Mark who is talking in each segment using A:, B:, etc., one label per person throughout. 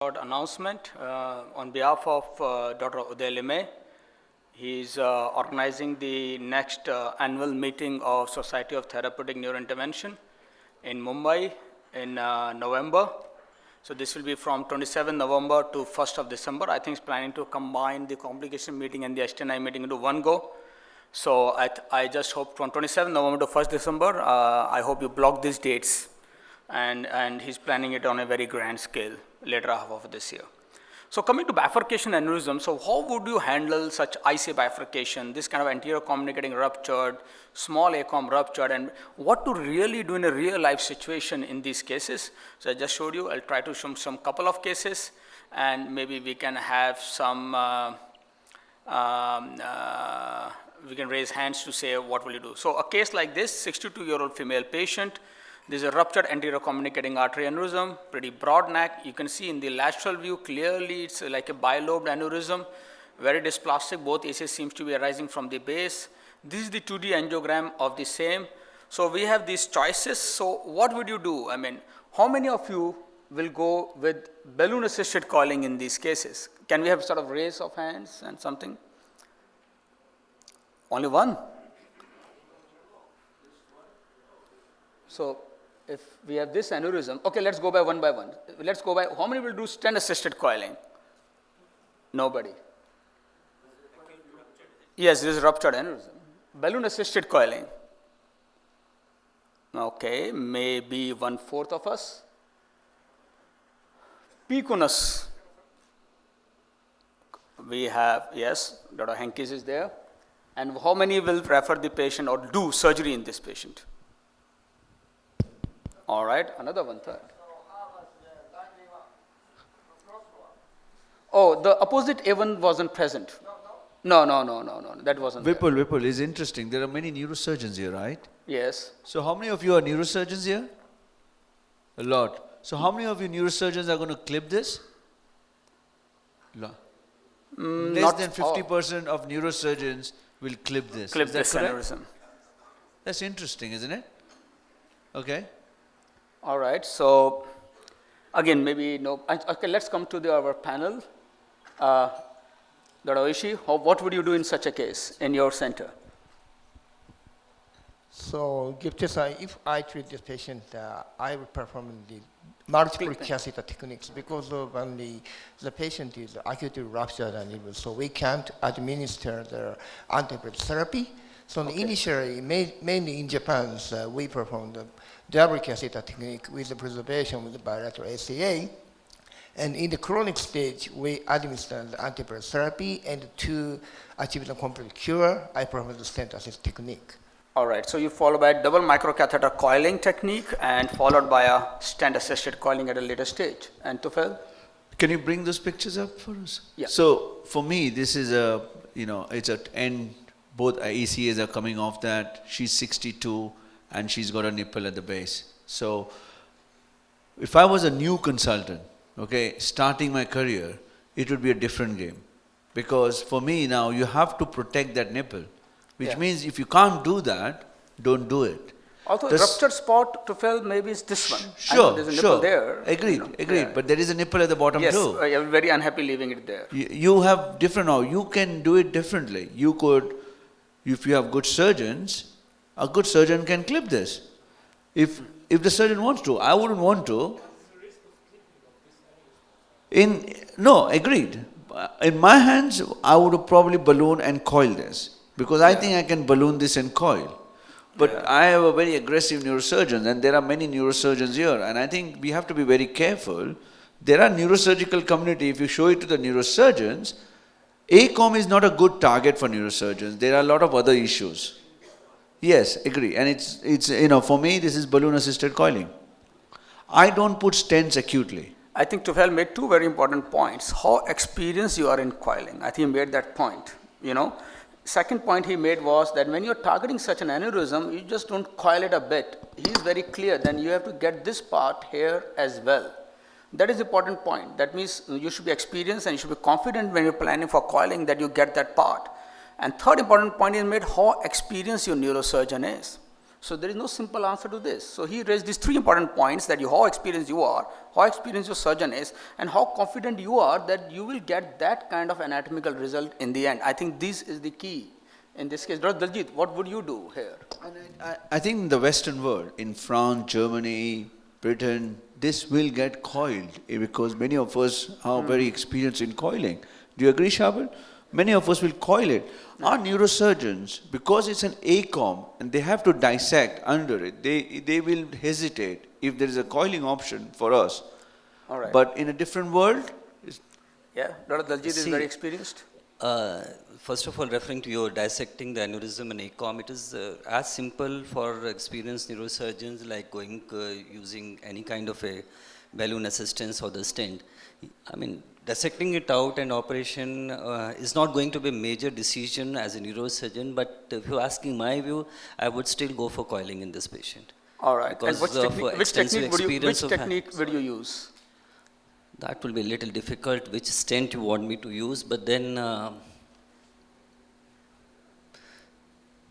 A: Short announcement on behalf of Dr. Uday Lime. He is organizing the next annual meeting of Society of Therapeutic Neurointervention in Mumbai in November. So this will be from 27 November to 1st of December. I think he's planning to combine the complication meeting and the STNI meeting into one go. So I just hope from 27 November to 1st December, I hope you block these dates. And he's planning it on a very grand scale later half of this year. So coming to bifurcation aneurysm, so how would you handle such IC bifurcation, this kind of anterior communicating ruptured, small ACOM ruptured, and what to really do in a real life situation in these cases? So I just showed you, I'll try to show some couple of cases, and maybe we can have some, we can raise hands to say what will you do. So a case like this, 62-year-old female patient, this is a ruptured anterior communicating artery aneurysm, pretty broad neck. You can see in the lateral view clearly it's like a bilobed aneurysm, very dysplastic. Both ACs seems to be arising from the base. This is the 2D angiogram of the same. So we have these choices. So what would you do? I mean, how many of you will go with balloon assisted coiling in these cases? Can we have sort of raise of hands and something? Only one? So if we have this aneurysm, okay, let's go by one. Let's go by, how many will do stent assisted coiling? Nobody. Yes, this is ruptured aneurysm. Balloon assisted coiling. Okay, maybe 1/4 of us. Picunus. We have, yes, Dr. Henkes is there. And how many will refer the patient or do surgery in this patient? All right, another 1/3. Oh, the opposite A1 wasn't present. No, that wasn't
B: Vipul, is interesting. There are many neurosurgeons here, right?
A: Yes.
B: So how many of you are neurosurgeons here? A lot. So how many of you neurosurgeons are going to clip this? Less than 50% of neurosurgeons will clip this.
A: Clip this aneurysm.
B: That's interesting, isn't it? Okay.
A: All right, so again, maybe no. Okay, let's come to our panel. Dr. Oishi, what would you do in such a case in your center?
C: So, if I treat this patient, I will perform the multiple catheter techniques because of the patient is acutely ruptured aneurysm, so we can't administer the antibiotic therapy. So initially, mainly in Japan, we perform the double catheter technique with the preservation with the bilateral ACA. And in the chronic stage, we administer the antibiotic therapy, and to achieve the complete cure, I perform the stent assist technique.
A: All right, so you follow by double microcatheter coiling technique and followed by a stent assisted coiling at a later stage. And Tufel?
B: Can you bring those pictures up for us?
A: Yeah.
B: So for me, this is it's at end. Both ACAs are coming off that. She's 62 and she's got a nipple at the base. So if I was a new consultant, okay, starting my career, it would be a different game. Because for me now, you have to protect that nipple, which means if you can't do that, don't do it.
A: Although ruptured spot to fill maybe is this one.
B: Sure,
A: there's a nipple there.
B: Agreed. But there is a nipple at the bottom too.
A: Yes, I'm very unhappy leaving it there.
B: You have different now. You can do it differently. You could, if you have good surgeons, a good surgeon can clip this. If the surgeon wants to, I wouldn't want to. No, agreed. In my hands, I would have probably balloon and coil this because I think I can balloon this and coil. But I have a very aggressive neurosurgeon, and there are many neurosurgeons here, and I think we have to be very careful. There are neurosurgical community. If you show it to the neurosurgeons, ACOM is not a good target for neurosurgeons. There are a lot of other issues. Yes, agree. And it's for me, this is balloon-assisted coiling. I don't put stents acutely.
A: I think Tufel made two very important points. How experienced you are in coiling. I think he made that point, Second point he made was that when you're targeting such an aneurysm, you just don't coil it a bit. He's very clear. Then you have to get this part here as well. That is the important point. That means you should be experienced and you should be confident when you're planning for coiling that you get that part. And third important point is made how experienced your neurosurgeon is. So there is no simple answer to this. So he raised these three important points, that how experienced you are, how experienced your surgeon is, and how confident you are that you will get that kind of anatomical result in the end. I think this is the key in this case. Dr. Daljit, what would you do here?
B: I think in the Western world, in France, Germany, Britain, this will get coiled because many of us are very experienced in coiling. Do you agree, Shabal? Many of us will coil it. Our neurosurgeons, because it's an ACOM and they have to dissect under it, they will hesitate if there is a coiling option for us.
A: All right.
B: But in a different world,
A: Yeah, Dr. Daljit is
D: See,
A: very experienced.
D: First of all, referring to your dissecting the aneurysm and ACOM, it is as simple for experienced neurosurgeons like going using any kind of a balloon assistance or the stent. I mean, dissecting it out and operation is not going to be a major decision as a neurosurgeon, but if you're asking my view, I would still go for coiling in this patient.
A: All right. And
D: Because of
A: which
D: extensive experience of
A: technique would you use?
D: That will be a little difficult, which stent you want me to use, but then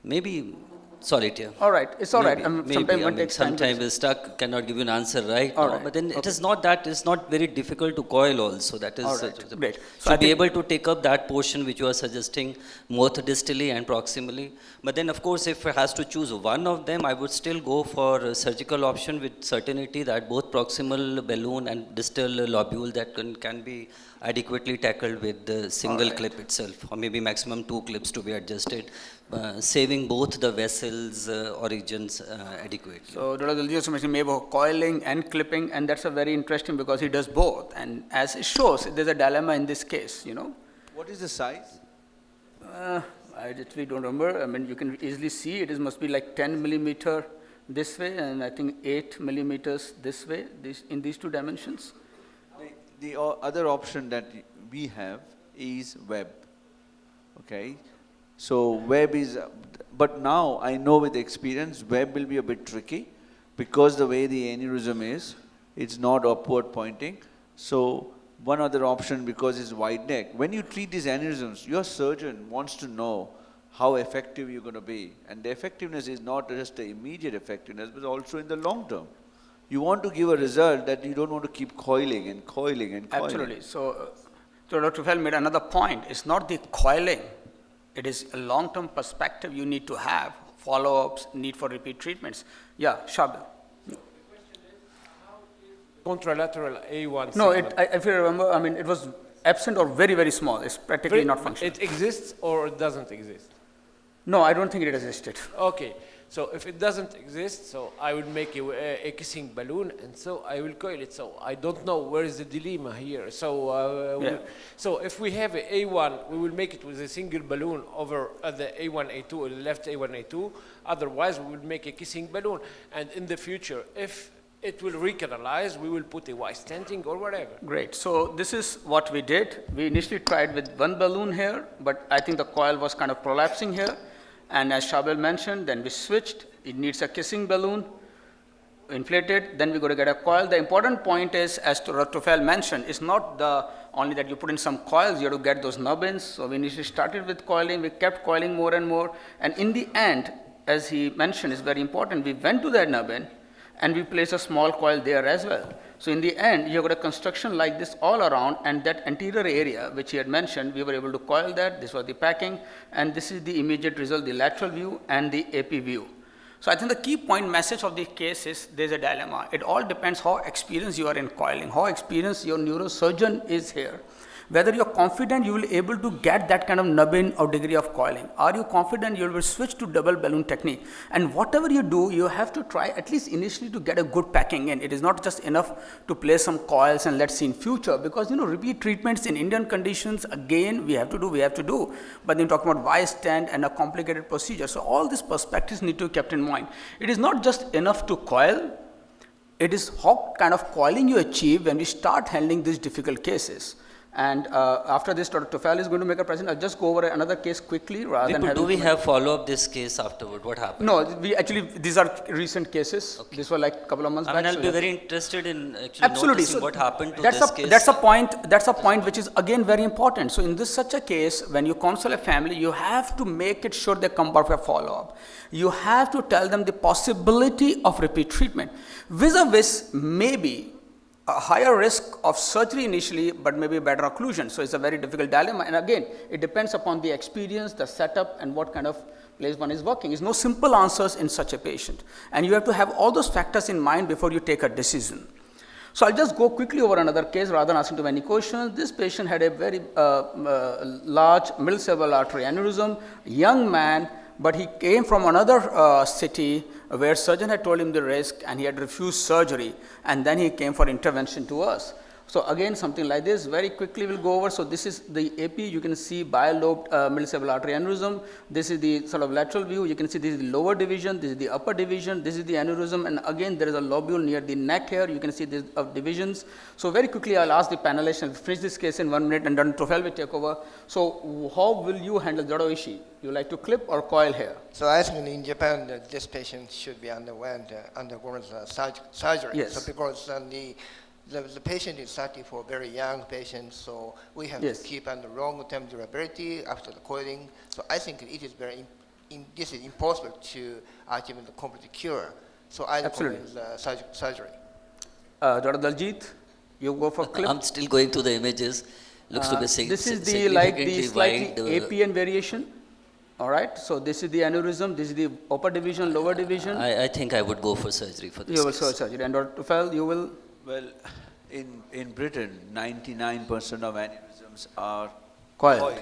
D: maybe solitaire.
A: All right, it's all right.
D: Maybe,
A: Sometimes one takes time.
D: Sometimes we're stuck, cannot give you an answer right
A: All
D: now.
A: right,
D: But then
A: okay.
D: it is not that, it's not very difficult to coil also. That is,
A: All right, great. So
D: So
A: I
D: be
A: think-
D: able to take up that portion which you are suggesting, both distally and proximally. But then of course, if I has to choose one of them, I would still go for a surgical option with certainty that both proximal balloon and distal lobule that can be adequately tackled with the single clip itself, or maybe maximum 2 clips to be adjusted, saving both the vessels origins adequately.
A: So Dr. Daljit also mentioned maybe coiling and clipping, and that's a very interesting because he does both. And as it shows, there's a dilemma in this case, you know.
B: what is the size?
A: I actually don't remember. I mean, you can easily see it must be like 10 millimeter this way, and I think 8 millimeters this way, in these two dimensions.
B: The other option that we have is web. Okay, so web is, but now I know with experience web will be a bit tricky because the way the aneurysm is, it's not upward pointing. So one other option, because it's wide neck. When you treat these aneurysms, your surgeon wants to know how effective you're going to be, and the effectiveness is not just the immediate effectiveness, but also in the long term. You want to give a result that you don't want to keep coiling and coiling and coiling.
A: Absolutely. So Dr. Fell made another point. It's not the coiling. It is a long-term perspective you need to have, follow-ups, need for repeat treatments. Yeah, Shabil.
E: Contralateral A1
A: No,
E: segment.
A: if you remember, I mean, it was absent or very, very small. It's practically not functional.
E: It exists or it doesn't exist?
A: No, I don't think it existed.
E: Okay, so if it doesn't exist, so I will make a kissing balloon, and so I will coil it. So I don't know where is the dilemma here. So
A: Yeah.
E: so if we have a A1, we will make it with a single balloon over the A1, A2, or the left A1, A2. Otherwise, we will make a kissing balloon. And in the future, if it will recanalize, we will put a white stenting or whatever.
A: Great. So this is what we did. We initially tried with one balloon here, but I think the coil was kind of prolapsing here. And as Shabil mentioned, then we switched. It needs a kissing balloon, inflated, then we go to get a coil. The important point is, as Dr. Fell mentioned, it's not the only that you put in some coils, you have to get those nubbins. So we initially started with coiling, we kept coiling more and more. And in the end, as he mentioned, is very important, we went to that nubbin and we placed a small coil there as well. So in the end, you've got a construction like this all around, and that anterior area, which he had mentioned, we were able to coil that. This was the packing, and this is the immediate result, the lateral view and the AP view. So I think the key point message of the case is there's a dilemma. It all depends how experienced you are in coiling, how experienced your neurosurgeon is here. Whether you're confident you will be able to get that kind of nubbin or degree of coiling. Are you confident you will switch to double balloon technique? And whatever you do, you have to try at least initially to get a good packing in. It is not just enough to place some coils and let's see in future, because repeat treatments in Indian conditions, again, we have to do. But then talking about wise stand and a complicated procedure. So all these perspectives need to be kept in mind. It is not just enough to coil. It is how kind of coiling you achieve when we start handling these difficult cases. And after this, Dr. Tufel is going to make a presentation. I'll just go over another case quickly rather than
D: Vipul,
A: having
D: do we
A: to-
D: have follow-up this case afterward? What happened?
A: No, we actually, these are recent cases. These were like a couple of months
D: I
A: back.
D: mean, I'll
A: so
D: be
A: yeah.
D: very interested in actually
A: Absolutely.
D: noticing what happened to
A: that's
D: this
A: a,
D: case.
A: That's a point which is again very important. So in this such a case, when you counsel a family, you have to make it sure they come back for follow-up. You have to tell them the possibility of repeat treatment. Vis-a-vis maybe a higher risk of surgery initially, but maybe better occlusion. So it's a very difficult dilemma. And again, it depends upon the experience, the setup, and what kind of place one is working. There's no simple answers in such a patient. And you have to have all those factors in mind before you take a decision. So I'll just go quickly over another case rather than asking too many questions. This patient had a very large middle cerebral artery aneurysm, young man, but he came from another city where surgeon had told him the risk and he had refused surgery, and then he came for intervention to us. So again, something like this, very quickly we'll go over. So this is the AP, you can see bilobed middle cerebral artery aneurysm. This is the sort of lateral view. You can see this is the lower division, this is the upper division, this is the aneurysm, and again there is a lobule near the neck here. You can see these divisions. So very quickly I'll ask the panelists and finish this case in 1 minute, and then Tufel will take over. So how will you handle Dr. Ishii? You like to clip or coil hair?
C: So I think in Japan, this patient should be undergone surgery.
A: Yes.
C: So because the patient is 34, very young patient, so we have
A: Yes.
C: to keep on the long-term durability after the coiling. So I think it is very, this is impossible to achieve the complete cure. So I
A: Absolutely.
C: recommend surgery.
A: Dr. Daljit, you go for clip.
D: I'm still going through the images. Looks to be
A: This is the like the
D: significantly
A: slightly
D: wide.
A: APN variation. All right. So this is the aneurysm. This is the upper division, lower division.
D: I think I would go for surgery for this
A: You will
D: case.
A: search surgery. And Dr. Tufel, you will
B: Well, in Britain, 99% of aneurysms are
A: coil.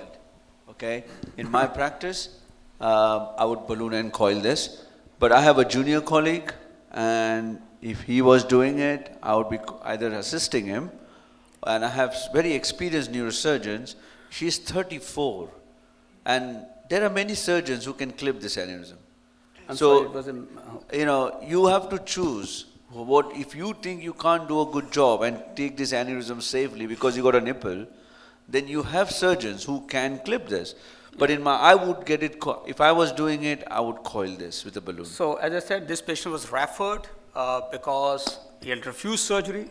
B: Okay? In my practice, I would balloon and coil this. But I have a junior colleague, and if he was doing it, I would be either assisting him, and I have very experienced neurosurgeons. She's 34, and there are many surgeons who can clip this aneurysm.
A: I'm
B: So,
A: sorry, it was in,
B: you have to choose. What if you think you can't do a good job and take this aneurysm safely because you got a nipple, then you have surgeons who can clip this. But I would get it, if I was doing it, I would coil this with a balloon.
A: So as I said, this patient was referred because he had refused surgery,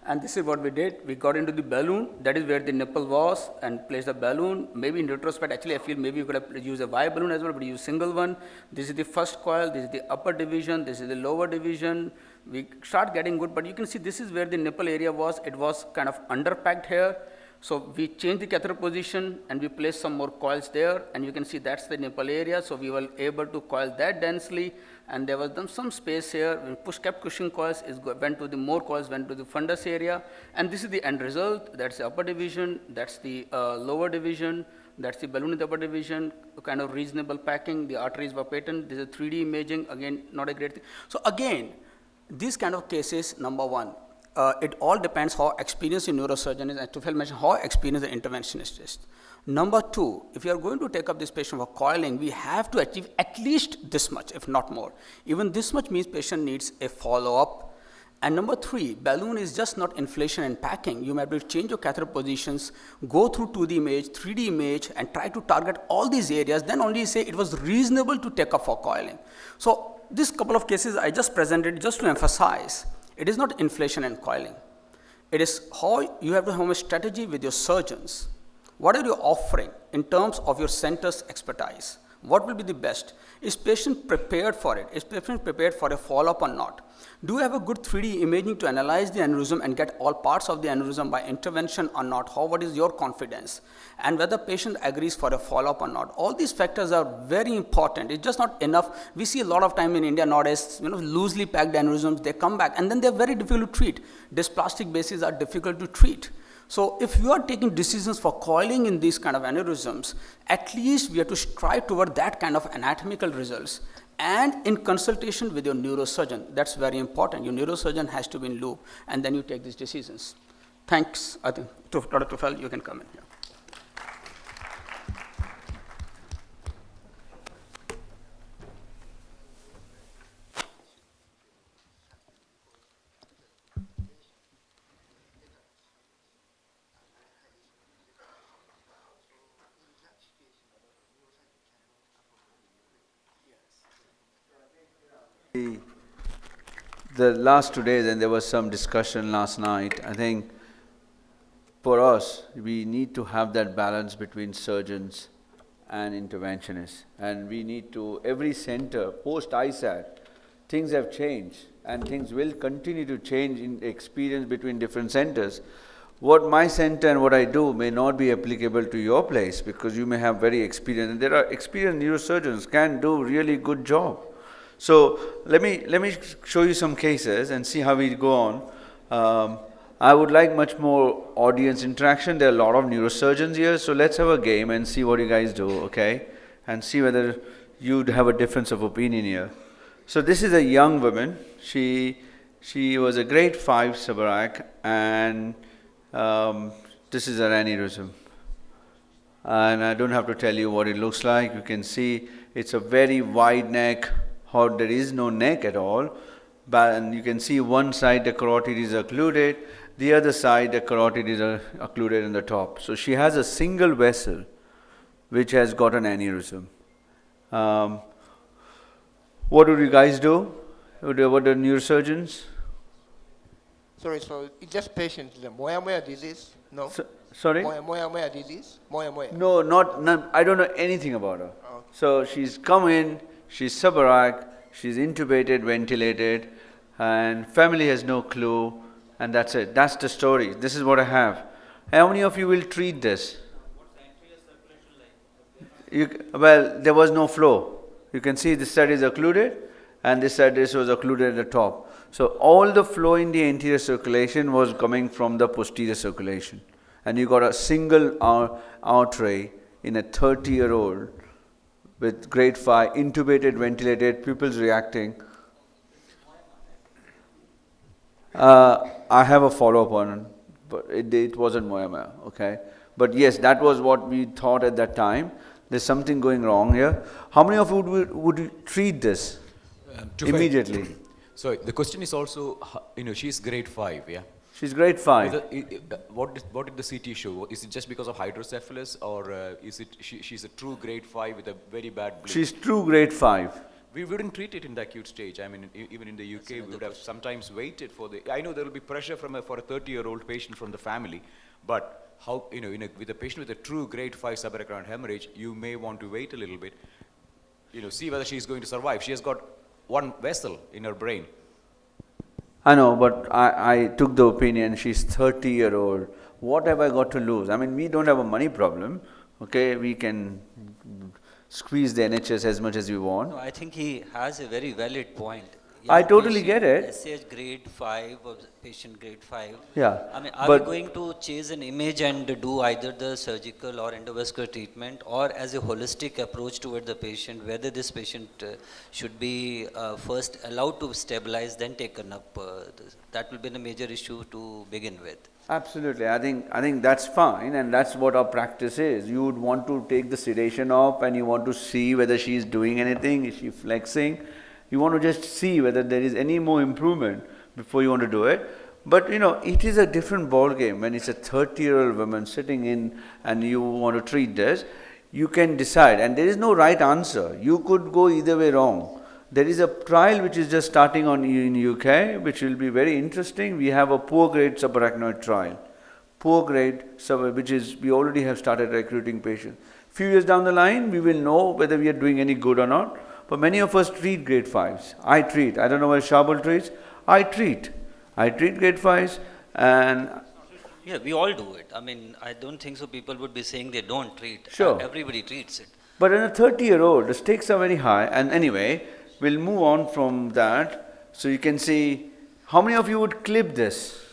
A: and this is what we did. We got into the balloon. That is where the nipple was, and placed the balloon. Maybe in retrospect, actually, I feel maybe you could have used a Y balloon as well, but use single one. This is the first coil. This is the upper division. This is the lower division. We start getting good, but you can see this is where the nipple area was. It was kind of underpacked here. So we changed the catheter position and we placed some more coils there, and you can see that's the nipple area. So we were able to coil that densely, and there was some space here. We kept pushing coils, went to the more coils, went to the fundus area, and this is the end result. That's the upper division, that's the lower division, that's the balloon in the upper division, kind of reasonable packing. The arteries were patent. This is 3D imaging, again, not a great thing. So again, these kind of cases, number one, it all depends how experienced your neurosurgeon is, and Tufel mentioned how experienced the interventionist is. Number two, if you are going to take up this patient for coiling, we have to achieve at least this much, if not more. Even this much means patient needs a follow-up. And number three, balloon is just not inflation and packing. You might be able to change your catheter positions, go through 2D image, 3D image, and try to target all these areas, then only say it was reasonable to take up for coiling. So this couple of cases I just presented just to emphasize, it is not inflation and coiling. It is how you have to have a strategy with your surgeons. What are you offering in terms of your center's expertise? What will be the best? Is patient prepared for it? Is patient prepared for a follow-up or not? Do you have a good 3D imaging to analyze the aneurysm and get all parts of the aneurysm by intervention or not? What is your confidence? And whether patient agrees for a follow-up or not. All these factors are very important. It's just not enough. We see a lot of time in India nowadays, loosely packed aneurysms, they come back and then they're very difficult to treat. Dysplastic bases are difficult to treat. So if you are taking decisions for coiling in these kind of aneurysms, at least we have to strive toward that kind of anatomical results, and in consultation with your neurosurgeon. That's very important. Your neurosurgeon has to be in loop, and then you take these decisions. Thanks. I think, Dr. Tufel, you can come in here.
B: the last 2 days, and there was some discussion last night, I think for us, we need to have that balance between surgeons and interventionists. And we need to, every center, post-ISAT, things have changed, and things will continue to change in experience between different centers. What my center and what I do may not be applicable to your place, because you may have very experienced, and there are experienced neurosurgeons can do really good job. So let me show you some cases and see how we go on. I would like much more audience interaction. There are a lot of neurosurgeons here, so let's have a game and see what you guys do, okay? And see whether you'd have a difference of opinion here. So this is a young woman. She was a grade 5 subarach, and this is her aneurysm. And I don't have to tell you what it looks like. You can see it's a very wide neck, or there is no neck at all. But you can see one side the carotid is occluded, the other side the carotid is occluded in the top. So she has a single vessel which has got an aneurysm. What would you guys do? What are neurosurgeons?
C: Sorry, so it's just patient, the moya disease? No?
B: Sorry?
C: Moya disease? Moya.
B: No, none, I don't know anything about her.
C: Okay.
B: So she's come in, she's subarach, she's intubated, ventilated, and family has no clue, and that's it. That's the story. This is what I have. How many of you will treat this? Well, there was no flow. You can see this side is occluded, and this side was occluded at the top. So all the flow in the anterior circulation was coming from the posterior circulation. And you got a single artery in a 30-year-old with grade 5, intubated, ventilated, pupils reacting. I have a follow-up on, but it wasn't Moyama, okay? But yes, that was what we thought at that time. There's something going wrong here. How many of you would treat this immediately?
F: So the question is also, she's grade 5, yeah?
B: She's grade 5.
F: What did the CT show? Is it just because of hydrocephalus, or is it she's a true grade 5 with a very bad bleed?
B: She's true grade 5.
F: We wouldn't treat it in the acute stage. I mean, even in the UK, we would have sometimes waited for I know there will be pressure for a 30-year-old patient from the family, but how, with a patient with a true grade 5 subarachnoid hemorrhage, you may want to wait a little bit, see whether she's going to survive. She has got one vessel in her brain.
B: I know, but I took the opinion, she's 30-year-old. What have I got to lose? I mean, we don't have a money problem, okay? We can squeeze the NHS as much as we want.
D: No, I think he has a very valid point.
B: I totally get it.
D: SH grade 5 or patient grade 5.
B: Yeah.
D: I mean, are we going to chase an image and do either the surgical or endovascular treatment, or as a holistic approach toward the patient, whether this patient should be first allowed to stabilize, then taken up? That will be the major issue to begin with.
B: Absolutely. I think that's fine, and that's what our practice is. You would want to take the sedation off, and you want to see whether she is doing anything, is she flexing. You want to just see whether there is any more improvement before you want to do it. But it is a different ball game when it's a 30-year-old woman sitting in and you want to treat this. You can decide, and there is no right answer. You could go either way wrong. There is a trial which is just starting in UK, which will be very interesting. We have a poor grade subarachnoid trial. Poor grade, which is, we already have started recruiting patients. Few years down the line, we will know whether we are doing any good or not. But many of us treat grade 5s. I treat. I don't know whether Shabul treats. I treat grade 5s, and
D: yeah, we all do it. I mean, I don't think so people would be saying they don't treat.
B: Sure.
D: Everybody treats it.
B: But in a 30-year-old, the stakes are very high. And anyway, we'll move on from that. So you can see, how many of you would clip this?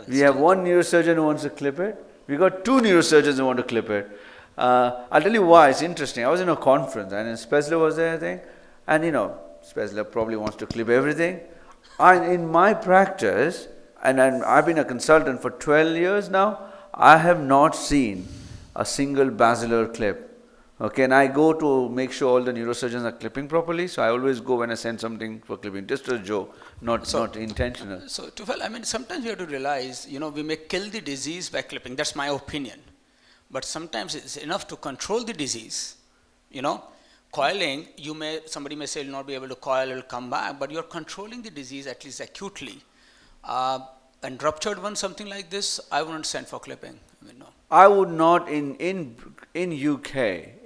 B: We have one neurosurgeon who wants to clip it. We got two neurosurgeons who want to clip it. I'll tell you why, it's interesting. I was in a conference and Spezler was there, I think. And Spezler probably wants to clip everything. In my practice, and I've been a consultant for 12 years now, I have not seen a single basilar clip. Okay, and I go to make sure all the neurosurgeons are clipping properly, so I always go when I send something for clipping, just a joke, not intentional.
A: So, Tufel, I mean, sometimes we have to realize, we may kill the disease by clipping. That's my opinion. But sometimes it's enough to control the disease, coiling, somebody may say you'll not be able to coil, it'll come back, but you're controlling the disease at least acutely. And ruptured one, something like this, I wouldn't send for clipping. I mean, no.
B: I would not in UK,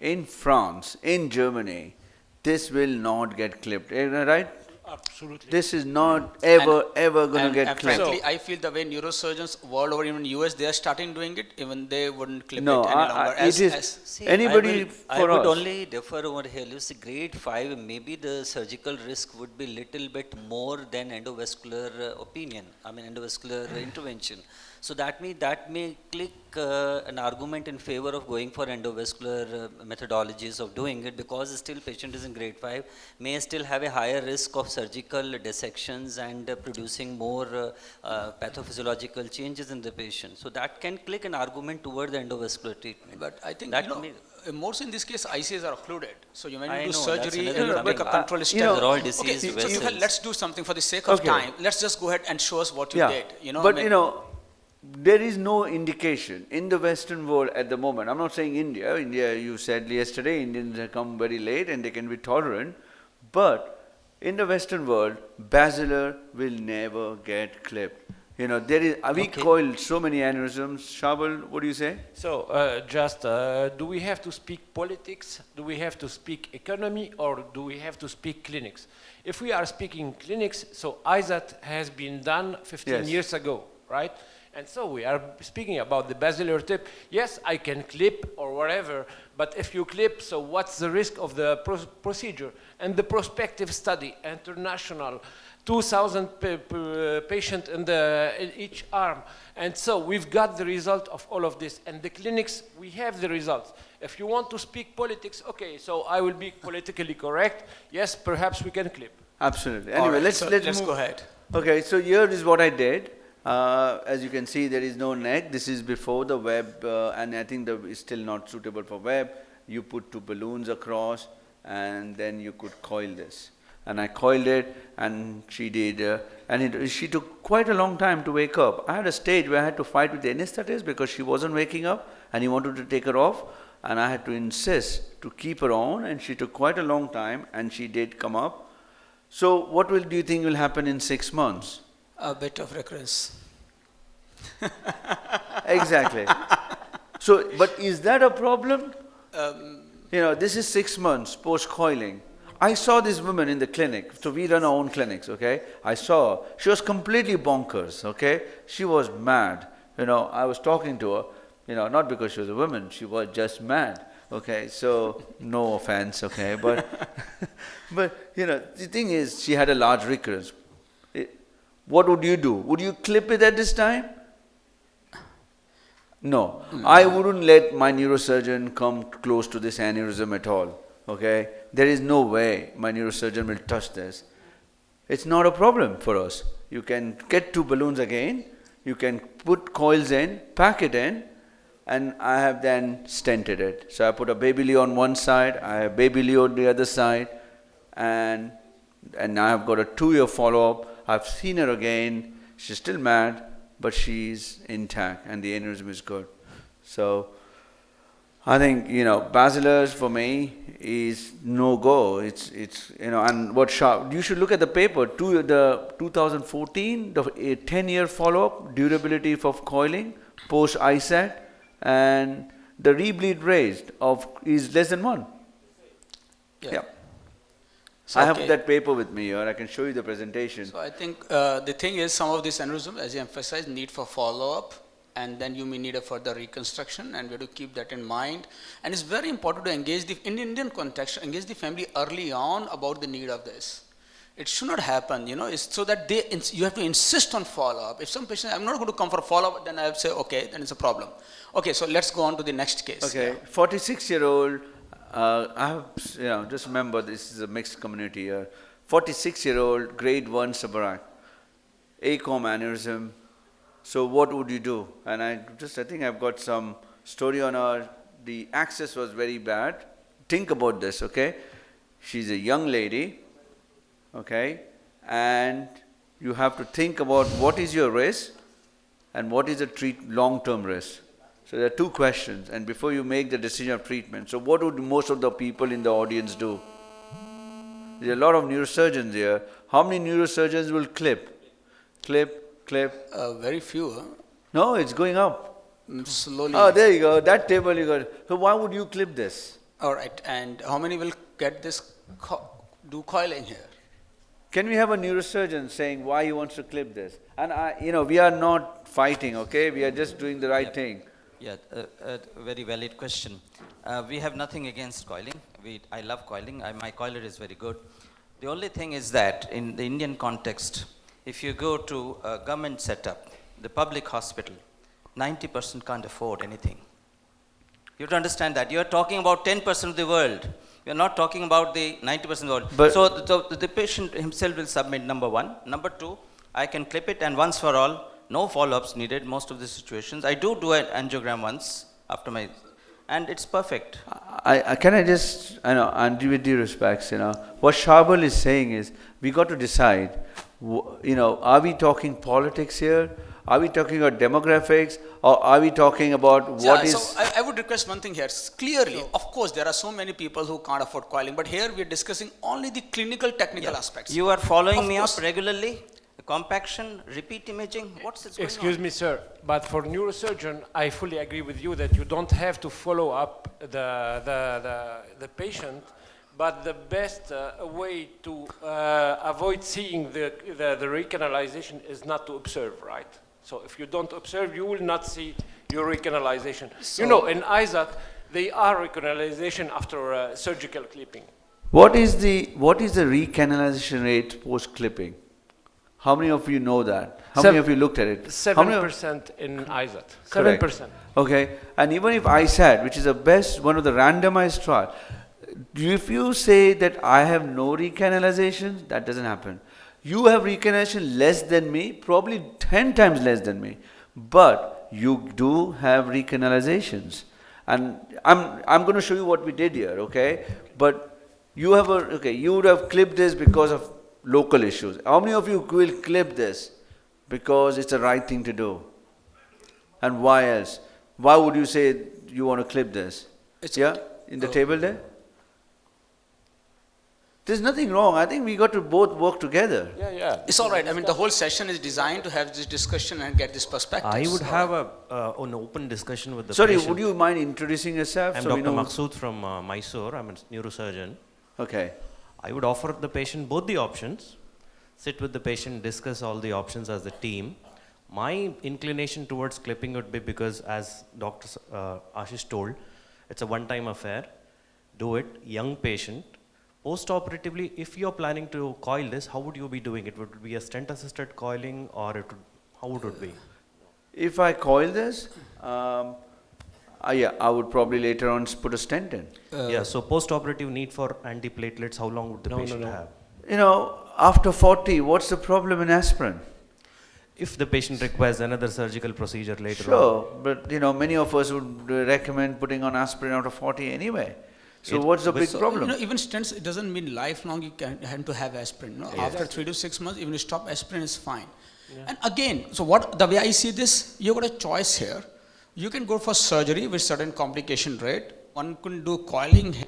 B: in France, in Germany, this will not get clipped, right?
E: Absolutely.
B: This is not ever going to
A: And
B: get clipped.
A: frankly, I feel the way neurosurgeons world over, even US, they are starting doing it, even they wouldn't clip
B: No,
A: it any longer.
B: it is
D: See,
B: anybody
D: I
B: for
D: would
B: us.
D: only differ over here. You see, grade 5, maybe the surgical risk would be little bit more than endovascular opinion, I mean endovascular intervention. So that may click an argument in favor of going for endovascular methodologies of doing it, because still patient is in grade 5, may still have a higher risk of surgical dissections and producing more pathophysiological changes in the patient. So that can click an argument toward the endovascular treatment.
A: But I think,
D: That
A: you know,
D: may-
A: most in this case, ICs are occluded. So you may
D: I
A: need to do
D: know, that's
A: surgery
D: another
A: and make a
D: coming.
A: control
B: you
A: step.
B: know-
D: They're all
A: Okay,
D: diseased
A: so
D: vessels.
A: let's do something for the sake of
B: Okay.
A: time. Let's just go ahead and show us what you
B: Yeah,
A: did. You know,
B: but
A: I mean,
B: you know, there is no indication in the Western world at the moment. I'm not saying India. India, you said yesterday, Indians have come very late and they can be tolerant. But in the Western world, basilar will never get clipped. You know, we
D: Okay.
B: coiled so many aneurysms. Shabal, what do you say?
E: So, do we have to speak politics? Do we have to speak economy? Or do we have to speak clinics? If we are speaking clinics, so ISAT has been done 15
B: Yes.
E: years ago, right? And so we are speaking about the basilar tip. Yes, I can clip or whatever, but if you clip, so what's the risk of the procedure? And the prospective study, international, 2,000 patients in each arm. And so we've got the result of all of this. And the clinics, we have the results. If you want to speak politics, okay, so I will be politically correct. Yes, perhaps we can clip.
B: Absolutely.
A: all
B: Anyway,
A: right,
B: let's
A: so
B: move.
A: go ahead.
B: Okay, so here is what I did. As you can see, there is no neck. This is before the web, and I think it's still not suitable for web. You put 2 balloons across, and then you could coil this. And I coiled it, and she did, she took quite a long time to wake up. I had a stage where I had to fight with the anesthetist because she wasn't waking up, and he wanted to take her off, and I had to insist to keep her on, and she took quite a long time, and she did come up. So what do you think will happen in 6 months?
A: A bit of recurrence.
B: Exactly. So, but is that a problem? You know, this is 6 months post-coiling. I saw this woman in the clinic, so we run our own clinics, okay? I saw her. She was completely bonkers, okay? She was mad. You know, I was talking to her, you know, not because she was a woman, she was just mad, okay? So, no offense, okay? But, but, you know, the thing is, she had a large recurrence. What would you do? Would you clip it at this time? No. I wouldn't let my neurosurgeon come close to this aneurysm at all. Okay? There is no way my neurosurgeon will touch this. It's not a problem for us. You can get 2 balloons again, you can put coils in, pack it in, and I have then stented it. So I put a baby Leo on one side, I have baby Leo on the other side, and I have got a 2-year follow-up. I've seen her again, she's still mad, but she's intact and the aneurysm is good. So I think, you know, basilars for me is no go. It's you know, and what sharp, you should look at the paper, the 2014, the 10-year follow-up, durability of coiling, post ISAT, and the rebleed rate is less than 1. Yeah.
A: So,
B: I have
A: okay.
B: that paper with me here. I can show you the presentation.
A: So I think the thing is, some of this aneurysm, as you emphasized, need for follow-up, and then you may need a further reconstruction, and we have to keep that in mind. And it's very important to engage in the Indian context, engage the family early on about the need of this. It should not happen, you know, it's so that you have to insist on follow-up. If some patient, I'm not going to come for follow-up, then I would say, okay, then it's a problem. Okay, so let's go on to the next case.
B: Okay,
A: Yeah.
B: 46-year-old, I have, you know, just remember this is a mixed community here. 46-year-old, grade 1 subarach, ACOM aneurysm. So what would you do? And I think I've got some story on her. The access was very bad. Think about this, okay? She's a young lady, okay? And you have to think about what is your risk and what is the long-term risk. So there are two questions, and before you make the decision of treatment, so what would most of the people in the audience do? There are a lot of neurosurgeons here. How many neurosurgeons will clip? Clip, clip.
A: Very few, huh?
B: No, it's going up.
A: Slowly.
B: Oh, there you go. That table you got. So why would you clip this?
A: All right, and how many will get this, do coiling here?
B: Can we have a neurosurgeon saying why he wants to clip this? And we are not fighting, okay? We are just doing the right thing.
G: Yeah, a very valid question. We have nothing against coiling. I love coiling. My coiler is very good. The only thing is that in the Indian context, if you go to a government setup, the public hospital, 90% can't afford anything. You have to understand that. You are talking about 10% of the world. We are not talking about the 90% of the world.
B: But
G: so the patient himself will submit, number one. Number two, I can clip it and once for all, no follow-ups needed, most of the situations. I do an angiogram once after my, and it's perfect.
B: Can I just, and with due respects, what Sharbal is saying is, we got to decide, are we talking politics here? Are we talking about demographics, or are we talking about what is...
A: So I would request one thing here. Clearly, of course, there are so many people who can't afford coiling, but here we are discussing only the clinical, technical aspects.
G: You are following
A: Of
G: me
A: course.
G: up regularly? Compaction, repeat imaging, what's this going
E: Excuse
G: on?
E: me, sir, but for neurosurgeon, I fully agree with you that you don't have to follow up the patient, but the best way to avoid seeing the recanalization is not to observe, right? So if you don't observe, you will not see your recanalization. In ISAT, they are recanalization after surgical clipping.
B: What is the recanalization rate post-clipping? How many of you know that? How many of you looked at it?
E: 7% in ISAT.
B: Correct.
E: 7%.
B: Okay, and even if ISAT, which is the best, one of the randomized trial, if you say that I have no recanalization, that doesn't happen. You have recanalization less than me, probably 10 times less than me, but you do have recanalizations. And I'm going to show you what we did here, okay? But you would have clipped this because of local issues. How many of you will clip this because it's the right thing to do? And why else? Why would you say you want to clip this? In the table there? There's nothing wrong. I think we got to both work together.
E: Yeah.
A: It's all right. I mean, the whole session is designed to have this discussion and get this perspective.
H: I would have an open discussion with the
B: Sorry,
H: patient.
B: would you mind introducing yourself?
H: I'm Dr. Maksud from Mysore. I'm a neurosurgeon.
B: Okay.
H: I would offer the patient both the options, sit with the patient, discuss all the options as a team. My inclination towards clipping would be because, as Dr. Ashish told, it's a one-time affair. Do it, young patient. Post-operatively, if you're planning to coil this, how would you be doing it? Would it be a stent-assisted coiling, or how would it be?
B: If I coil this, I would probably later on put a stent in.
H: So post-operative need for antiplatelets, how long would the patient have?
B: After 40, what's the problem in aspirin?
H: If the patient requires another surgical procedure later on.
B: Sure, but many of us would recommend putting on aspirin after 40 anyway. So what's the big problem?
A: Even stents, it doesn't mean lifelong you can have to have aspirin. No? After 3 to 6 months, even you stop aspirin is fine. Yeah. And again, so the way I see this, you've got a choice here. You can go for surgery with certain complication rate. One can do coiling here.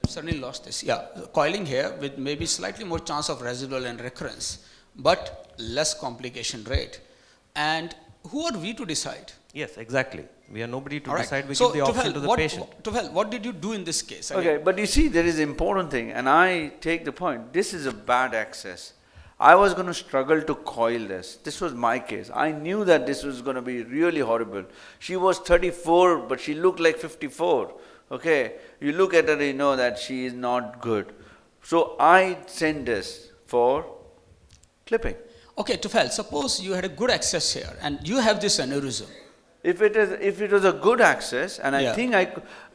A: I've certainly lost this. Yeah, coiling here with maybe slightly more chance of residual and recurrence, but less complication rate. And who are we to decide?
H: Yes, exactly. We are nobody to decide. We
A: So
H: give the option to the patient.
A: What did you do in this case?
B: Okay, but you see, there is an important thing, and I take the point. This is a bad access. I was going to struggle to coil this. This was my case. I knew that this was going to be really horrible. She was 34, but she looked like 54. Okay, you look at her, you know that she is not good. So I sent this for clipping.
A: Okay, Tufel, suppose you had a good access here, and you have this aneurysm.
B: If it was a good access, and I think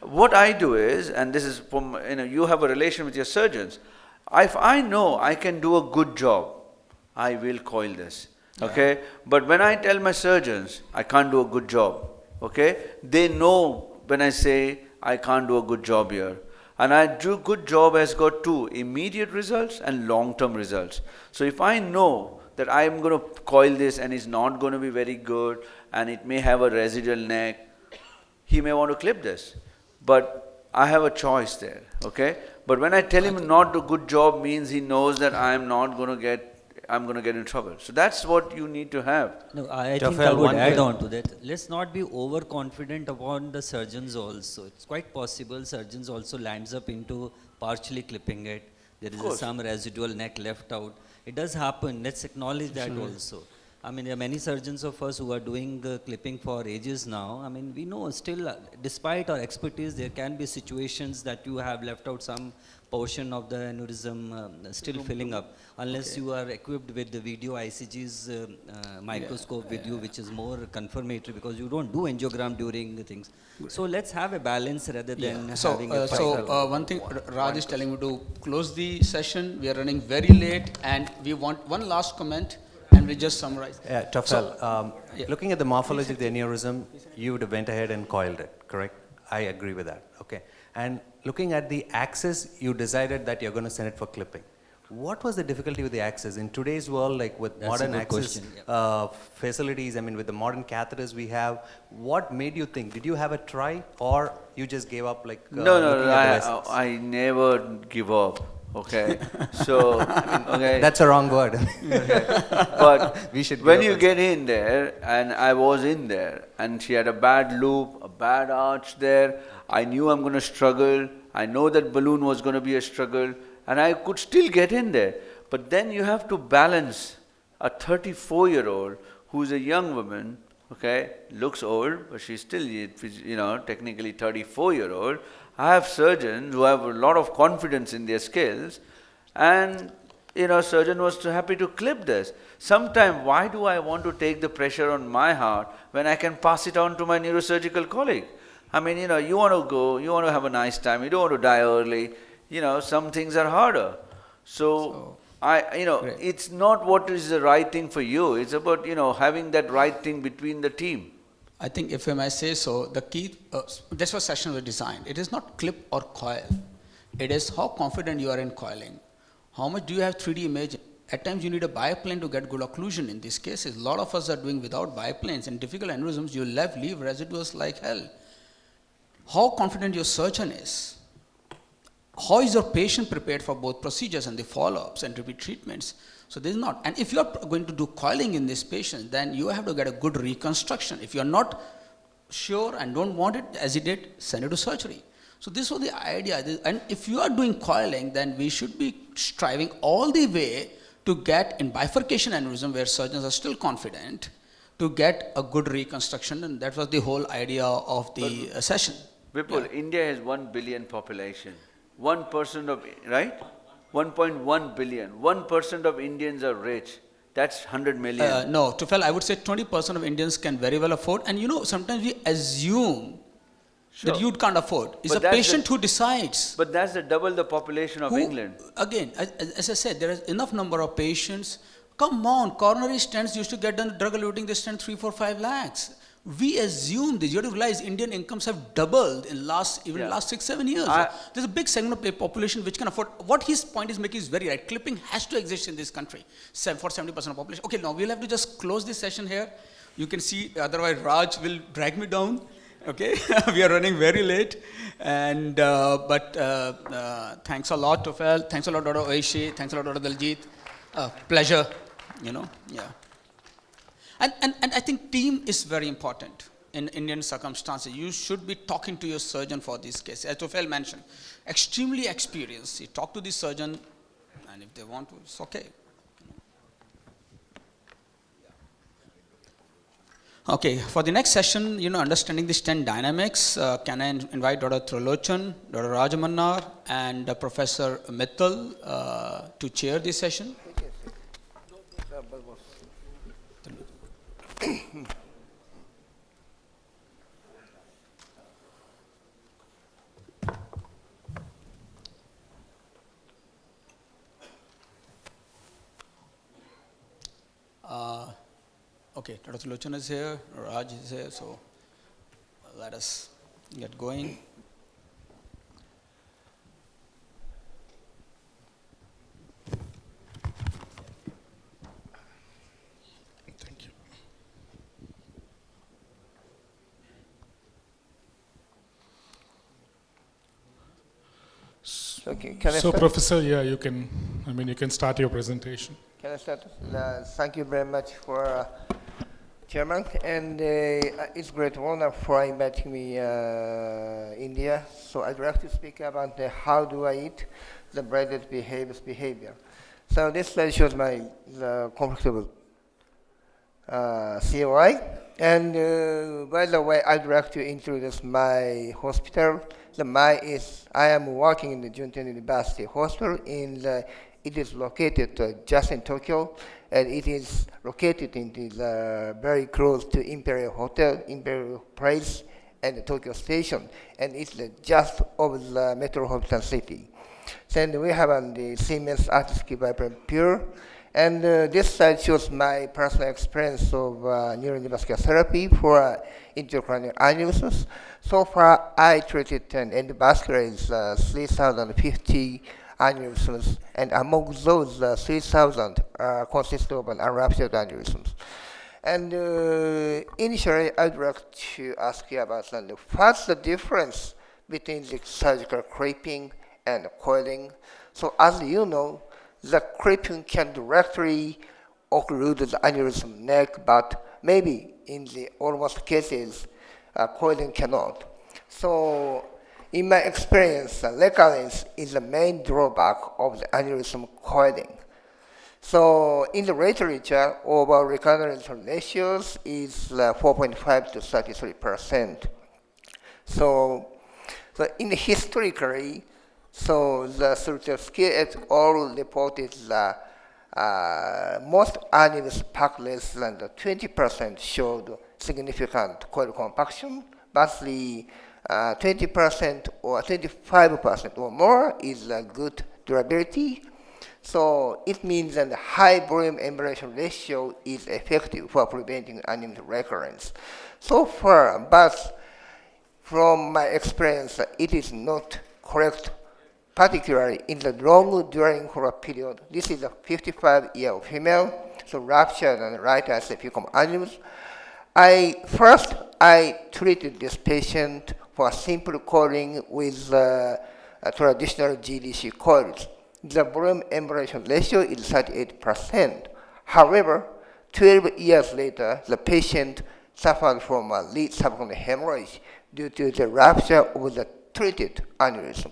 B: what I do is, and this is from, you have a relation with your surgeons. If I know I can do a good job, I will coil this, okay? But when I tell my surgeons I can't do a good job, okay? They know when I say I can't do a good job here. And I do good job has got two, immediate results and long-term results. So if I know that I'm going to coil this and it's not going to be very good and it may have a residual neck, he may want to clip this. But I have a choice there, okay? But when I tell him not to good job means he knows that I'm going to get in trouble. So that's what you need to have.
D: No, I think
H: Tafel,
D: I would
H: one
D: add
H: thing-
D: on to that. Let's not be overconfident upon the surgeons also. It's quite possible surgeons also lands up into partially clipping it. There is some residual neck left out. It does happen. Let's acknowledge that also. I mean, there are many surgeons of us who are doing clipping for ages now. I mean, we know still, despite our expertise, there can be situations that you have left out some portion of the aneurysm still filling up, unless you are equipped with the video ICG's microscope with you, which is more confirmatory because you don't do angiogram during the things. So let's have a balance rather than having a
A: One thing, Raj is telling me to close the session. We are running very late, and we want one last comment, and we just summarize.
H: Yeah, Tafel, looking at the morphology of the aneurysm, you would have went ahead and coiled it, correct? I agree with that, okay. And looking at the axis, you decided that you're going to send it for clipping. What was the difficulty with the axis? In today's world, like with
D: That's
H: modern
D: a good
H: access
D: question,
H: facilities, I mean with the modern catheters we have, what made you think? Did you have a try or you just gave up like
B: No,
H: looking at the vessels?
B: I never give up, okay? So, okay.
H: That's a wrong word.
B: But
H: We should
B: when
H: give
B: you
H: up
B: get in there, and I was in there, and she had a bad loop, a bad arch there, I knew I'm going to struggle, I know that balloon was going to be a struggle, and I could still get in there. But then you have to balance a 34-year-old who's a young woman, okay, looks old, but she's still, technically 34-year-old. I have surgeons who have a lot of confidence in their skills, and surgeon was too happy to clip this. Sometimes, why do I want to take the pressure on my heart when I can pass it on to my neurosurgical colleague? I mean, you want to go, you want to have a nice time, you don't want to die early. Some things are harder. So it's not what is the right thing for you. It's about, having that right thing between the team.
A: I think if I may say so, the key, that's what session was designed. It is not clip or coil. It is how confident you are in coiling. How much do you have 3D imaging? At times you need a biplane to get good occlusion. In these cases, a lot of us are doing without biplanes. In difficult aneurysms, you leave residuals like hell. How confident your surgeon is. How is your patient prepared for both procedures and the follow-ups and repeat treatments? So this is not. And if you are going to do coiling in this patient, then you have to get a good reconstruction. If you are not sure and don't want it as he did, send it to surgery. So this was the idea. And if you are doing coiling, then we should be striving all the way to get in bifurcation aneurysm where surgeons are still confident to get a good reconstruction. And that was the whole idea of the session.
B: Vipul, India has 1 billion population. 1% of, right? 1.1 billion. 1% of Indians are rich. That's 100 million.
A: No, Tufel, I would say 20% of Indians can very well afford. And sometimes we assume that you can't afford. It's
B: But
A: a
B: that's
A: patient
B: the-
A: who decides.
B: But that's double the population of
A: Who-
B: England.
A: Again, as I said, there is enough number of patients. Come on, coronary stents used to get done drug-eluting, they stent 3, 4, 5 lakhs. We assume this. You have to realize Indian incomes have doubled in last 6, 7 years. There's a big segment of the population which can afford. What his point is making is very right. Clipping has to exist in this country for 70% of population. Okay, now we'll have to just close this session here. You can see, otherwise Raj will drag me down. Okay, we are running very late. And but thanks a lot, Tufel. Thanks a lot, Dr. Oishi. Thanks a lot, Dr. Daljit. Pleasure. Yeah. And I think team is very important in Indian circumstances. You should be talking to your surgeon for this case. As Tufel mentioned, extremely experienced. You talk to the surgeon, and if they want to, it's okay. Okay, for the next session, understanding the stent dynamics, can I invite Dr. Trilochan, Dr. Rajamannar, and Professor Mittal to chair this session? Okay, Dr. Trilochan is here, Raj is here, so let us get going.
C: Okay, can I
I: So,
C: start?
I: Professor, yeah, you can, you can start your presentation.
C: Can I start? Thank you very much for Chairman, and it's great honor for inviting me India. So I'd like to speak about how do I eat the breaded behavior. So this slide shows my comfortable COI. And by the way, I'd like to introduce my hospital. I am working in the Junten University Hospital it is located just in Tokyo, and it is located in very close to Imperial Hotel, Imperial Place, and the Tokyo Station, and it's just over the metropolitan city. Then we have the Siemens Artistic Vibrant Pure, and this slide shows my personal experience of neuroendovascular therapy for intracranial aneurysms. So far, I treated an endovascular is 3,050 aneurysms, and among those, 3,000 consist of an unruptured aneurysms. And initially, I'd like to ask you about what's the difference between the surgical creeping and coiling. So as you know, the creeping can directly occlude the aneurysm neck, but maybe in the almost cases, coiling cannot. So in my experience, recurrence is the main drawback of the aneurysm coiling. So in the literature, overall recurrence ratios is 4.5 to 33%. So in the historically, so the Srutovsky et al. Reported that most animals packed less than 20% showed significant coil compaction, but the 20% or 25% or more is a good durability. So it means that the high volume embryo ratio is effective for preventing animal recurrence. So far, but from my experience, it is not correct, particularly in the long during horror period. This is a 55-year-old female, so ruptured and right acepicum annulus. I treated this patient for simple coiling with traditional GDC coils. The volume embryo ratio is 38%. However, 12 years later, the patient suffered from a lead subclinic hemorrhage due to the rupture of the treated aneurysm.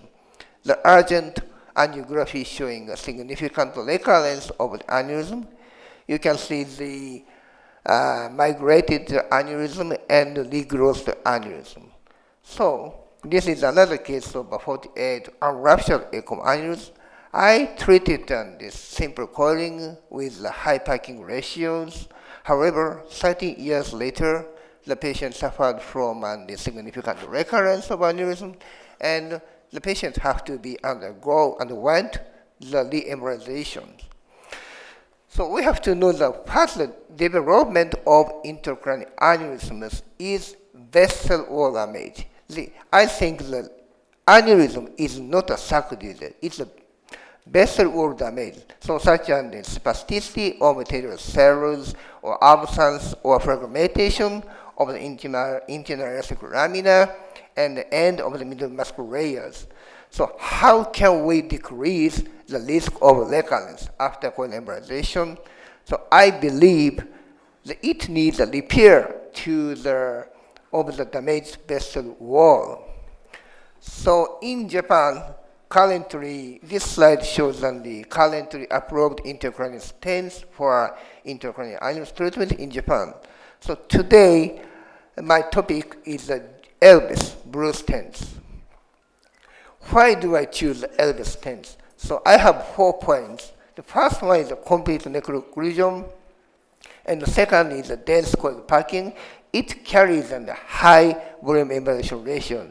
C: The urgent angiography showing a significant recurrence of the aneurysm. You can see the migrated aneurysm and regrowth aneurysm. So this is another case of a 48 unruptured ecom aneurysm. I treated this simple coiling with high packing ratios. However, 30 years later, the patient suffered from the significant recurrence of aneurysm, and the patient have to be underwent the re-embolization. So we have to know that part of the development of intracranial aneurysms is vessel wall damage. I think the aneurysm is not a sarcoidosis, it's a vessel wall damage, so such as the spasticity of material cells or absence or fragmentation of the internal lamina and the end of the middle muscle layers. So how can we decrease the risk of recurrence after coil embolization? So I believe that it needs a repair to the damaged vessel wall. So in Japan, currently, this slide shows the currently approved intracranial stents for intracranial aneurysm treatment in Japan. So today, my topic is the Elvis blue stents. Why do I choose Elvis stents? So I have 4 points. The first one is a complete necroclusion, and the second is a dense coil packing. It carries a high volume embolization ratio.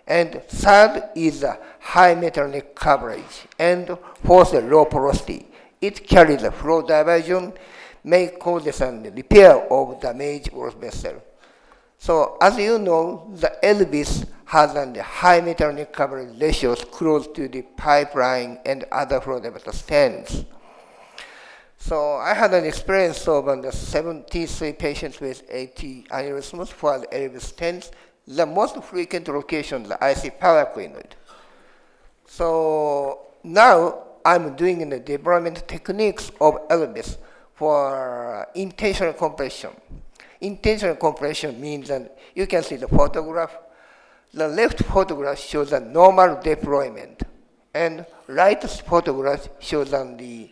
C: And third is a high metal neck coverage. And fourth, a low porosity. It carries a flow diversion, may cause a repair of damaged growth vessel. So as you know, the Elvis has a high metal neck coverage ratios close to the pipeline and other flow diverter stents. So I had an experience of 73 patients with 80 aneurysms for the Elvis stents. The most frequent location, the IC paracrinoid. So now I'm doing the development techniques of Elvis for intentional compression. Intentional compression means that you can see the photograph. The left photograph shows a normal deployment, and right photograph shows the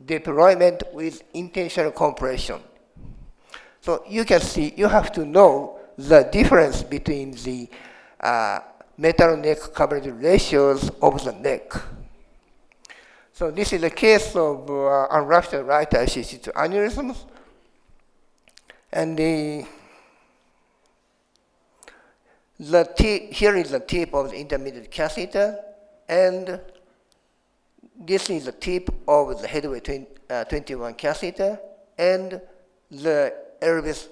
C: deployment with intentional compression. So you can see, you have to know the difference between the metal neck coverage ratios of the neck. So this is a case of unruptured right ICC2 aneurysms. And here is the tip of the intermediate catheter, and this is the tip of the headway 21 catheter, and the Elvis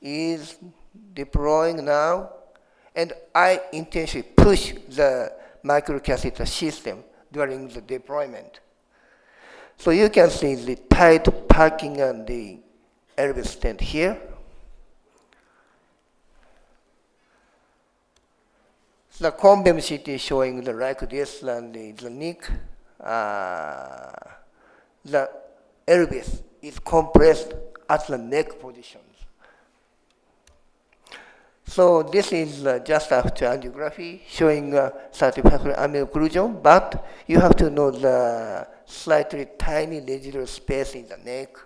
C: is deploying now, and I intentionally push the microcatheter system during the deployment. So you can see the tight packing on the Elvis stent here. The cone beam CT showing the like this and the neck. The Elvis is compressed at the neck positions. So this is just after angiography showing satisfactory amyloid occlusion, but you have to know the slightly tiny residual space in the neck.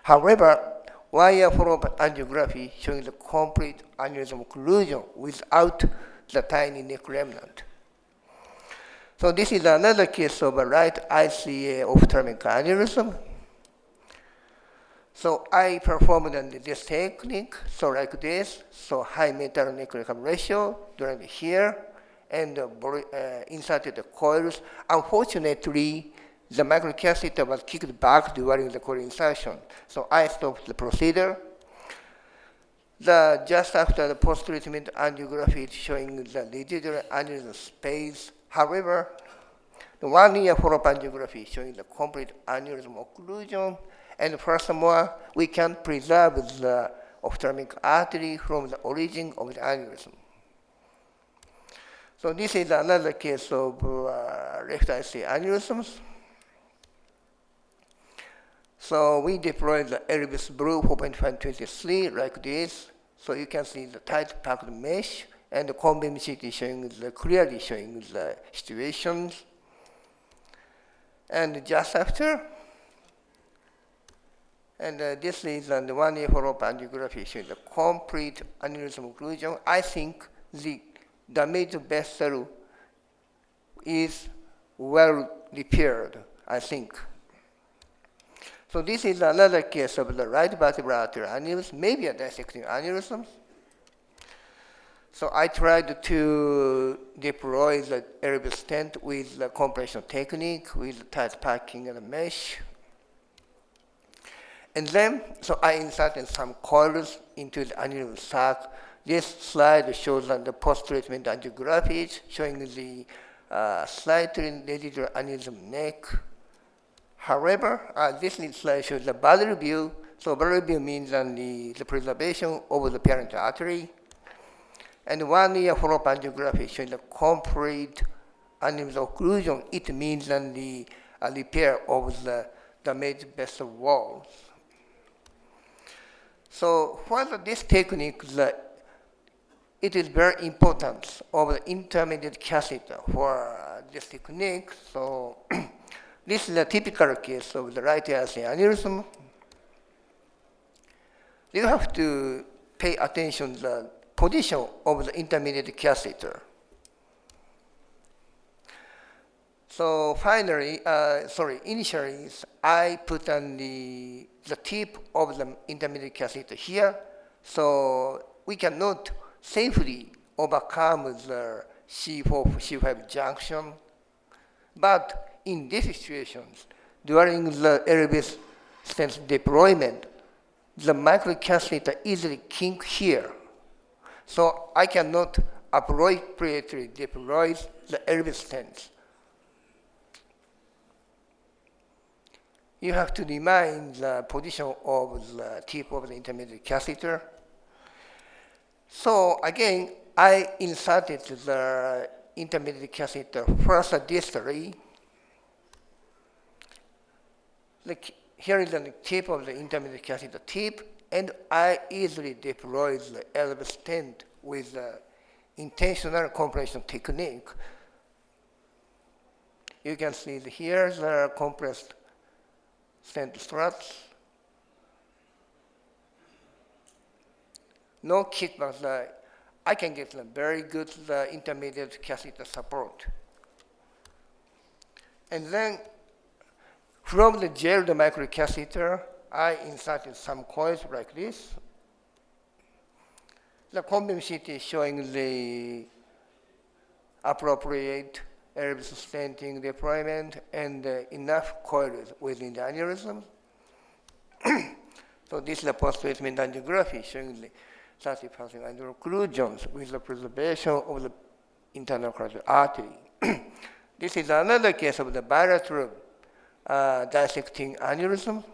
C: However, wire follow-up angiography showing the complete aneurysm occlusion without the tiny neck remnant. So this is another case of a right ICA ophthalmic aneurysm. So I performed this technique, so like this, so high metal neck recovery ratio during here, and inserted the coils. Unfortunately, the microcatheter was kicked back during the coil insertion, so I stopped the procedure. Just after the post-treatment angiography is showing the residual aneurysm space. However, the 1 year follow-up angiography showing the complete aneurysm occlusion. And furthermore, we can preserve the ophthalmic artery from the origin of the aneurysm. So this is another case of left IC aneurysms. So we deployed the Elvis Blue 4.523 like this. So you can see the tight packed mesh and the cone beam CT showing clearly showing the situations. And just after, and this is the 1 year follow-up angiography showing the complete aneurysm occlusion. I think the damaged vessel is well repaired, I think. So this is another case of the right vertebral artery aneurysm, maybe a dissecting aneurysm. So I tried to deploy the Elvis stent with the compression technique, with tight packing and a mesh. And then, so I inserted some coils into the aneurysm sac. This slide shows the post-treatment angiographies showing the slightly residual aneurysm neck. However, this slide shows the body view. So body view means the preservation of the parent artery. And 1 year follow-up angiography showing the complete aneurysm occlusion. It means the repair of the damaged vessel walls. So for this technique, it is very important of the intermediate catheter for this technique. So this is a typical case of the right atrial aneurysm. You have to pay attention to the position of the intermediate catheter. So finally, initially, I put on the tip of the intermediate catheter here, so we cannot safely overcome the C4, C5 junction. But in these situations, during the Elvis stent deployment, the microcatheter easily kink here. So I cannot appropriately deploy the Elvis stents. You have to remind the position of the tip of the intermediate catheter. So again, I inserted the intermediate catheter first distally. Here is the tip of the intermediate catheter tip, and I easily deploy the elbow stent with the intentional compression technique. You can see here the compressed stent struts. No kickback. I can get a very good intermediate catheter support. And then from the gelled microcatheter, I inserted some coils like this. The Combeam CT is showing the appropriate Elvis stenting deployment and enough coils within the aneurysm. So this is the post-treatment angiography showing the 30% annular occlusions with the preservation of the internal carotid artery. This is another case of the bilateral dissecting aneurysm.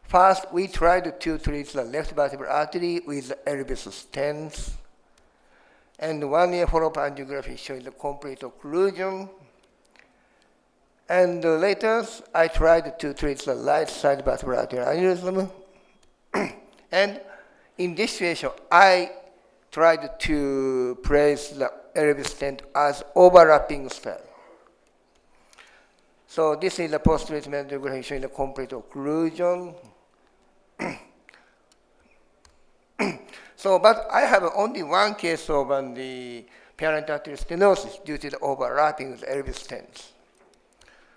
C: First, we tried to treat the left vertebral artery with Elvis stents. And 1 year follow-up angiography showing the complete occlusion. And later, I tried to treat the right side vertebral artery aneurysm. And in this situation, I tried to place the Elvis stent as overlapping style. So this is the post-treatment angiography showing the complete occlusion. So, but I have only one case of the parent artery stenosis due to the overlapping with Elvis stents.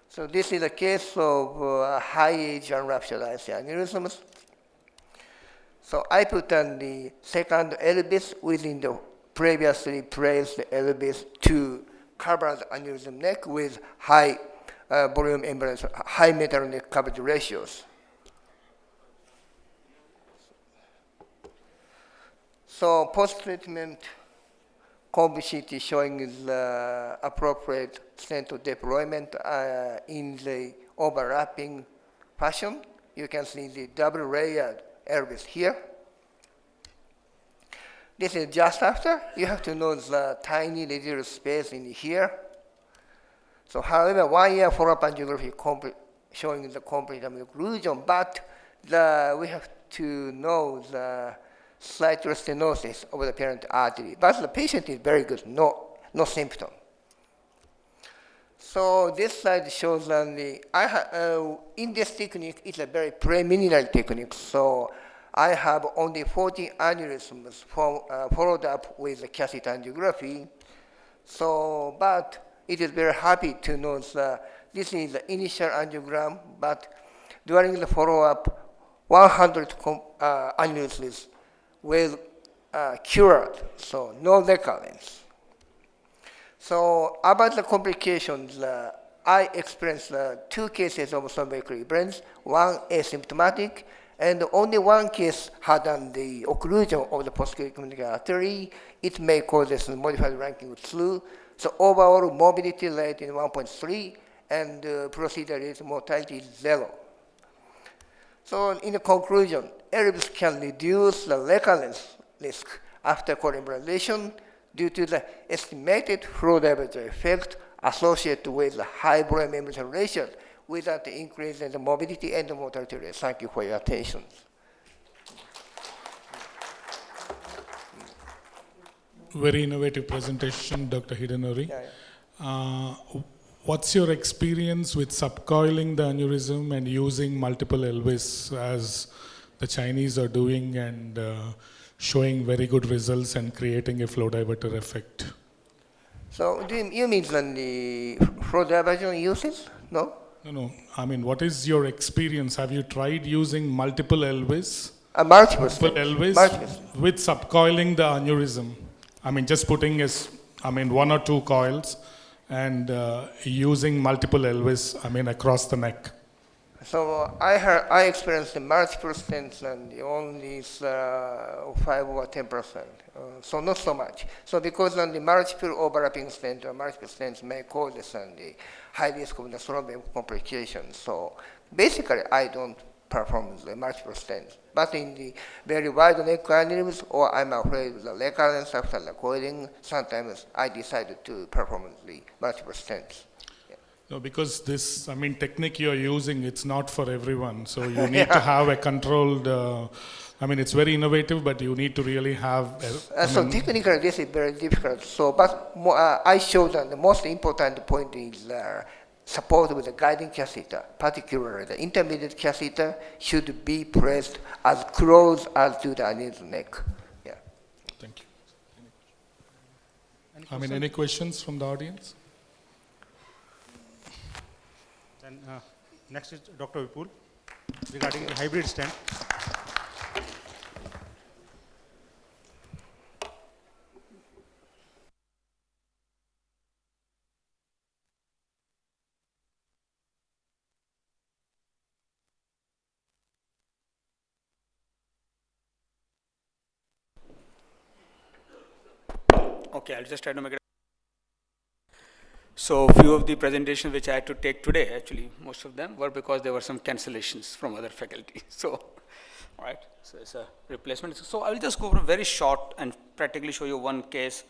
C: So this is a case of high-age unruptured IC aneurysms. So I put on the second Elvis within the previously placed Elvis to cover the aneurysm neck with high volume imbalance, high metal neck coverage ratios. So post-treatment CT showing the appropriate stent deployment in the overlapping fashion. You can see the double layered Elvis here. This is just after. You have to know the tiny residual space in here. So however, 1 year follow-up angiography showing the complete occlusion, but we have to know the slight stenosis of the parent artery. But the patient is very good, no symptom. So this slide shows that in this technique, it's a very preliminary technique. So I have only 40 aneurysms followed up with the catheter angiography. So, but it is very happy to know that this is the initial angiogram, but during the follow-up, 100 aneurysms were cured, so no recurrence. So about the complications, I experienced 2 cases of cervical events, one asymptomatic, and only one case had the occlusion of the posterior communicating artery. It may cause this modified ranking flu. So overall morbidity rate is 1.3, and procedure rate mortality is 0. So in conclusion, Elvis can reduce the recurrence risk after coembolization due to the estimated flow diverger effect associated with the high volume embolization ratio without the increase in the morbidity and the mortality rate. Thank you for your attention.
I: Very innovative presentation, Dr. Hidenori. What's your experience with subcoiling the aneurysm and using multiple Elvis as the Chinese are doing and showing very good results and creating a flow diverter effect?
C: So do you mean the flow diversion uses? No?
I: No. I mean, what is your experience? Have you tried using multiple Elvis?
C: Multiple
I: Elvis with subcoiling the aneurysm? I mean, just putting 1 or 2 coils and using multiple Elvis, across the neck.
C: So I experienced the multiple stents and only 5 or 10%. So not so much. So because the multiple overlapping stents or multiple stents may cause the high risk of the thrombin complications. So basically, I don't perform the multiple stents. But in the very wide neck aneurysms, or I'm afraid of the recurrence after the coiling, sometimes I decided to perform the multiple stents.
I: No, because this, I mean, technique you're using, it's not for everyone. So you need to have a controlled, I mean, it's very innovative, but you need to really have.
C: So technically, this is very difficult. So, but I showed that the most important point is support with the guiding catheter, particularly the intermediate catheter should be placed as close as to the aneurysm neck. Yeah.
I: Thank you. I mean, any questions from the audience?
J: And next is Dr. Vipul regarding the hybrid stent.
A: Okay, I'll just try to make it. So few of the presentations which I had to take today, actually, most of them were because there were some cancellations from other faculty. So, all right, so it's a replacement. So I'll just go over very short and practically show you one case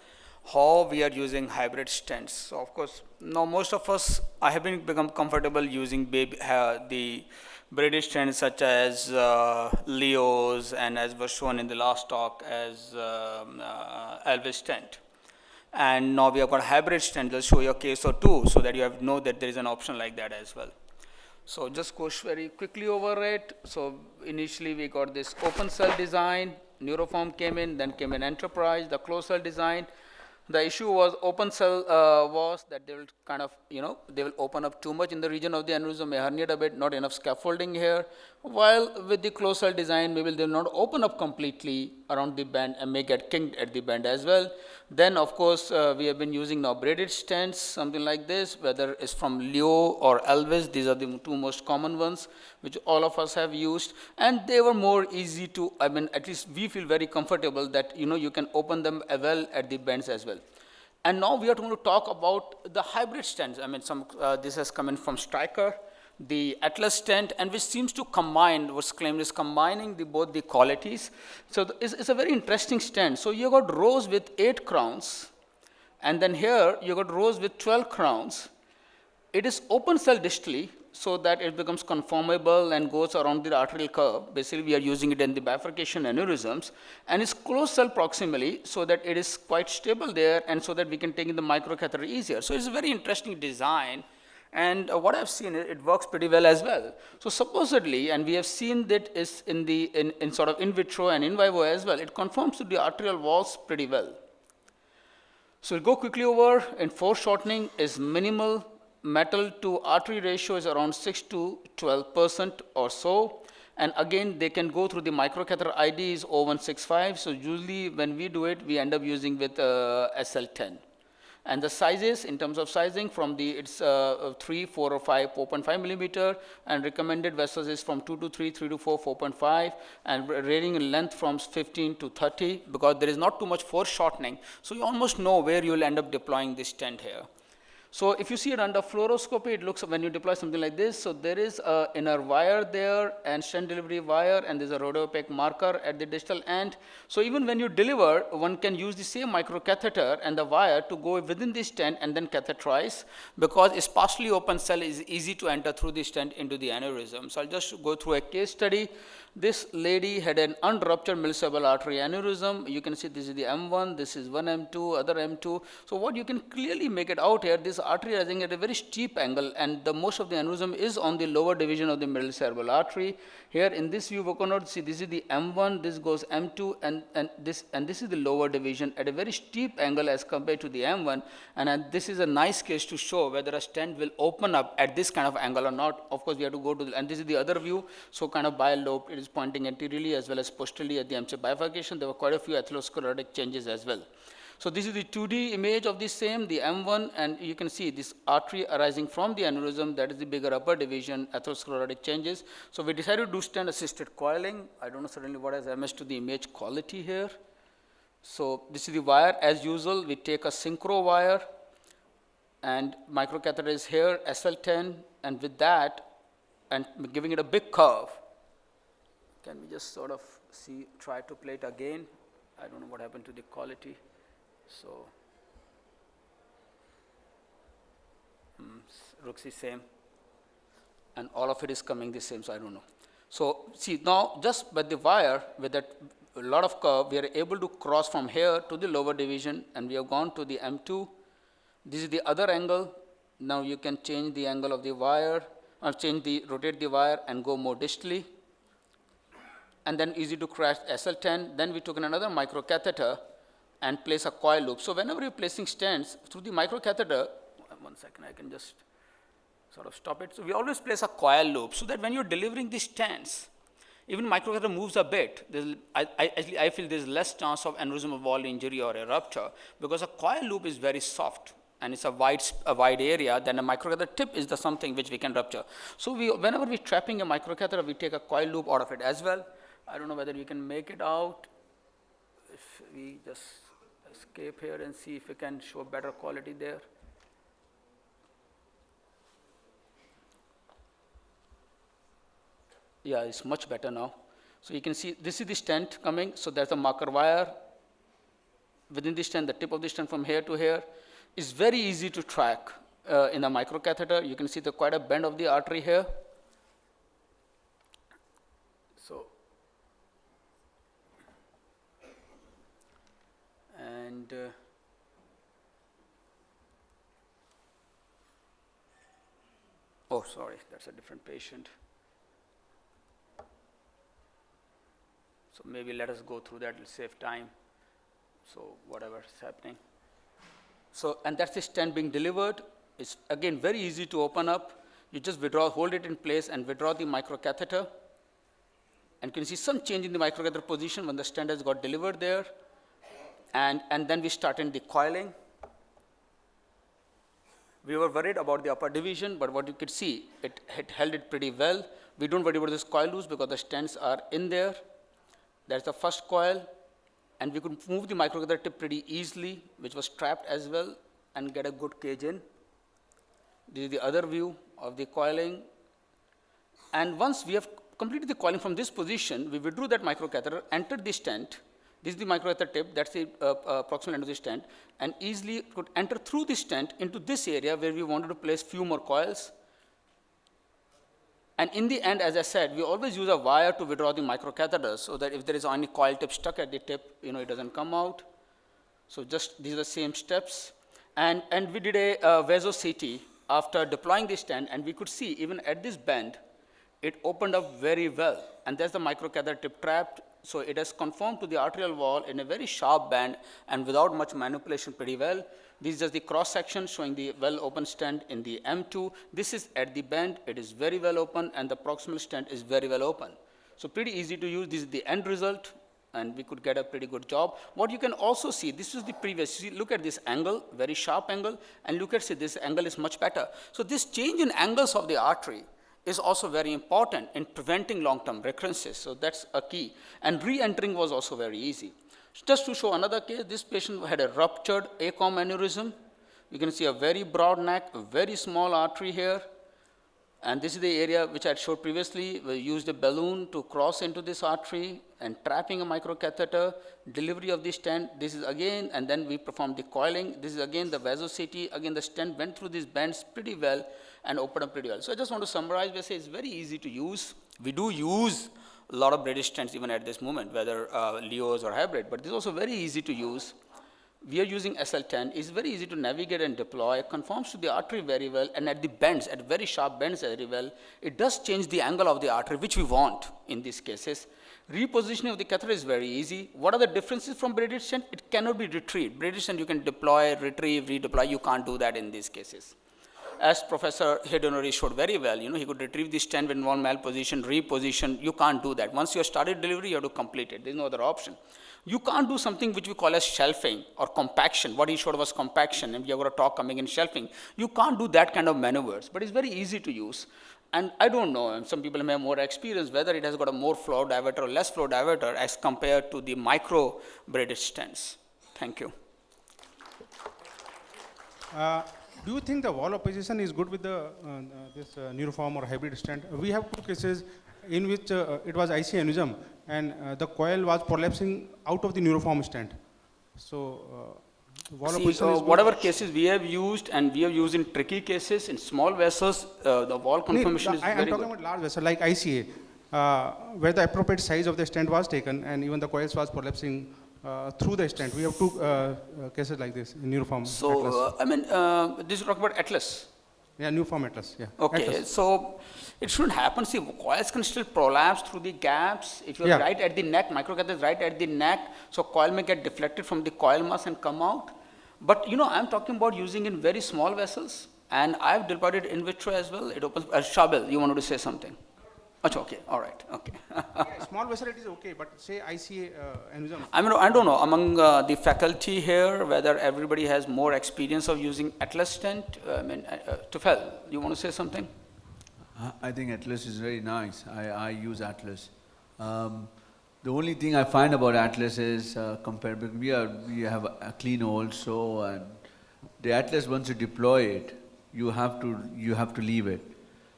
A: how we are using hybrid stents. So of course, now most of us, I have become comfortable using the British stents such as Leo's, and as was shown in the last talk as Elvis stent. And now we have got hybrid stent. Just show you a case or two so that you know that there is an option like that as well. So just go very quickly over it. So initially we got this open cell design, Neuroform came in, then came in Enterprise, the closed cell design. The issue was open cell was that they will kind of, they will open up too much in the region of the aneurysm, may herniate a bit, not enough scaffolding here. While with the closed cell design, maybe they will not open up completely around the band and may get kinked at the band as well. Then of course, we have been using now braided stents, something like this, whether it's from Leo or Elvis. These are the two most common ones, which all of us have used. And they were more easy to, I mean, at least we feel very comfortable that, you can open them well at the bends as well. And now we are going to talk about the hybrid stents. I mean, this has come in from Stryker, the Atlas stent, and which seems to combine, what's claimed is combining both the qualities. So it's a very interesting stent. So you got rows with 8 crowns, and then here you got rows with 12 crowns. It is open cell distally, so that it becomes conformable and goes around the arterial curve. Basically, we are using it in the bifurcation aneurysms, and it's closed cell proximally, so that it is quite stable there, and so that we can take in the microcatheter easier. So it's a very interesting design, and what I've seen, it works pretty well as well. So supposedly, and we have seen that is in sort of in vitro and in vivo as well, it conforms to the arterial walls pretty well. So we'll go quickly over. In foreshortening is minimal. Metal to artery ratio is around 6 to 12% or so. And again, they can go through the microcatheter ID is 0165. So usually when we do it, we end up using with SL10. And the sizes, in terms of sizing, from it's 3, 4, or 5, 4.5 millimeter, and recommended vessels is from 2 to 3, 3 to 4, 4.5, and varying in length from 15 to 30, because there is not too much foreshortening. So you almost know where you will end up deploying this stent here. So if you see it under fluoroscopy, it looks, when you deploy something like this, so there is an inner wire there and stent delivery wire, and there's a rhodiopaque marker at the distal end. So even when you deliver, one can use the same microcatheter and the wire to go within the stent and then catheterize, because it's partially open cell, is easy to enter through the stent into the aneurysm. So I'll just go through a case study. This lady had an unruptured middle artery aneurysm. You can see this is the M1, this is one M2, other M2. So what you can clearly make it out here, this artery is at a very steep angle, and the most of the aneurysm is on the lower division of the middle cerebral artery. Here in this view, we cannot see this is the M1, this goes M2, and this is the lower division at a very steep angle as compared to the M1. And this is a nice case to show whether a stent will open up at this kind of angle or not. Of course, we have to go to and this is the other view. So kind of bilobed, it is pointing anteriorly as well as posteriorly at the MC bifurcation. There were quite a few atherosclerotic changes as well. So this is the 2D image of the same, the M1, and you can see this artery arising from the aneurysm, that is the bigger upper division, atherosclerotic changes. So we decided to do stent-assisted coiling. I don't know certainly what has MS to the image quality here. So this is the wire. As usual, we take a synchro wire, and microcatheter is here, SL10, and with that, and giving it a big curve, Can we just sort of try to play it again? I don't know what happened to the quality. So, looks the same. And all of it is coming the same, so I don't know. So, see now just by the wire with that a lot of curve, we are able to cross from here to the lower division, and we have gone to the M2. This is the other angle. Now you can change the angle of the wire, or rotate the wire and go more distally. And then easy to crash SL10. Then we took another microcatheter and place a coil loop. So whenever you're placing stents through the microcatheter, 1 second, I can just sort of stop it. So we always place a coil loop so that when you're delivering the stents, even microcatheter moves a bit, I feel there's less chance of aneurysmal wall injury or a rupture, because a coil loop is very soft and it's a wide area. Then a microcatheter tip is the something which we can rupture. So whenever we're trapping a microcatheter, we take a coil loop out of it as well. I don't know whether you can make it out. If we just escape here and see if we can show better quality there. Yeah, it's much better now. So you can see this is the stent coming. So there's a marker wire. Within the stent, the tip of the stent from here to here is very easy to track in a microcatheter. You can see quite a bend of the artery here. So, and oh, sorry, that's a different patient. So maybe let us go through that, it'll save time. So whatever is happening. So, and that's the stent being delivered. It's again very easy to open up. You just hold it in place and withdraw the microcatheter. And you can see some change in the microcatheter position when the stent has got delivered there. And then we started the coiling. We were worried about the upper division, but what you could see, it held it pretty well. We don't worry about this coil loose because the stents are in there. That's the first coil, and we could move the microcatheter tip pretty easily, which was trapped as well, and get a good cage in. This is the other view of the coiling. And once we have completed the coiling from this position, we withdrew that microcatheter, entered the stent. This is the microcatheter tip, that's the proximal end of the stent, and easily could enter through the stent into this area where we wanted to place few more coils. And in the end, as I said, we always use a wire to withdraw the microcatheters so that if there is any coil tip stuck at the tip, it doesn't come out. So just these are the same steps. And we did a vaso-CT after deploying the stent, and we could see even at this bend, it opened up very well. And there's the microcatheter tip trapped. So it has conformed to the arterial wall in a very sharp band and without much manipulation pretty well. This is just the cross section showing the well open stent in the M2. This is at the bend, it is very well open, and the proximal stent is very well open. So pretty easy to use. This is the end result, and we could get a pretty good job. What you can also see, this is the previous, look at this angle, very sharp angle, and look at, see, this angle is much better. So this change in angles of the artery is also very important in preventing long-term recurrences. So that's a key. And re-entering was also very easy. Just to show another case, this patient had a ruptured ACOM aneurysm. You can see a very broad neck, a very small artery here. And this is the area which I showed previously. We used a balloon to cross into this artery and trapping a microcatheter, delivery of the stent. This is again, and then we performed the coiling. This is again the vaso-CT. Again, the stent went through these bends pretty well and opened up pretty well. So I just want to summarize by saying it's very easy to use. We do use a lot of British stents even at this moment, whether Leos or hybrid, but this is also very easy to use. We are using SL10. It's very easy to navigate and deploy. It conforms to the artery very well, and at the bends, at very sharp bends very well. It does change the angle of the artery, which we want in these cases. Repositioning of the catheter is very easy. What are the differences from British stent? It cannot be retrieved. British stent you can deploy, retrieve, redeploy. You can't do that in these cases. As Professor Hidonori showed very well, he could retrieve the stent in one malposition, reposition. You can't do that. Once you have started delivery, you have to complete it. There's no other option. You can't do something which we call as shelving or compaction. What he showed was compaction, and we have got a talk coming in shelving. You can't do that kind of maneuvers, but it's very easy to use. And I don't know, and some people may have more experience, whether it has got a more flow diverter or less flow diverter as compared to the micro British stents. Thank you.
J: Do you think the wall opposition is good with the this neuroform or hybrid stent? We have two cases. in which it was IC aneurysm, and the coil was prolapsing out of the neuroform stent. So, wall
A: See,
J: position is good.
A: whatever cases we have used, and we have used in tricky cases, in small vessels, the wall conformation is
J: I am
A: very
J: talking
A: good.
J: about large vessel like ICA, where the appropriate size of the stent was taken, and even the coils was prolapsing through the stent. We have two cases like this in neuroform atlas.
A: So, this is talk about Atlas.
J: Yeah, neuroform atlas. Yeah.
A: Okay,
J: Atlas.
A: so it shouldn't happen. See, coils can still prolapse through the gaps. If you're
J: Yeah.
A: right at the neck, microcatheter is right at the neck, so coil may get deflected from the coil mass and come out. But I'm talking about using in very small vessels, and I've deployed it in vitro as well. It opens. Shabel, you wanted to say something? Achha, okay, all right, okay.
J: Yeah, small vessel it is okay, but say ICA aneurysm.
A: I don't know among the faculty here whether everybody has more experience of using Atlas stent. Tufel, you want to say something?
B: I think Atlas is very nice. I use Atlas. The only thing I find about Atlas is compared, because we have a clean also, and the Atlas, once you deploy it, you have to leave it.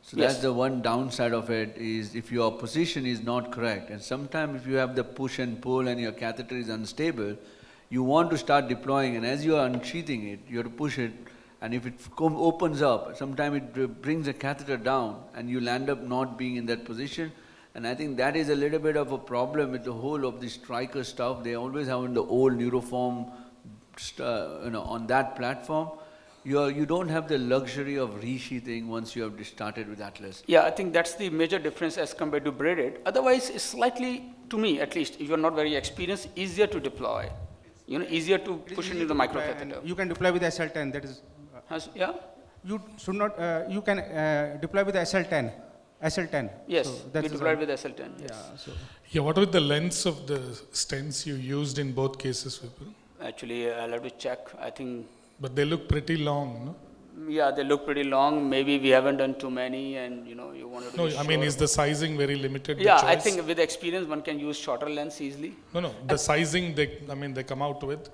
B: So
A: Yes.
B: that's the one downside of it, is if your position is not correct, and sometimes if you have the push and pull and your catheter is unstable, you want to start deploying, and as you are unsheathing it, you have to push it, and if it opens up, sometimes it brings the catheter down, and you'll end up not being in that position. And I think that is a little bit of a problem with the whole of the striker stuff. They always have in the old neuroform, on that platform. You don't have the luxury of resheathing once you have started with Atlas.
A: Yeah, I think that's the major difference as compared to braided. Otherwise, it's slightly, to me at least, if you're not very experienced, easier to deploy. Easier to push
J: It is
A: into
J: easy
A: the
J: to deploy,
A: microcatheter.
J: and you can deploy with SL10. That is,
A: Yeah?
J: you should not. You can deploy with SL10. SL10.
A: Yes,
J: So
A: we
J: that is
A: deployed
J: a-
A: with SL10. Yes.
J: Yeah. So.
I: Yeah, what was the lengths of the stents you used in both cases, Vipul?
A: Actually, I'll have to check. I think,
I: But they look pretty long, no?
A: yeah, they look pretty long. Maybe we haven't done too many, and you wanted to
I: No,
A: be
I: I mean,
A: sure.
I: is the sizing very limited? the
A: Yeah, I
I: choice?
A: think with experience, one can use shorter lengths easily.
I: No, the sizing they come out with.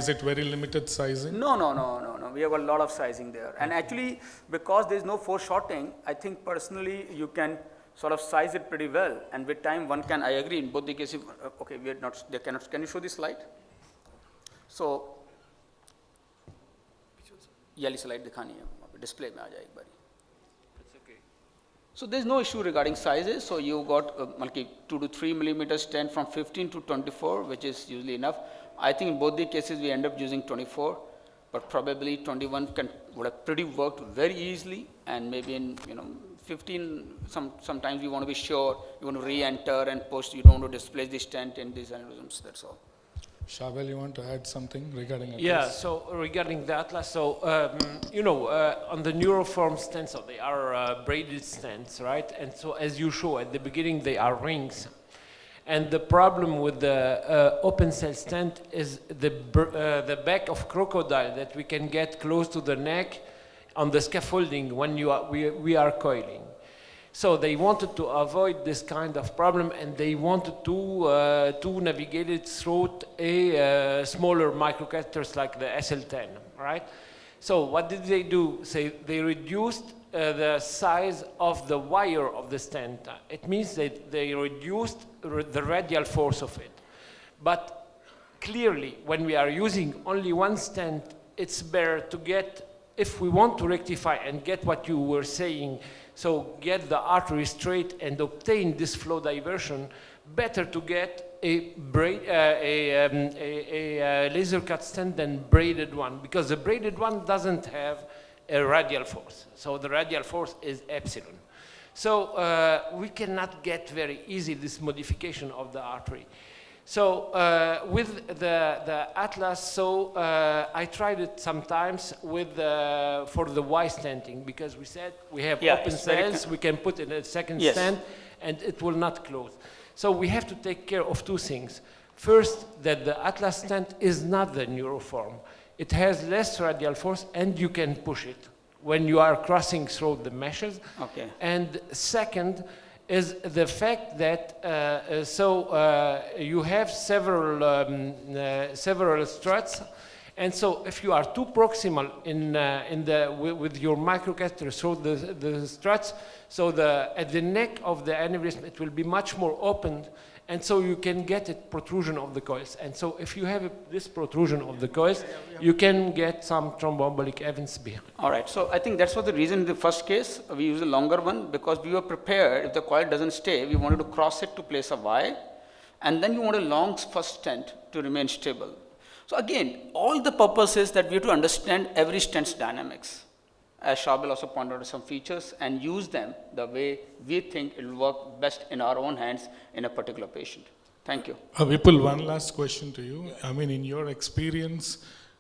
I: Is it very limited sizing?
A: No. We have a lot of sizing there. And actually, because there's no foreshortening, I think personally you can sort of size it pretty well. And with time, one can, I agree, in both the cases, okay, we are not, they cannot, can you show this slide? So, ये वाली slide दिखानी है, वहाँ पे display में आ जाए एक बारी. So there's no issue regarding sizes. So you got 2 to 3 millimeters stent from 15 to 24, which is usually enough. I think in both the cases we end up using 24, but probably 21 would have pretty worked very easily, and maybe in 15. Sometimes you want to be sure, you want to re-enter and push. You don't want to displace the stent in these aneurysms. That's all.
I: Shabel, you want to add something regarding Atlas?
E: Yeah, so regarding the Atlas, so on the neuroform stents, so they are braided stents, right? And so as you show at the beginning, they are rings. And the problem with the open cell stent is the back of crocodile that we can get close to the neck on the scaffolding when we are coiling. So they wanted to avoid this kind of problem, and they wanted to navigate it through a smaller microcatheters like the SL10, right? So what did they do? They reduced the size of the wire of the stent. It means that they reduced the radial force of it. But clearly, when we are using only one stent, it's better to get, if we want to rectify and get what you were saying, so get the artery straight and obtain this flow diversion, better to get a laser cut stent than braided one, because the braided one doesn't have a radial force. So the radial force is epsilon. So we cannot get very easy this modification of the artery. So with the Atlas, so I tried it sometimes with for the Y stenting, because we said we have open cells, we can put in a second stent and it will not close. So we have to take care of two things. First, that the Atlas stent is not the neuroform. It has less radial force and you can push it when you are crossing through the meshes.
A: Okay.
E: And second is the fact that you have several struts, And so if you are too proximal with your microcatheter through the struts, so at the neck of the aneurysm, it will be much more open, and so you can get a protrusion of the coils. And so if you have this protrusion of the coils, you can get some thromboembolic events behind.
A: All right, so I think that's what the reason in the first case we use a longer one, because we were prepared if the coil doesn't stay, we wanted to cross it to place a Y, and then you want a long first stent to remain stable. So again, all the purpose is that we have to understand every stent's dynamics, as Sharbel also pointed out some features, and use them the way we think it will work best in our own hands in a particular patient. Thank you.
I: Vipul, one last question to you. I mean, in your experience,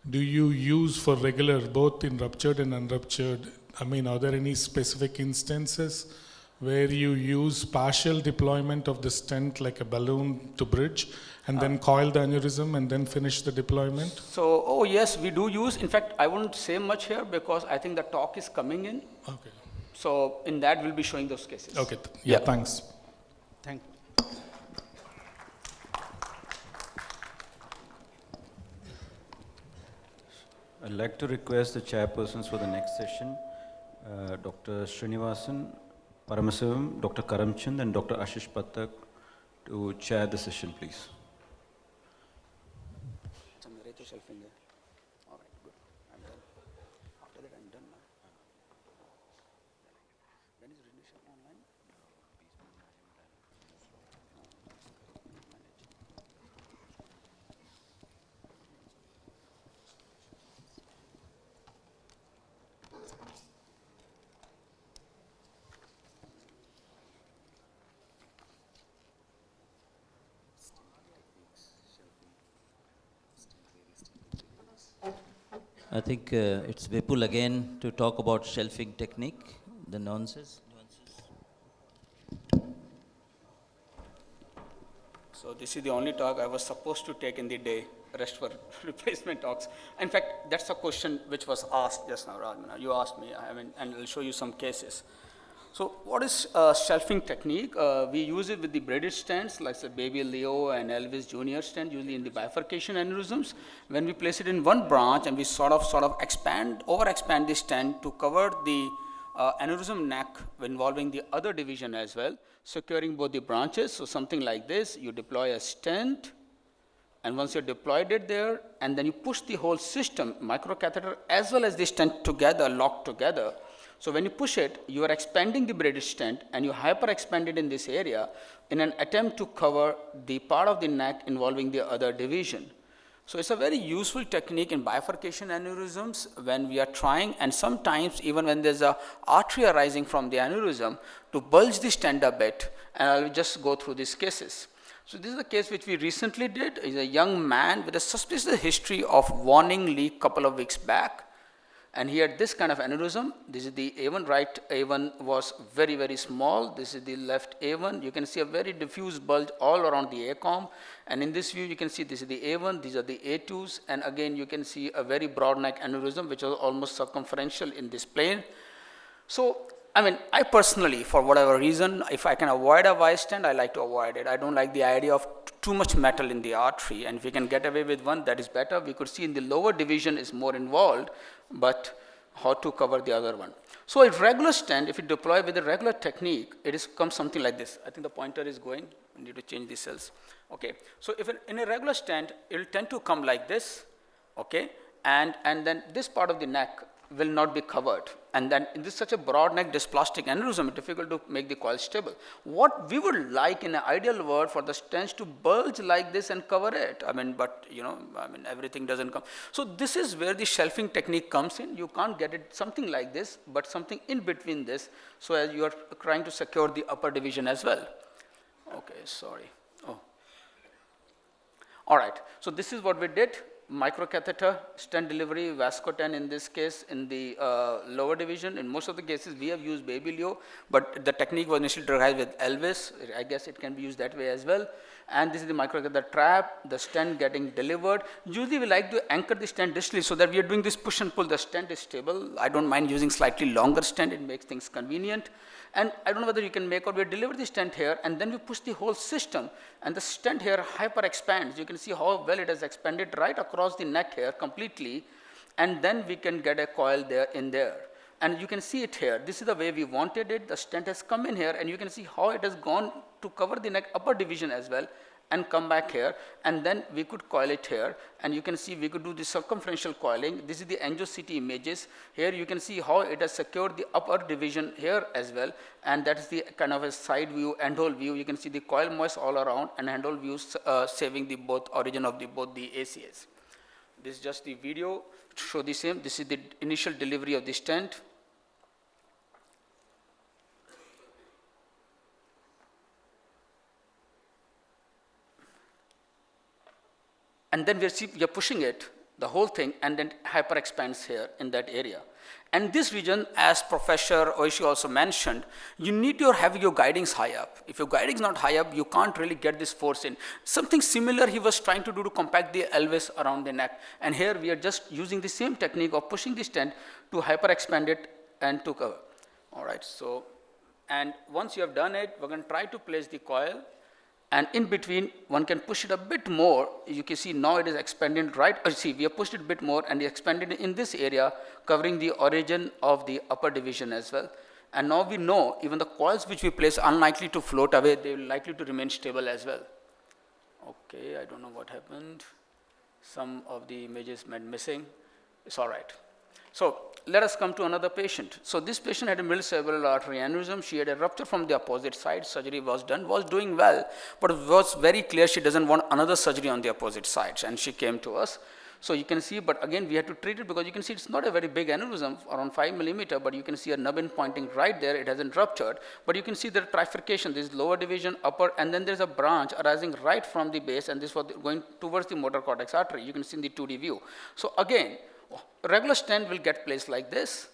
I: do you use for regular, both in ruptured and unruptured, I mean, are there any specific instances where you use partial deployment of the stent like a balloon to bridge, and then coil the aneurysm and then finish the deployment?
A: So, oh yes, we do use, in fact, I won't say much here because I think the talk is coming in.
I: Okay.
A: So in that we'll be showing those cases.
I: Okay, yeah, thanks.
J: Thank
K: I'd like to request the chairpersons for the next session, Dr. Srinivasan, Paramasevam, Dr. Karamchand, and Dr. Ashish Pathak to chair the session, please.
L: I think it's Vipul again to talk about shelving technique, the nuances.
A: So this is the only talk I was supposed to take in the day. Rest were replacement talks. In fact, that's a question which was asked just now, Rajmana. You asked me, and I'll show you some cases. So what is shelving technique? We use it with the braided stents, like the Baby Leo and Elvis Jr. stent, usually in the bifurcation aneurysms. When we place it in one branch and we sort of overexpand the stent to cover the aneurysm neck involving the other division as well, securing both the branches. So something like this, you deploy a stent, and once you deployed it there, and then you push the whole system, microcatheter as well as the stent together, locked together. So when you push it, you are expanding the braided stent and you hyper-expand it in this area in an attempt to cover the part of the neck involving the other division. So it's a very useful technique in bifurcation aneurysms when we are trying, and sometimes even when there's a artery arising from the aneurysm, to bulge the stent a bit, and I'll just go through these cases. So this is a case which we recently did. Is a young man with a suspicious history of warning leak couple of weeks back. And he had this kind of aneurysm. This is the A1, right A1 was very, very small. This is the left A1. You can see a very diffuse bulge all around the ACOM. And in this view, you can see this is the A1, these are the A2s. And again, you can see a very broad neck aneurysm, which was almost circumferential in this plane. So, I mean, I personally, for whatever reason, if I can avoid a Y stent, I like to avoid it. I don't like the idea of too much metal in the artery, and if we can get away with one, that is better. We could see in the lower division is more involved, but how to cover the other one. So a regular stent, if you deploy with a regular technique, it comes something like this. I think the pointer is going. I need to change the cells. Okay, so if in a regular stent, it will tend to come like this, okay, and then this part of the neck will not be covered. And then in this such a broad neck dysplastic aneurysm, it's difficult to make the coil stable. What we would like in an ideal world for the stents to bulge like this and cover it. I mean, but you know, I mean, everything doesn't come. So this is where the shelving technique comes in. You can't get it something like this, but something in between this, so as you are trying to secure the upper division as well. Okay, sorry. Oh. All right, so this is what we did. Microcatheter, stent delivery, Vascotan in this case in the lower division. In most of the cases we have used Baby Leo, but the technique was initially derived with Elvis. I guess it can be used that way as well. And this is the microcatheter trap, the stent getting delivered. Usually we like to anchor the stent distally so that we are doing this push and pull. The stent is stable. I don't mind using slightly longer stent, it makes things convenient. And I don't know whether you can make out, we deliver the stent here, and then we push the whole system, and the stent here hyper expands. You can see how well it has expanded right across the neck here completely, and then we can get a coil there in there. And you can see it here. This is the way we wanted it. The stent has come in here, and you can see how it has gone to cover the neck upper division as well, and come back here, and then we could coil it here, and you can see we could do the circumferential coiling. This is the angio-CT images. Here you can see how it has secured the upper division here as well, and that is the kind of a side view, end hole view. You can see the coil moist all around, and end hole views saving the both origin of the both the ACS. This is just the video to show the same. This is the initial delivery of the stent. And then we are pushing it, the whole thing, and then hyper expands here in that area. And this region, as Professor Oishi also mentioned, you need to have your guidings high up. If your guiding is not high up, you can't really get this force in. Something similar he was trying to do to compact the Elvis around the neck. And here we are just using the same technique of pushing the stent to hyper expand it and to cover. All right, so, and once you have done it, we're going to try to place the coil. And in between, one can push it a bit more. You can see now it is expanding right. See, we have pushed it a bit more and expanded in this area, covering the origin of the upper division as well. And now we know even the coils which we place are unlikely to float away. They are likely to remain stable as well. Okay, I don't know what happened. Some of the images went missing. It's all right. So let us come to another patient. So this patient had a middle cerebral artery aneurysm. She had a rupture from the opposite side. Surgery was done, was doing well, but it was very clear she doesn't want another surgery on the opposite side, and she came to us. So you can see, but again, we had to treat it because you can see it's not a very big aneurysm, around 5 millimeter, but you can see a nubbin pointing right there. It hasn't ruptured, but you can see the trifurcation. This is lower division, upper, and then there's a branch arising right from the base, and this was going towards the motor cortex artery. You can see in the 2D view. So again, regular stent will get placed like this.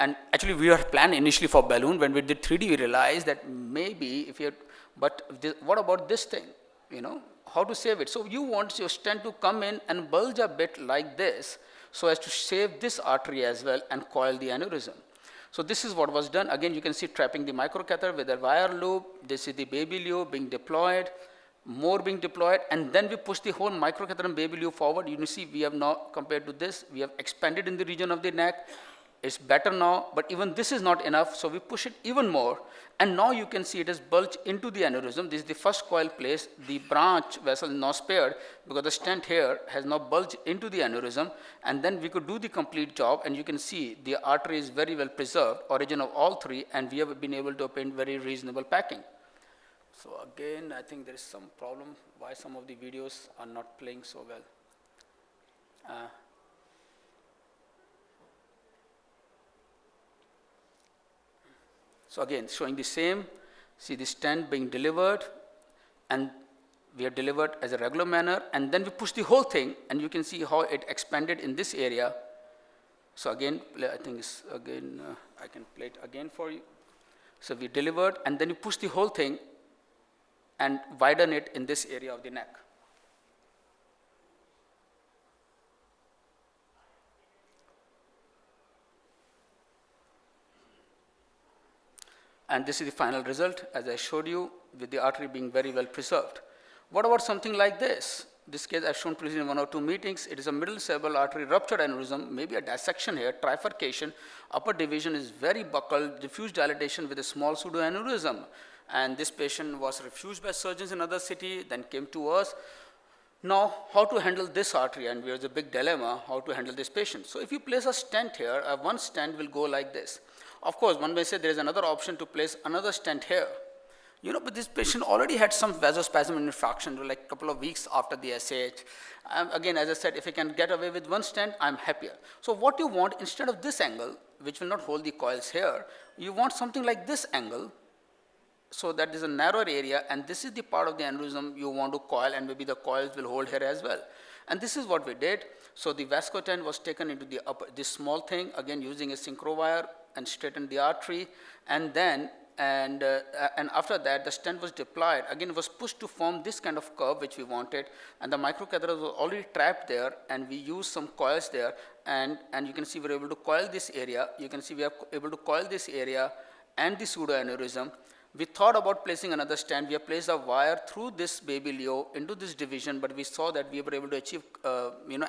A: And actually, we were planned initially for balloon. When we did 3D, we realized that maybe if you, but this, what about this thing? You know, how to save it? So you want your stent to come in and bulge a bit like this, so as to save this artery as well and coil the aneurysm. So this is what was done. Again, you can see trapping the microcatheter with a wire loop. This is the baby loop being deployed. More being deployed, and then we push the whole microcatheter and baby loop forward. You see, we have now, compared to this, we have expanded in the region of the neck. It's better now, but even this is not enough, so we push it even more. And now you can see it has bulged into the aneurysm. This is the first coil placed. The branch vessel is now spared because the stent here has now bulged into the aneurysm, and then we could do the complete job, and you can see the artery is very well preserved, origin of all three, and we have been able to obtain very reasonable packing. So again, I think there is some problem why some of the videos are not playing so well. So again, showing the same, see the stent being delivered, and we are delivered as a regular manner, and then we push the whole thing, and you can see how it expanded in this area. So again, I think it's again, I can play it again for you. So we delivered, and then you push the whole thing, and widen it in this area of the neck. And this is the final result, as I showed you, with the artery being very well preserved. What about something like this? This case I've shown previously in 1 or 2 meetings. It is a middle cerebral artery ruptured aneurysm, maybe a dissection here, trifurcation. Upper division is very buccal, diffuse dilatation with a small pseudoaneurysm. And this patient was refused by surgeons in other city, then came to us. Now, how to handle this artery? And there's a big dilemma, how to handle this patient. So if you place a stent here, one stent will go like this. Of course, one may say there is another option to place another stent here. You know, but this patient already had some vasospasm and infarction like a couple of weeks after the SH. Again, as I said, if I can get away with one stent, I'm happier. So what you want, instead of this angle, which will not hold the coils here, you want something like this angle, so that is a narrower area, and this is the part of the aneurysm you want to coil, and maybe the coils will hold here as well. And this is what we did. So the vascotent was taken into the upper, this small thing, again using a synchro wire, and straightened the artery, and then and after that the stent was deployed. Again, it was pushed to form this kind of curve which we wanted, and the microcatheter was already trapped there, and we used some coils there, and you can see we were able to coil this area. You can see we are able to coil this area, and the pseudoaneurysm, we thought about placing another stent. We have placed a wire through this baby Leo into this division, but we saw that we were able to achieve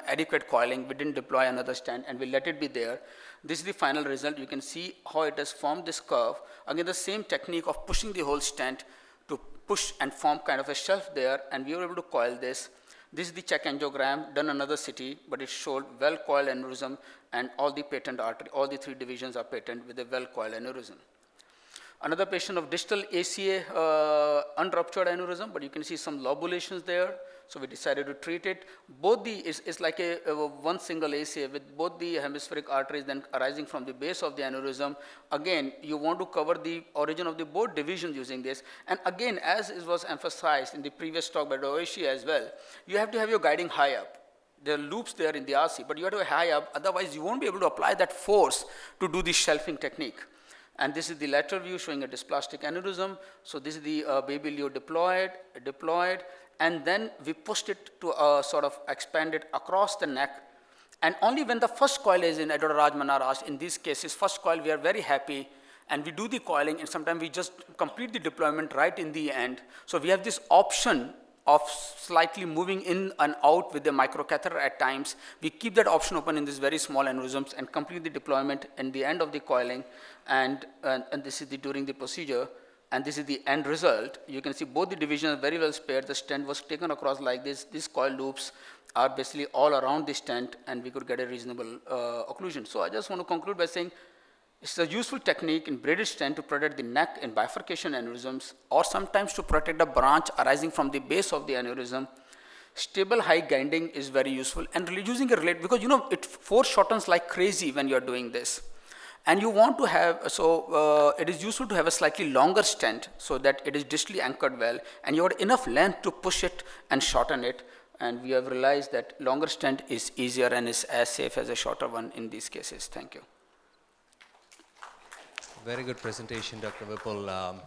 A: adequate coiling. We didn't deploy another stent, and we let it be there. This is the final result. You can see how it has formed this curve. Again, the same technique of pushing the whole stent to push and form kind of a shelf there, and we were able to coil this. This is the check angiogram done another city, but it showed well-coiled aneurysm, and all the patent artery, all the 3 divisions are patent with a well-coiled aneurysm. Another patient of distal ACA unruptured aneurysm, but you can see some lobulations there, so we decided to treat it. Both it's like a one single ACA with both the hemispheric arteries then arising from the base of the aneurysm. Again, you want to cover the origin of the both divisions using this. And again, as it was emphasized in the previous talk by Oishi as well, you have to have your guiding high up. There are loops there in the RC, but you have to have high up, otherwise you won't be able to apply that force to do the shelving technique. And this is the lateral view showing a dysplastic aneurysm. So this is the baby Leo deployed, and then we pushed it to sort of expand it across the neck. And only when the first coil is in, Dr. Raj Manar asked, in these cases, first coil, we are very happy, and we do the coiling, and sometimes we just complete the deployment right in the end. So we have this option of slightly moving in and out with the microcatheter at times. We keep that option open in these very small aneurysms and complete the deployment in the end of the coiling. And this is during the procedure, and this is the end result. You can see both the divisions are very well spared. The stent was taken across like this. These coil loops are basically all around the stent, and we could get a reasonable occlusion. So I just want to conclude by saying it's a useful technique in braided stent to protect the neck in bifurcation aneurysms, or sometimes to protect a branch arising from the base of the aneurysm. Stable high guiding is very useful, and using a relate, because it foreshortens like crazy when you are doing this. And you want to have, it is useful to have a slightly longer stent so that it is distally anchored well, and you have enough length to push it and shorten it. And we have realized that longer stent is easier and is as safe as a shorter one in these cases. Thank you.
M: Very good presentation, Dr. Vipul.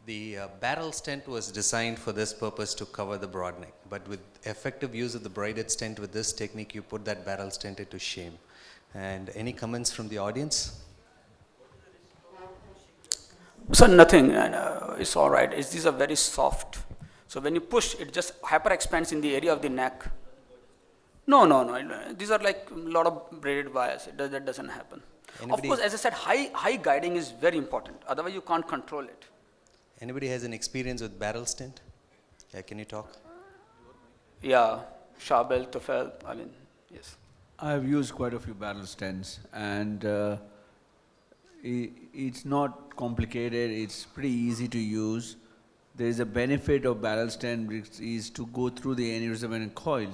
M: The barrel stent was designed for this purpose to cover the broad neck, but with effective use of the braided stent with this technique, you put that barrel stent to shame. And any comments from the audience?
A: So nothing, it's all right. These are very soft. So when you push, it just hyper expands in the area of the neck. No. These are like a lot of braided wires. That doesn't happen. Of course, as I said, high guiding is very important. Otherwise, you can't control it.
M: Anybody has an experience with barrel stent? Yeah, can you talk?
A: Yeah, Shabel, Tufel, yes.
B: I've used quite a few barrel stents, and it's not complicated. It's pretty easy to use. There is a benefit of barrel stent, which is to go through the aneurysm and coil.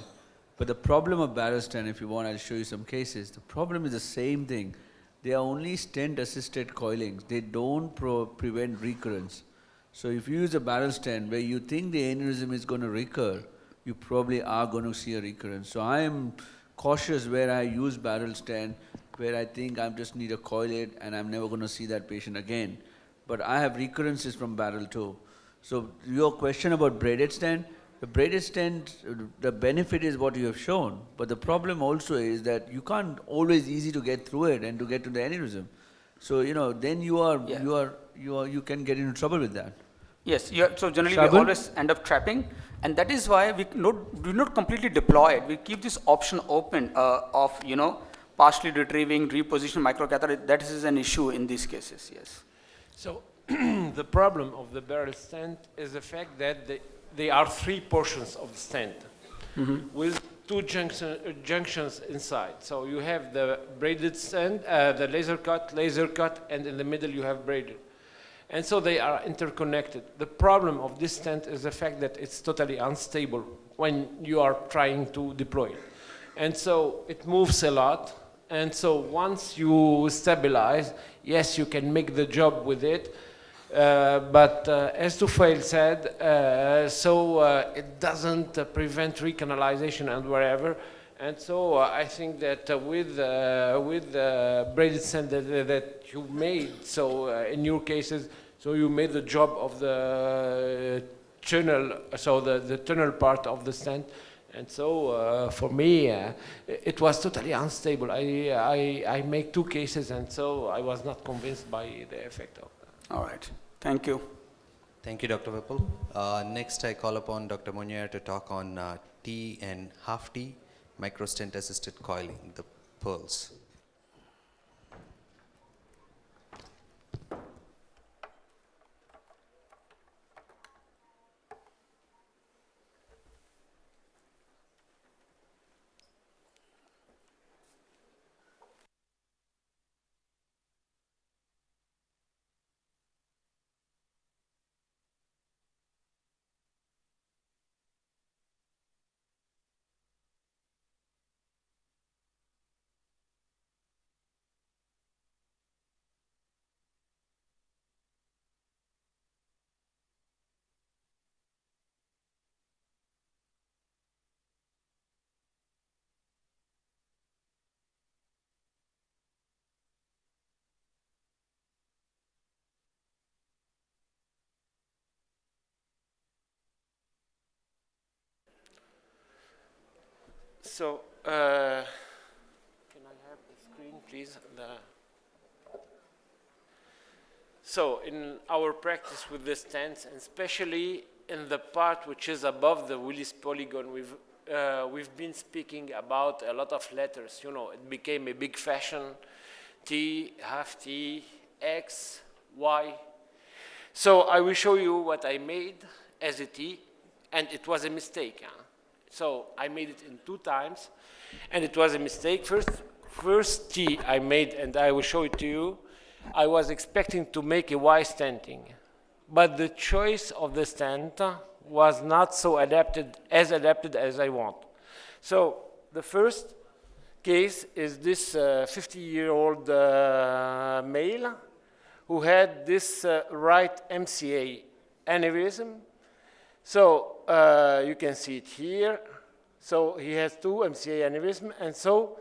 B: But the problem of barrel stent, if you want, I'll show you some cases. The problem is the same thing. They are only stent-assisted coilings. They don't prevent recurrence. So if you use a barrel stent where you think the aneurysm is going to recur, you probably are going to see a recurrence. So I am cautious where I use barrel stent, where I think I just need to coil it and I'm never going to see that patient again. But I have recurrences from barrel too. So your question about braided stent, the braided stent, the benefit is what you have shown, but the problem also is that you can't always easy to get through it and to get to the aneurysm. So then you can get into trouble with that.
A: Yes, so generally we always end up trapping, and that is why we do not completely deploy it. We keep this option open of partially retrieving, reposition microcatheter. That is an issue in these cases. Yes.
E: So the problem of the barrel stent is the fact that there are 3 portions of the stent with 2 junctions inside. So you have the braided stent, the laser cut, and in the middle you have braided. And so they are interconnected. The problem of this stent is the fact that it's totally unstable when you are trying to deploy it. And so it moves a lot. And so once you stabilize, yes, you can make the job with it. But as Tufail said, it doesn't prevent recanalization and wherever. And so I think that with the braided stent that you made, so in your cases, so you made the job of the tunnel, so the tunnel part of the stent. And so for me, it was totally unstable. I make 2 cases, and so I was not convinced by the effect of that.
A: All right. Thank you.
M: Thank you, Dr. Vipul. Next, I call upon Dr. Munier to talk on T and half T, microstent assisted coiling, the pearls.
E: So, can I have the screen, please? So, in our practice with the stents, and especially in the part which is above the Willis polygon, we've been speaking about a lot of letters. You know, it became a big fashion: T, half T, X, Y. So I will show you what I made as a T, and it was a mistake. Huh? So I made it in 2 times, and it was a mistake. First T I made, and I will show it to you, I was expecting to make a Y stenting, but the choice of the stent was not so adapted as I want. So the first case is this 50-year-old male who had this right MCA aneurysm. So you can see it here. So he has 2 MCA aneurysm, and so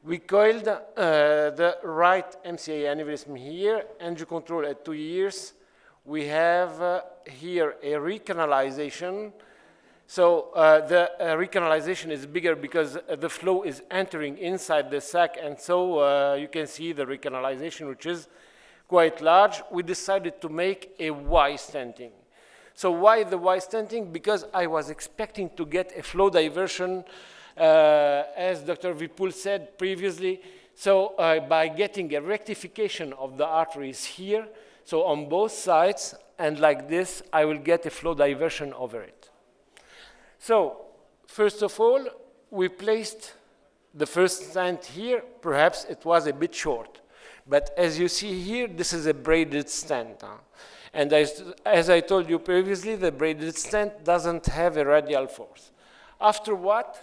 E: we coiled the right MCA aneurysm here, angio control at 2 years. We have here a recanalization. So the recanalization is bigger because the flow is entering inside the sac, and so you can see the recanalization, which is quite large. We decided to make a Y stenting. So why the Y stenting? Because I was expecting to get a flow diversion, as Dr. Vipul said previously. So by getting a rectification of the arteries here, so on both sides, and like this, I will get a flow diversion over it. So first of all, we placed the first stent here. Perhaps it was a bit short. But as you see here, this is a braided stent. And as I told you previously, the braided stent doesn't have a radial force. After what?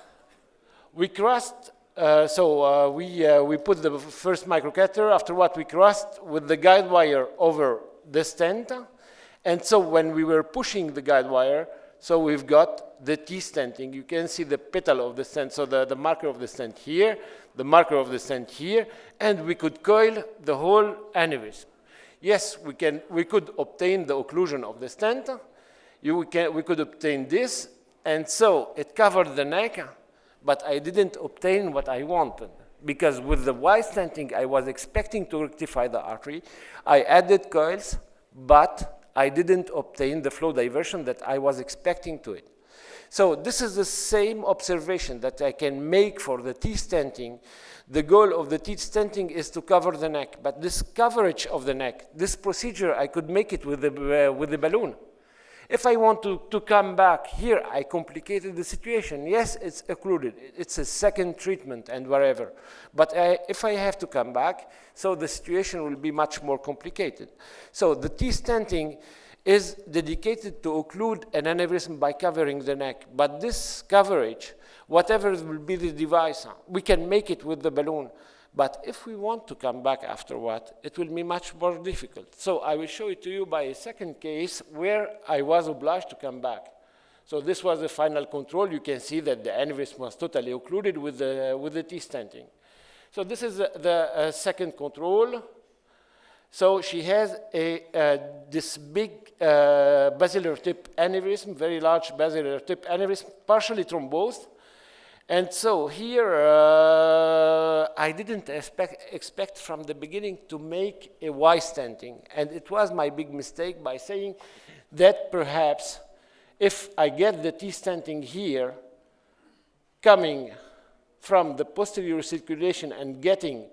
E: We crossed, we put the first microcatheter, after what we crossed with the guide wire over the stent. And so when we were pushing the guide wire, so we've got the T stenting. You can see the petal of the stent, so the marker of the stent here, the marker of the stent here, and we could coil the whole aneurysm. Yes, we could obtain the occlusion of the stent. We could obtain this, and so it covered the neck, but I didn't obtain what I wanted. Because with the Y stenting, I was expecting to rectify the artery. I added coils, but I didn't obtain the flow diversion that I was expecting to it. So this is the same observation that I can make for the T stenting. The goal of the T stenting is to cover the neck, but this coverage of the neck, this procedure, I could make it with the balloon. If I want to come back here, I complicated the situation. Yes, it's occluded. It's a second treatment and whatever. But if I have to come back, so the situation will be much more complicated. So the T stenting is dedicated to occlude an aneurysm by covering the neck. But this coverage, whatever will be the device, we can make it with the balloon. But if we want to come back afterward, it will be much more difficult. So I will show it to you by a second case where I was obliged to come back. So this was the final control. You can see that the aneurysm was totally occluded with the T stenting. So this is the second control. So she has this big basilar tip aneurysm, very large basilar tip aneurysm, partially thrombosed. And so here, I didn't expect from the beginning to make a Y stenting. And it was my big mistake by saying that perhaps if I get the T stenting here, coming from the posterior circulation and getting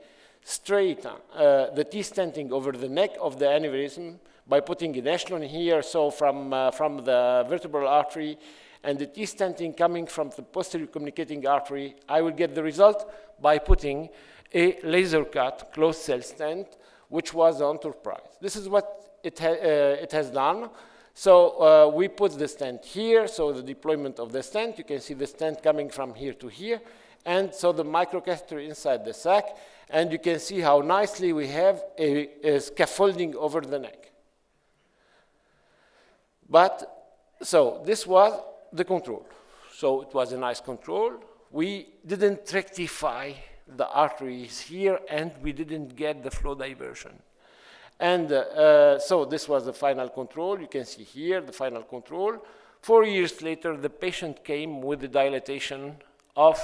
E: straight the T stenting over the neck of the aneurysm by putting an echelon here, so from the vertebral artery, and the T stenting coming from the posterior communicating artery, I will get the result by putting a laser cut closed cell stent, which was the enterprise. This is what it has done. So we put the stent here, so the deployment of the stent, you can see the stent coming from here to here, and so the microcatheter inside the sac, and you can see how nicely we have a scaffolding over the neck. But, so this was the control. So it was a nice control. We didn't rectify the arteries here, and we didn't get the flow diversion. And so this was the final control. You can see here the final control. 4 years later, the patient came with the dilatation of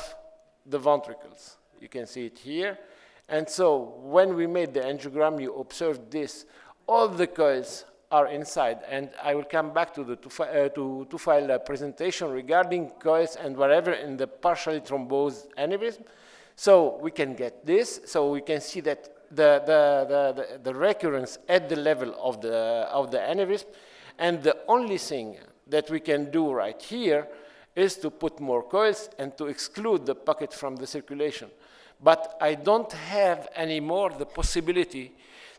E: the ventricles. You can see it here. And so when we made the angiogram, you observed this. All the coils are inside. And I will come back to the two-file presentation regarding coils and whatever in the partially thrombosed aneurysm. So we can get this. So we can see that the recurrence at the level of the aneurysm, and the only thing that we can do right here is to put more coils and to exclude the pocket from the circulation. But I don't have anymore the possibility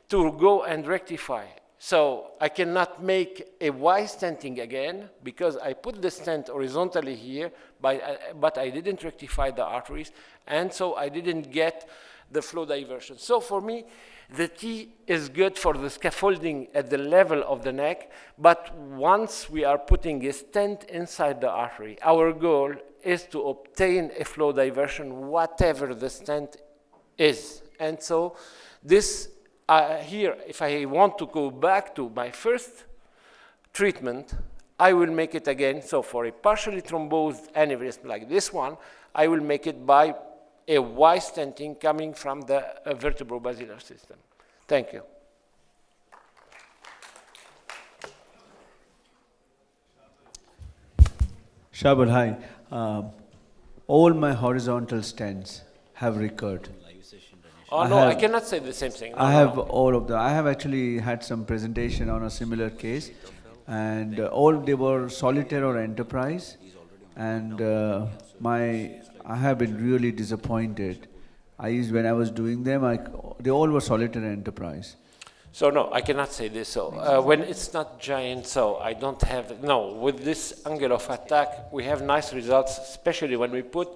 E: to go and rectify. So I cannot make a Y stenting again because I put the stent horizontally here, but I didn't rectify the arteries, and so I didn't get the flow diversion. So for me, the T is good for the scaffolding at the level of the neck, but once we are putting a stent inside the artery, our goal is to obtain a flow diversion, whatever the stent is. And so this here, if I want to go back to my first treatment, I will make it again. So for a partially thrombosed aneurysm like this one, I will make it by a Y stenting coming from the vertebrobasilar system. Thank you.
B: Shabal, hi. All my horizontal stents have recurred.
E: Oh, no, I cannot say the same thing. No,
B: I have all of them. I have actually had some presentation on a similar case, and all they were solitaire or enterprise, and I have been really disappointed. When I was doing them, they all were solitaire enterprise.
E: So no, I cannot say this. So when it's not giant, so I don't have, no, with this angle of attack, we have nice results, especially when we put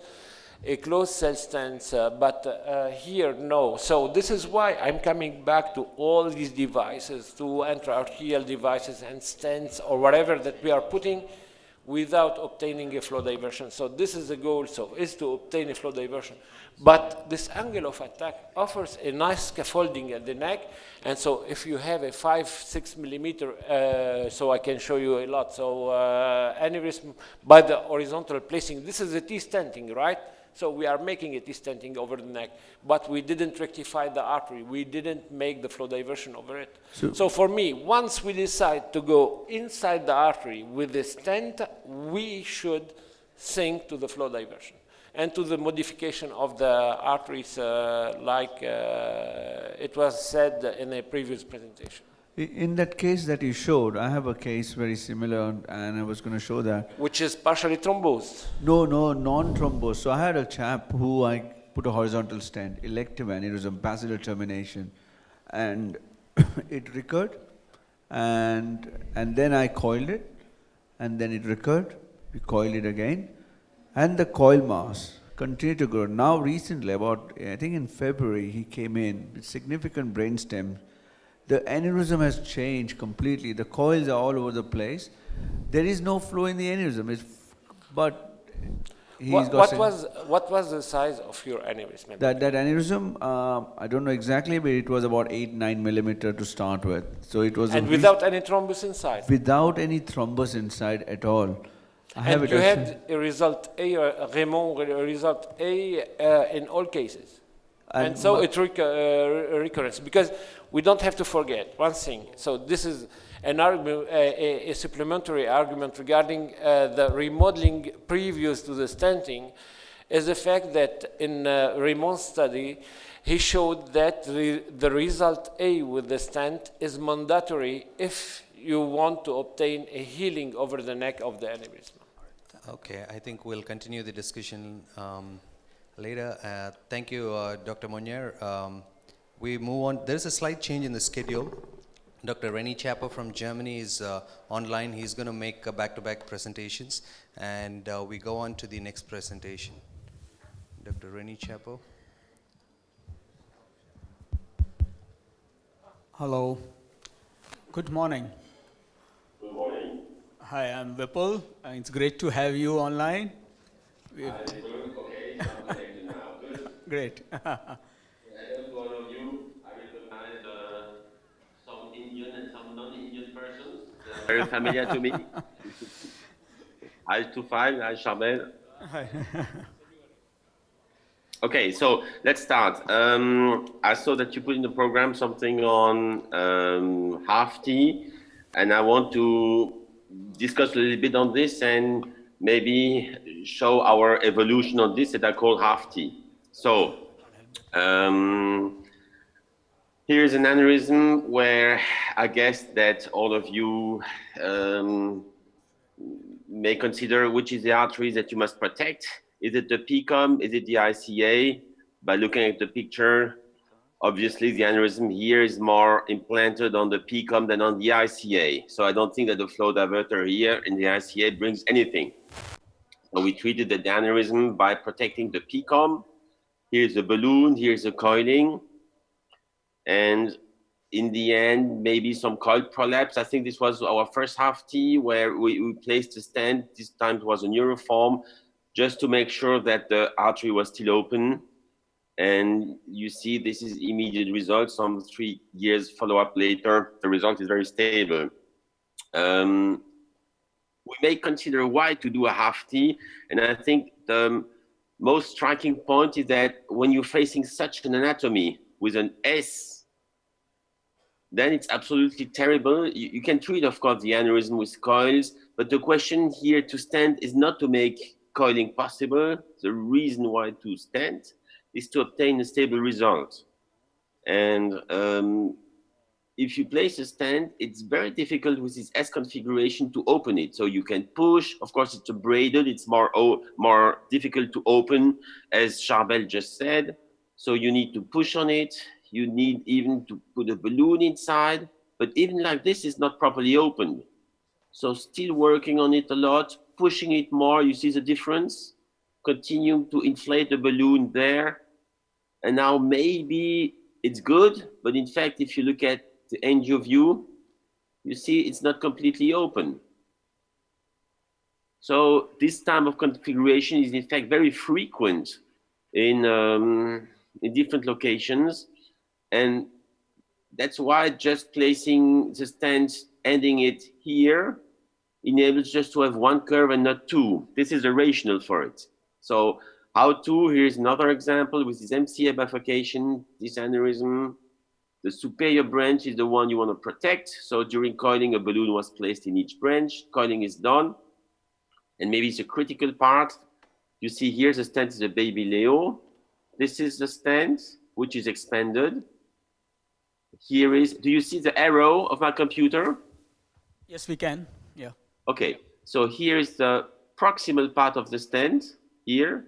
E: a closed cell stent, but here, no. So this is why I'm coming back to all these devices, to intraarterial devices and stents or whatever that we are putting without obtaining a flow diversion. So this is the goal, so is to obtain a flow diversion. But this angle of attack offers a nice scaffolding at the neck, and so if you have a 5-6 millimeter, so I can show you a lot, so aneurysm by the horizontal placing, this is a T-stenting, right? So we are making a T-stenting over the neck, but we didn't rectify the artery. We didn't make the flow diversion over it. So for me, once we decide to go inside the artery with the stent, we should think to the flow diversion and to the modification of the arteries like it was said in a previous presentation.
B: In that case that you showed, I have a case very similar, and I was going to show that.
E: Which is partially thrombosed?
B: No, non-thrombosed. So I had a chap who I put a horizontal stent, elective aneurysm, basilar termination, and it recurred, and then I coiled it, and then it recurred. We coiled it again, and the coil mass continued to grow. Now recently, about I think in February, he came in with significant brainstem. The aneurysm has changed completely. The coils are all over the place. There is no flow in the aneurysm. But
E: what was the size of your aneurysm?
B: That aneurysm, I don't know exactly, but it was about 8-9 millimeter to start with. So it was.
E: And without any thrombus inside.
B: Without any thrombus inside at all.
K: I have
E: And
K: it
E: you
K: actually.
E: had a result A, Raymond, a result A in all cases. And so it recurrence, because we don't have to forget one thing. So this is an argument, a supplementary argument regarding the remodeling previous to the stenting, is the fact that in Raymond's study, he showed that the result A with the stent is mandatory if you want to obtain a healing over the neck of the aneurysm.
M: Okay, I think we'll continue the discussion later. Thank you, Dr. Monnier. We move on. There's a slight change in the schedule. Dr. Renny Chapo from Germany is online. He's going to make back-to-back presentations, and we go on to the next presentation. Dr. Renny Chapo.
N: Hello. Good morning.
O: Good morning.
N: Hi, I'm Vipul. It's great to have you online.
O: Okay, I'm connected now. Good.
N: Great.
O: I don't one of you. I recognize some Indian and some non-Indian persons. They're very familiar to me. Hi, Tufan. Hi, Charbel.
N: Hi.
O: Okay, so let's start. I saw that you put in the program something on half T, and I want to discuss a little bit on this and maybe show our evolution on this that I call half T. So here's an aneurysm where I guess that all of you may consider which is the arteries that you must protect. Is it the PCOM? Is it the ICA? By looking at the picture, obviously the aneurysm here is more implanted on the PCOM than on the ICA. So I don't think that the flow diverter here in the ICA brings anything. So we treated the aneurysm by protecting the PCOM. Here's a balloon, here's a coiling. And in the end, maybe some coil prolapse. I think this was our first half T where we placed a stent. This time it was a neuroform, just to make sure that the artery was still open. And you see, this is immediate results. Some 3 years follow-up later, the result is very stable. We may consider why to do a half T. And I think the most striking point is that when you're facing such an anatomy with an S, then it's absolutely terrible. You can treat, of course, the aneurysm with coils, but the question here to stent is not to make coiling possible. The reason why to stent is to obtain a stable result. And if you place a stent, it's very difficult with this S configuration to open it. So you can push, of course it's braided, it's more difficult to open, as Charbel just said. So you need to push on it. You need even to put a balloon inside, but even like this is not properly opened. So still working on it a lot, pushing it more, you see the difference? Continuing to inflate the balloon there. And now maybe it's good, but in fact, if you look at the angio view, you see it's not completely open. So this type of configuration is in fact very frequent in different locations. And that's why just placing the stent, ending it here, enables just to have one curve and not two. This is the rationale for it. So how to, here's another example with this MCA bifurcation, this aneurysm. The superior branch is the one you want to protect. So during coiling, a balloon was placed in each branch. Coiling is done. And maybe it's a critical part. You see here, the stent is a baby Leo. This is the stent, which is expanded. Here is, do you see the arrow of my computer?
N: Yes, we can. Yeah.
O: Okay, so here is the proximal part of the stent, here.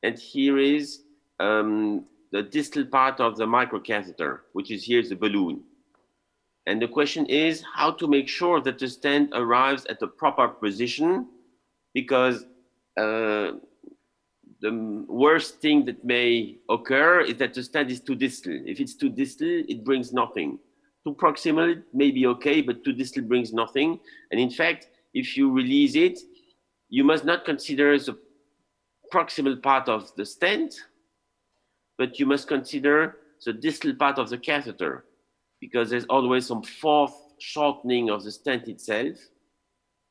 O: And here is the distal part of the microcatheter, which is here's the balloon. And the question is how to make sure that the stent arrives at the proper position, because the worst thing that may occur is that the stent is too distal. If it's too distal, it brings nothing. Too proximal, it may be okay, but too distal brings nothing. And in fact, if you release it, you must not consider the proximal part of the stent, but you must consider the distal part of the catheter, because there's always some fourth shortening of the stent itself.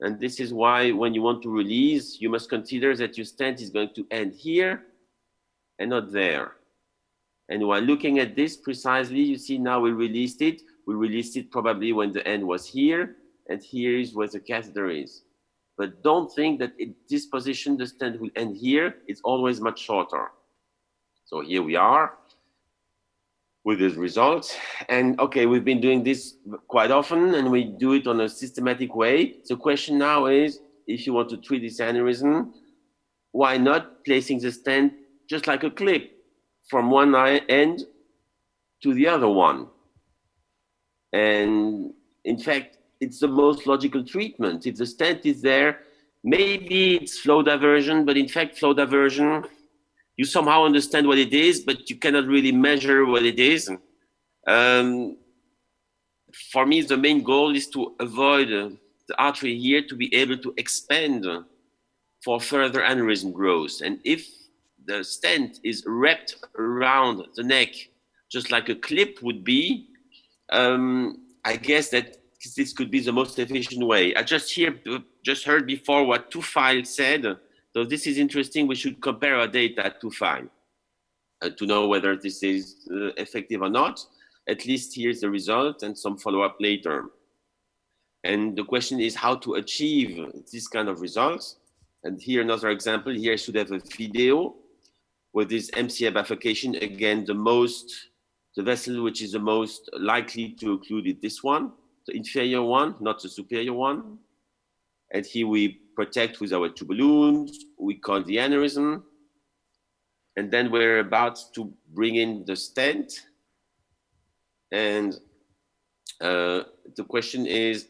O: And this is why when you want to release, you must consider that your stent is going to end here and not there. And while looking at this precisely, you see now we released it. We released it probably when the end was here, and here is where the catheter is. But don't think that at this position, the stent will end here. It's always much shorter. So here we are with these results. And okay, we've been doing this quite often, and we do it on a systematic way. The question now is, if you want to treat this aneurysm, why not placing the stent just like a clip from one end to the other one? And in fact, it's the most logical treatment. If the stent is there, maybe it's flow diversion, but in fact, flow diversion, you somehow understand what it is, but you cannot really measure what it is. For me, the main goal is to avoid the artery here to be able to expand for further aneurysm growth. And if the stent is wrapped around the neck, just like a clip would be, I guess that this could be the most efficient way. I just heard before what Tufile said. So this is interesting. We should compare our data to Tufile to know whether this is effective or not. At least here's the result and some follow-up later. And the question is how to achieve this kind of results. And here another example. Here I should have a video with this MCA bifurcation. Again, the vessel which is the most likely to occlude is this one, the inferior one, not the superior one. And here we protect with our two balloons. We call the aneurysm. And then we're about to bring in the stent. And the question is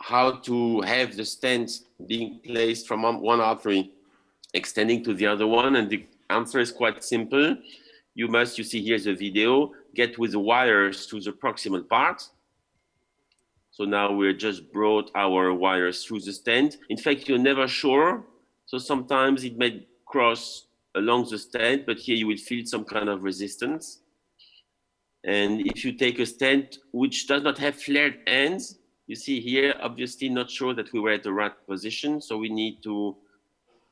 O: how to have the stent being placed from one artery extending to the other one. And the answer is quite simple. You see here's a video, get with the wires to the proximal part. So now we're just brought our wires through the stent. In fact, you're never sure. So sometimes it may cross along the stent, but here you will feel some kind of resistance. And if you take a stent which does not have flared ends, you see here, obviously not sure that we were at the right position. So we need to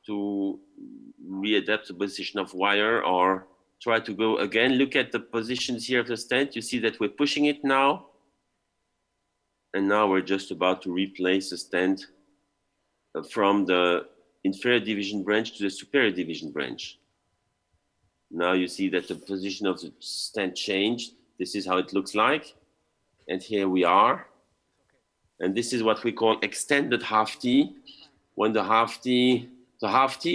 O: readapt the position of wire or try to go again. Look at the positions here of the stent. You see that we're pushing it now. And now we're just about to replace the stent from the inferior division branch to the superior division branch. Now you see that the position of the stent changed. This is how it looks like. And here we are. And this is what we call extended half T. When the half T,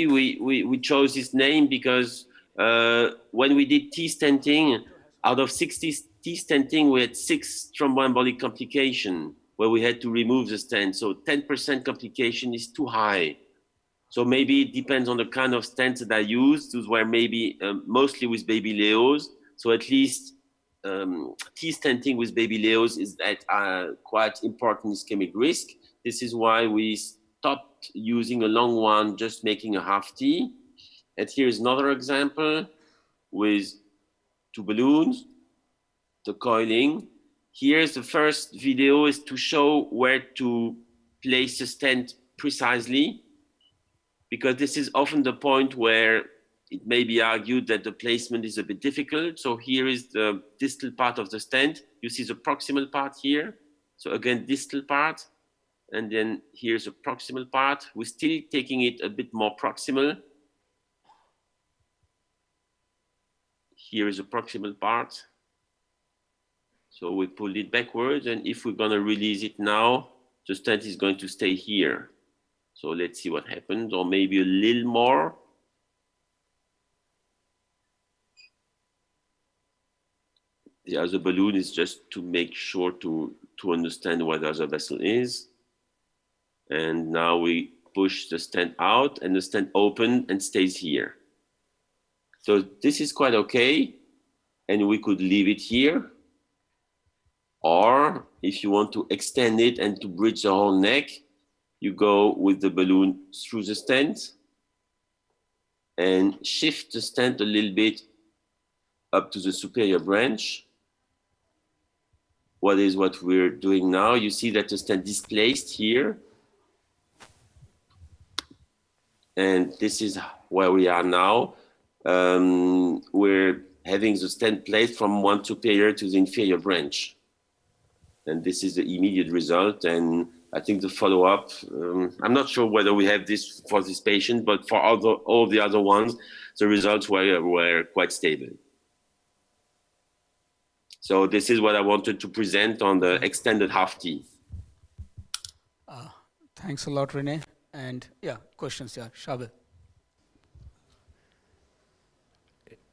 O: we chose this name because when we did T stenting, out of 60 T stenting, we had 6 thromboembolic complications where we had to remove the stent. So 10% complication is too high. So maybe it depends on the kind of stents that I used. Those were maybe mostly with baby Leos. So at least T stenting with baby Leos is at quite important ischemic risk. This is why we stopped using a long one, just making a half T. And here's another example with 2 balloons, the coiling. Here's the first video is to show where to place the stent precisely, because this is often the point where it may be argued that the placement is a bit difficult. So here is the distal part of the stent. You see the proximal part here. So again, distal part. And then here's a proximal part. We're still taking it a bit more proximal. Here is a proximal part. So we pulled it backwards. And if we're going to release it now, the stent is going to stay here. So let's see what happens, or maybe a little more. The other balloon is just to make sure to understand where the other vessel is. And now we push the stent out and the stent opens and stays here. So this is quite okay. And we could leave it here. Or if you want to extend it and to bridge the whole neck, you go with the balloon through the stent and shift the stent a little bit up to the superior branch. What we're doing now? You see that the stent displaced here. and this is where we are now. We're having the stent placed from one superior to the inferior branch. And this is the immediate result. And I think the follow-up, I'm not sure whether we have this for this patient, but for all the other ones, the results were quite stable. So this is what I wanted to present on the extended half-T.
N: Thanks a lot, Rene. And yeah, questions, yeah, Shabir.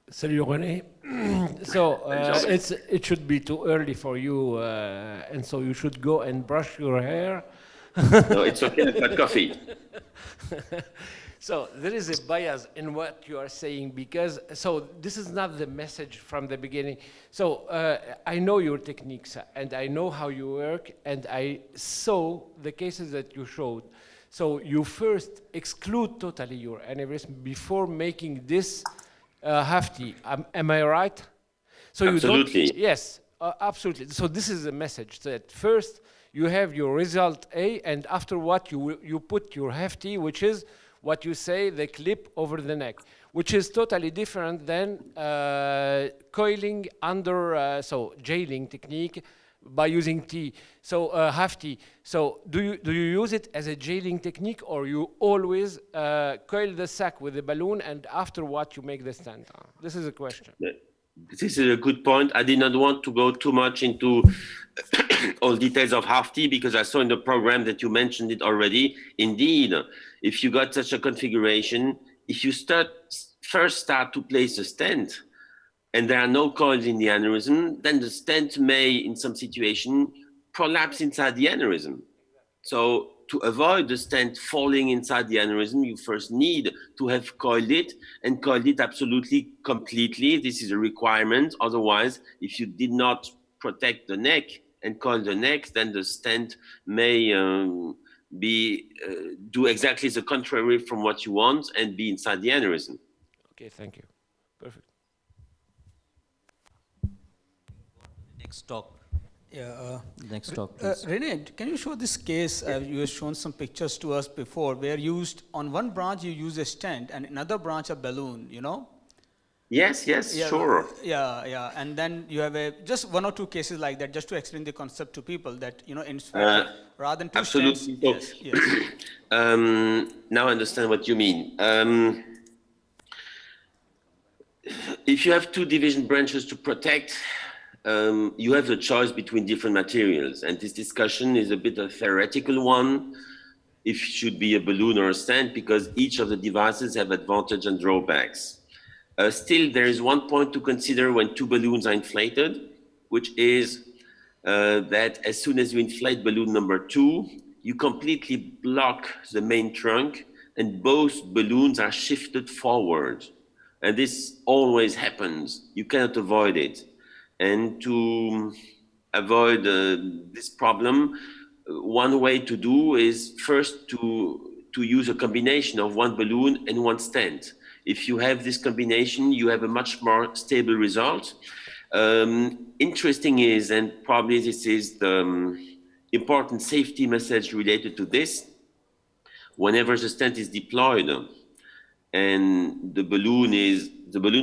E: Salut René. So it should be too early for you, and so you should go and brush your hair.
O: No, it's okay. I've got coffee.
E: So there is a bias in what you are saying because, so this is not the message from the beginning. So I know your techniques and I know how you work and I saw the cases that you showed. So you first exclude totally your aneurysm before making this half-T. Am I right? So
O: absolutely.
E: You don't, yes, absolutely. So this is the message that first you have your result A and after what you put your half-T, which is what you say, the clip over the neck, which is totally different than coiling under, so jailing technique by using T, so half-T. So do you use it as a jailing technique or you always coil the sac with the balloon and after what you make the stent? This is a question.
O: This is a good point. I did not want to go too much into all details of half-T because I saw in the program that you mentioned it already. Indeed, if you got such a configuration, if you first start to place a stent and there are no coils in the aneurysm, then the stent may, in some situation, prolapse inside the aneurysm. So to avoid the stent falling inside the aneurysm, you first need to have coiled it and coiled it absolutely completely. This is a requirement. Otherwise, if you did not protect the neck and coil the neck, then the stent may do exactly the contrary from what you want and be inside the aneurysm.
E: Okay, thank you. Perfect.
L: Next talk.
N: Yeah.
L: Next talk, please.
N: Rene, can you show this case? You have shown some pictures to us before where used on one branch you use a stent and another branch a balloon, you know?
O: Yes, yeah, sure.
N: Yeah. And then you have just one or two cases like that, just to explain the concept to people that, you know, in rather than two
O: absolutely.
N: stents. Yes.
O: Now I understand what you mean. If you have two division branches to protect, you have the choice between different materials. And this discussion is a bit of a theoretical one, if it should be a balloon or a stent, because each of the devices have advantages and drawbacks. Still, there is one point to consider when two balloons are inflated, which is that as soon as you inflate balloon number 2, you completely block the main trunk and both balloons are shifted forward. And this always happens. You cannot avoid it. And to avoid this problem, one way to do is first to use a combination of one balloon and one stent. If you have this combination, you have a much more stable result. Interesting is, and probably this is the important safety message related to this, whenever the stent is deployed and the balloon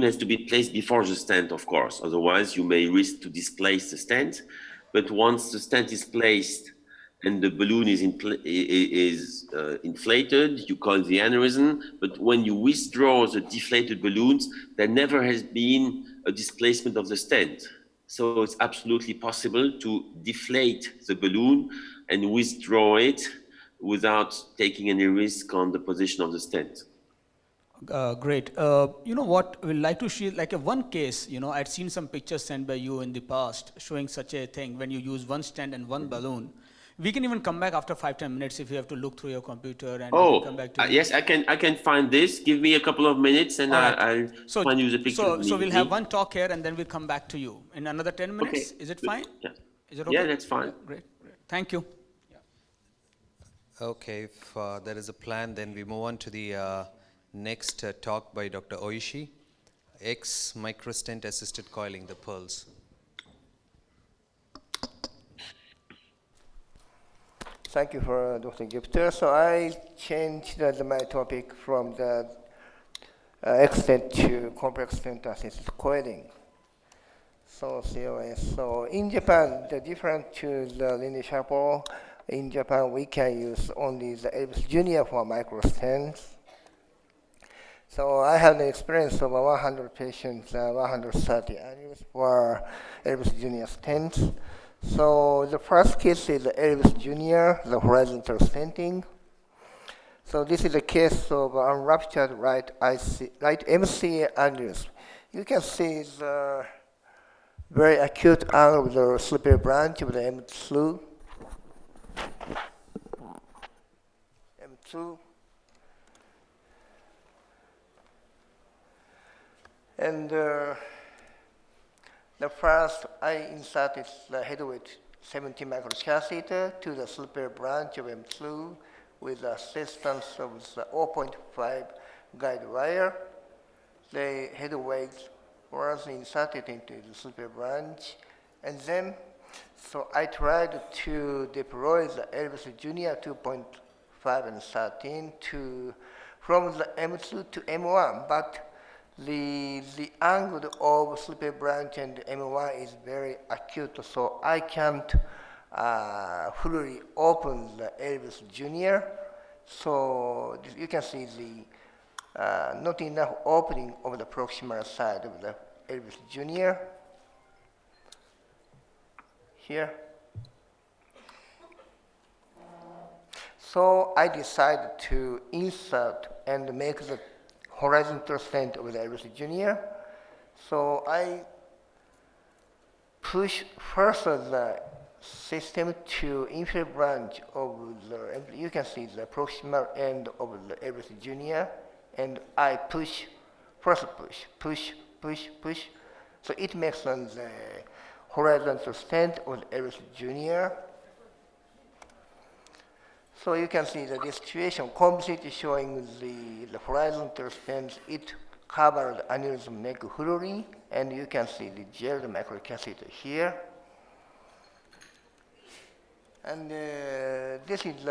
O: has to be placed before the stent, of course, otherwise you may risk to displace the stent. But once the stent is placed and the balloon is inflated, you call the aneurysm, but when you withdraw the deflated balloons, there never has been a displacement of the stent. So it's absolutely possible to deflate the balloon and withdraw it without taking any risk on the position of the stent.
N: Great. You know what, we'd like to share like one case, you know, I'd seen some pictures sent by you in the past showing such a thing when you use one stent and one balloon. We can even come back after 5-10 minutes if you have to look through your computer and we can come back to you.
O: Yes, I can find this. Give me a couple of minutes and I'll find you the picture.
N: So we'll have one talk here and then we'll come back to you in another 10 minutes. Okay. Is it fine?
O: Yeah.
N: Is it okay?
O: Yeah, that's fine.
N: Great. Thank you.
M: Okay, if there is a plan, then we move on to the next talk by Dr. Oishi, microstent assisted coiling, the pearls.
C: Thank you for Dr. Gupta. So I changed my topic from the extent to complex synthesis coiling. So COS. So in Japan, the different to the linear chapeau, in Japan we can use only the Elvis Junior for microstents. So I have the experience of 100 patients, 130 annuals for Elvis Junior stents. So the first case is Elvis Junior, the horizontal stenting. So this is a case of unruptured right MCA annulus. You can see the very acute angle of the slippery branch of the M2. And the first, I inserted the head with 70 microcatheter to the slippery branch of M2 with the assistance of the 0.5 guide wire. The head weight was inserted into the slippery branch. And then, so I tried to deploy the Elvis Junior 2.5 and 13 from the M2 to M1, but the angle of slippery branch and M1 is very acute, so I can't fully open the Elvis Junior. So you can see the not enough opening of the proximal side of the Elvis Junior. Here. So I decided to insert and make the horizontal stent with Elvis Junior. So I push further the system to inferior branch of the, you can see the proximal end of the Elvis Junior, and I push, first push. So it makes the horizontal stent with Elvis Junior. So you can see that this situation completely showing the horizontal stents, it covered aneurysm neck fully, and you can see the gel microcatheter here. And this is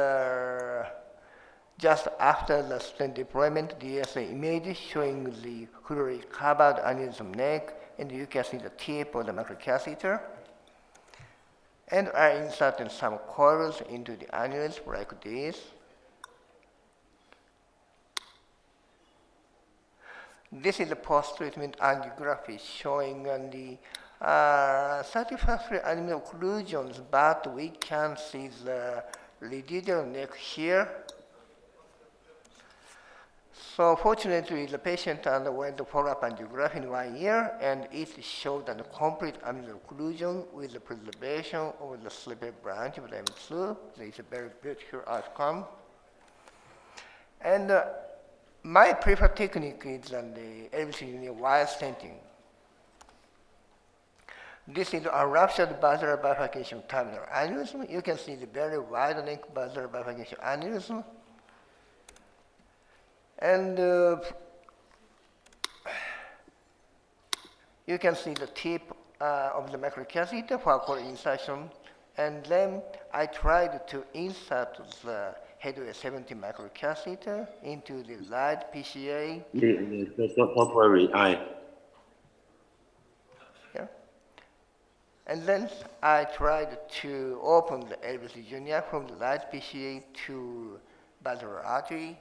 C: just after the stent deployment DSA image showing the fully covered aneurysm neck, and you can see the tip of the microcatheter. And I inserted some coils into the annulus like this. This is the post-treatment angiography showing the satisfactory animal occlusions, but we can see the residual neck here. So fortunately, the patient underwent the follow-up angiography in 1 year, and it showed a complete amnion occlusion with the preservation of the slippery branch of the M2. There is a very beautiful outcome. And my preferred technique is the Elvis Junior wire stenting. This is a ruptured basilar bifurcation terminal aneurysm. You can see the very wide neck basilar bifurcation aneurysm. And you can see the tip of the microcatheter for coil insertion. And then I tried to insert the headway 70 microcatheter into the light PCA.
O: Don't worry,
C: Yeah. And then I tried to open the Elvis Junior from the light PCA to basilar artery.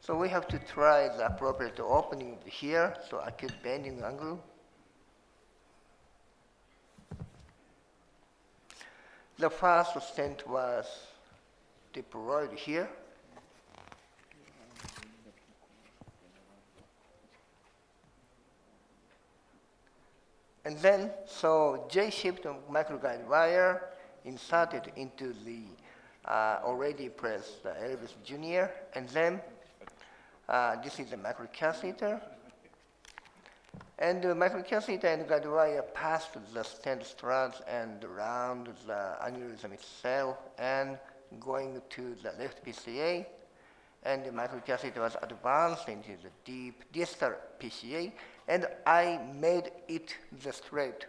C: So we have to try the appropriate opening here, so acute bending angle. The first stent was deployed here. And then, so J-shaped microguide wire inserted into the already pressed Elvis Junior, and then this is the microcatheter. And the microcatheter and guide wire passed the stent strands and around the aneurysm itself and going to the left PCA. And the microcatheter was advanced into the deep distal PCA, and I made it the straight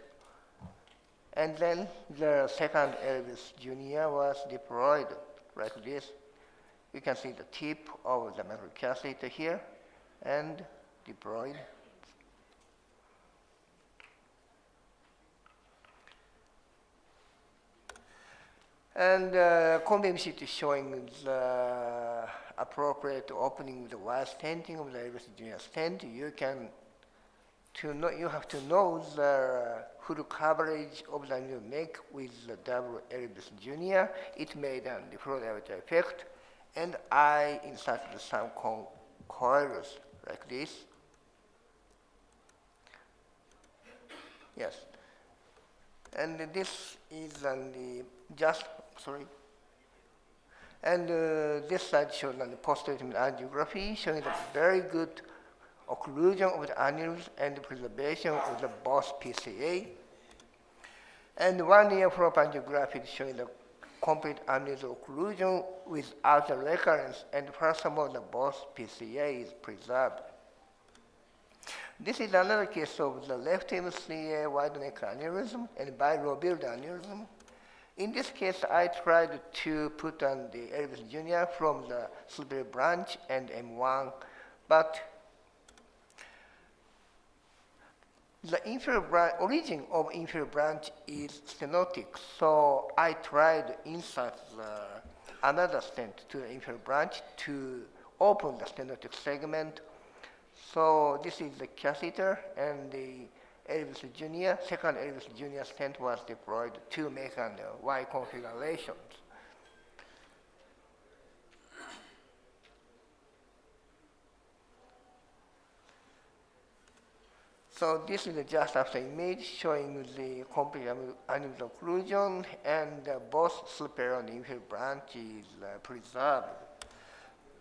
C: And then the second Elvis Junior was deployed like this. You can see the tip of the microcatheter here and deployed. And cone sheet is showing the appropriate opening with the wire stenting of the Elvis Junior stent. You have to know the full coverage of the new neck with the double Elvis Junior. It made an flow diameter effect, and I inserted some coils like this. Yes. And this is on the And this slide shows on the post-treatment angiography showing the very good occlusion of the annulus and preservation of the both PCA. And 1 year follow-up angiography showing the complete annulus occlusion without the recurrence, and furthermore, the both PCA is preserved. This is another case of the left MCA wide neck aneurysm and bilobal aneurysm. In this case, I tried to put on the Elvis Junior from the superior branch and M1, but the origin of inferior branch is stenotic, so I tried to insert another stent to the inferior branch to open the stenotic segment. So this is the catheter, and the Elvis Junior, second Elvis Junior stent was deployed to make an Y configurations. So this is just after image showing the complete annulus occlusion, and both superior and inferior branch is preserved.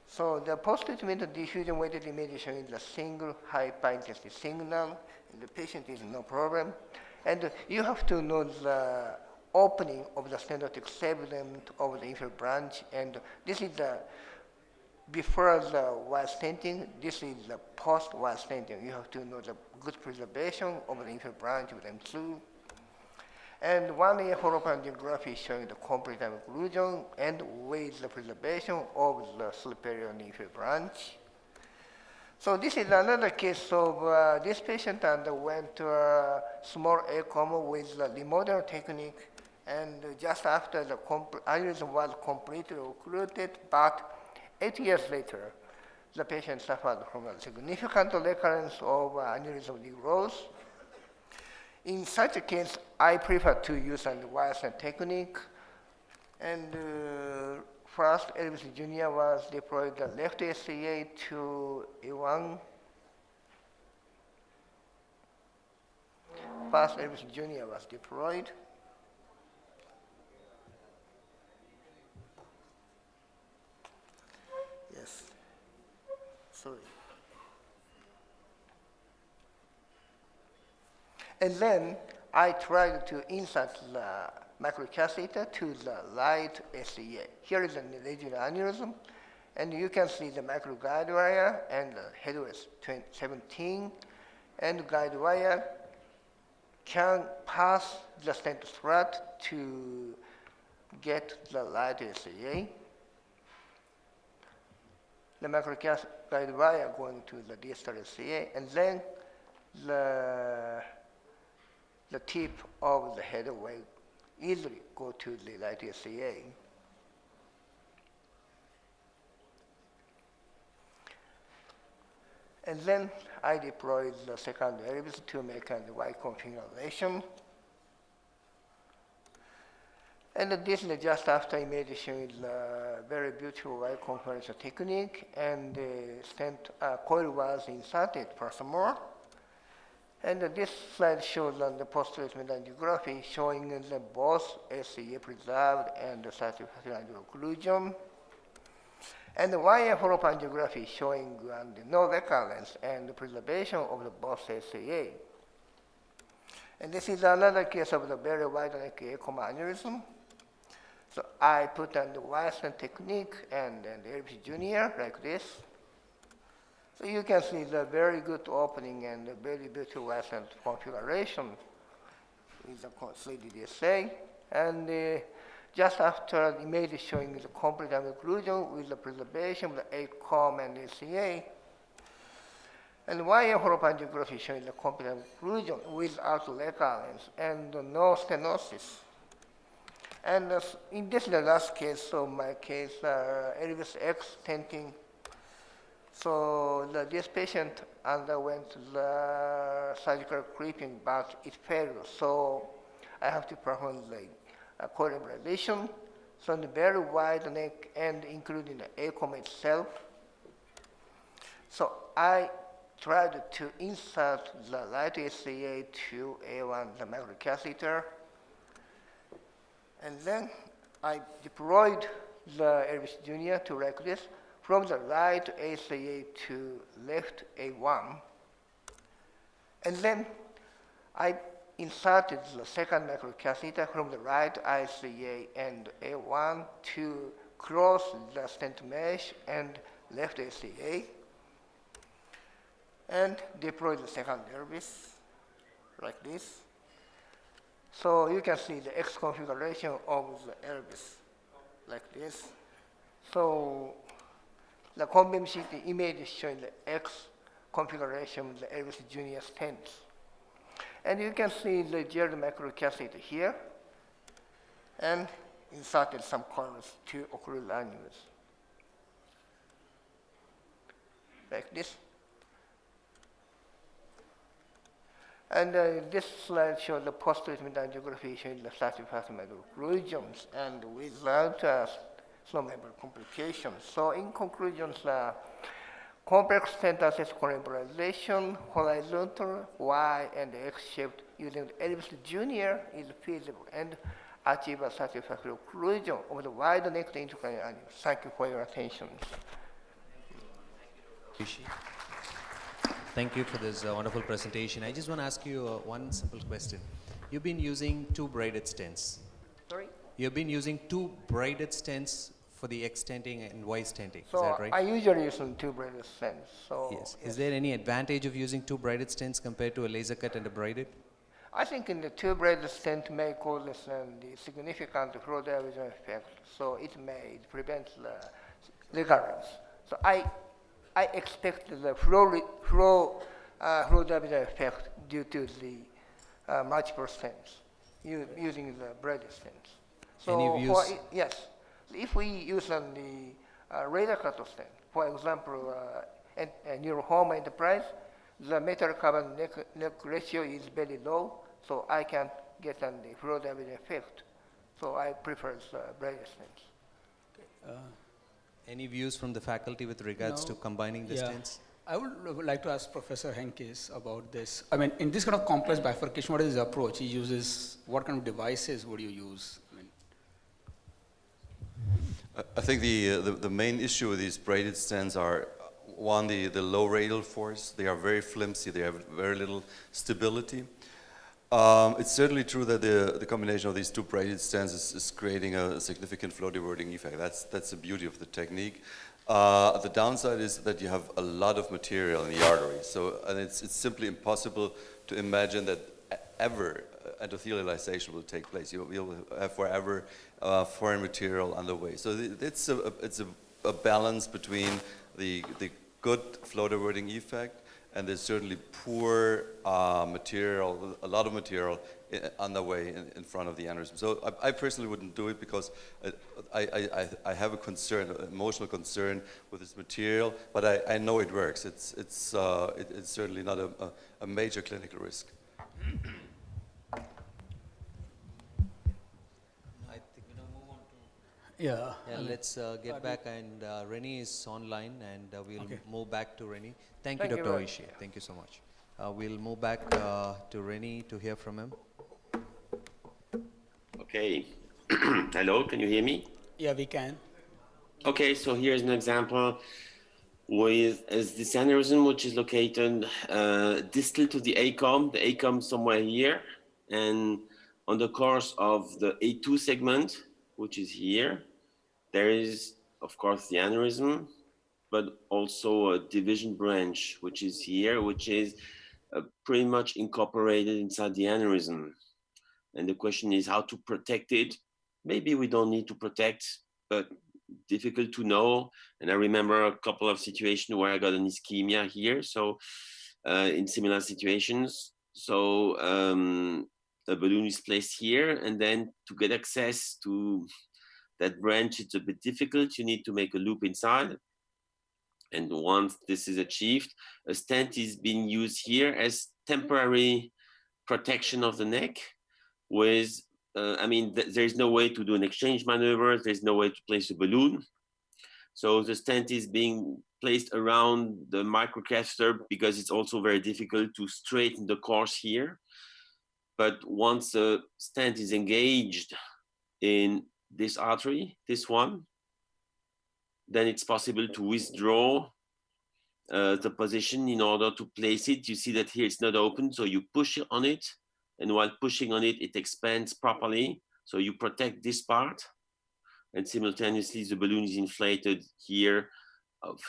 C: So the post-treatment diffusion weighted image showing the single high-intensity signal in the patient is no problem. And you have to know the opening of the stenotic segment of the inferior branch, and this is the before the wire stenting, this is the post-wire stenting. You have to know the good preservation of the inferior branch with M2. And 1 year follow-up angiography showing the complete occlusion and with the preservation of the superior and inferior branch. So this is another case of this patient underwent a small ACOM with the remodel technique, and just after the aneurysm was completely occluded, but 8 years later, the patient suffered from a significant recurrence of aneurysm regrowth. In such a case, I prefer to use a wire stent technique. And first, Elvis Junior was deployed the left SCA to E1. First, Elvis Junior was deployed. Yes. Sorry. And then I tried to insert the microcatheter to the right SCA. Here is a residual aneurysm, and you can see the microguide wire and the head was 17, and guide wire can pass the stent strut to get the right SCA. The microguide wire going to the distal SCA, and then the tip of the head will easily go to the right SCA. And then I deployed the second Elvis to make a Y configuration. And this is just after image showing the very beautiful Y configuration technique, and the stent coil was inserted furthermore. And this slide shows on the post-treatment angiography showing the both SCA preserved and the satisfactory angular occlusion. And the 1 year follow-up angiography showing no recurrence and the preservation of the both SCA. And this is another case of the very wide neck ACOM aneurysm. So I put on the wire stent technique and the Elvis Junior like this. So you can see the very good opening and the very beautiful wire stent configuration. with the 3D and just after the image showing the complete occlusion with the preservation of the ACOM and ACA, and wire angiography showing the complete occlusion without recurrence and no stenosis. And in this the last case, so my case, Elvis X stenting. So this patient underwent the surgical clipping, but it failed. So I have to perform the coil embolization. So the very wide neck and including the ACOM itself. So I tried to insert the right SCA to A1, the microcatheter. And then I deployed the Elvis Jr. to like this, from the right ACA to left A1. And then I inserted the second microcatheter from the right ICA and A1 to cross the stent mesh and left ACA, and deploy the second Elvis like this. So you can see the X configuration of the Elvis like this. So the COMBEAM CT image is showing the X configuration of the Elvis Jr. stents. And you can see the gel microcatheter here, and inserted some coils to occlude the annulus. Like this. And this slide shows the post-treatment angiography showing the 30% occlusions and without slow membrane complications. So in conclusion, complex stent access embolization, horizontal Y and X shaped using the Elvis Jr. is feasible and achieve a satisfactory occlusion of the wide neck intracranial annulus. Thank you for your attention.
M: Thank you for this wonderful presentation. I just want to ask you one simple question. You've been using 2 braided stents.
C: Sorry?
M: You've been using 2 braided stents for the X stenting and Y stenting.
C: So
M: is that right?
C: I usually use 2 braided stents. So
M: Yes. Is there any advantage of using 2 braided stents compared to a laser cut and a braided?
C: I think in the 2 braided stent may cause the significant flow diversion effect. So it may prevent the recurrence. So I expect the flow diversion effect due to the multiple stents using the braided stents. So yes, if we use the laser cut stent, for example, Neurohome Enterprise, the metal carbon neck ratio is very low, so I can get the flow diversion effect. So I prefer the braided stents.
M: Any views from the faculty with regards to combining the stents?
N: I would like to ask Professor Henkes about this. I mean, in this kind of complex bifurcation, what is his approach? He uses, what kind of devices would you use?
P: I think the main issue with these braided stents are, one, the low radial force. They are very flimsy. They have very little stability. It's certainly true that the combination of these 2 braided stents is creating a significant flow diverting effect. That's the beauty of the technique. The downside is that you have a lot of material in the artery. And it's simply impossible to imagine that ever endothelialization will take place. You'll have forever foreign material on the way. So it's a balance between the good flow diverting effect and there's certainly poor material, a lot of material on the way in front of the aneurysm. So I personally wouldn't do it because I have a concern, an emotional concern with this material, but I know it works. It's certainly not a major clinical risk.
C: Yeah, let's get back, and Rennie is online, and we'll move back to Rennie. Thank you, Dr. Oishi. Thank you so much. We'll move back to Rennie to hear from him.
O: Okay. Hello, can you hear me?
N: Yeah, we can.
O: Okay, so here's an example with this aneurysm, which is located distal to the ACOM somewhere here, and on the course of the A2 segment, which is here, there is, of course, the aneurysm, but also a division branch, which is here, which is pretty much incorporated inside the aneurysm. And the question is how to protect it. Maybe we don't need to protect, but difficult to know. And I remember a couple of situations where I got an ischemia here. So in similar situations, so the balloon is placed here, and then to get access to that branch, it's a bit difficult. You need to make a loop inside. And once this is achieved, a stent is being used here as temporary protection of the neck with, there's no way to do an exchange maneuver. There's no way to place a balloon. So the stent is being placed around the microcatheter because it's also very difficult to straighten the course here. But once the stent is engaged in this artery, this one, then it's possible to withdraw the position in order to place it. You see that here it's not open, so you push on it, and while pushing on it, it expands properly. So you protect this part, and simultaneously the balloon is inflated here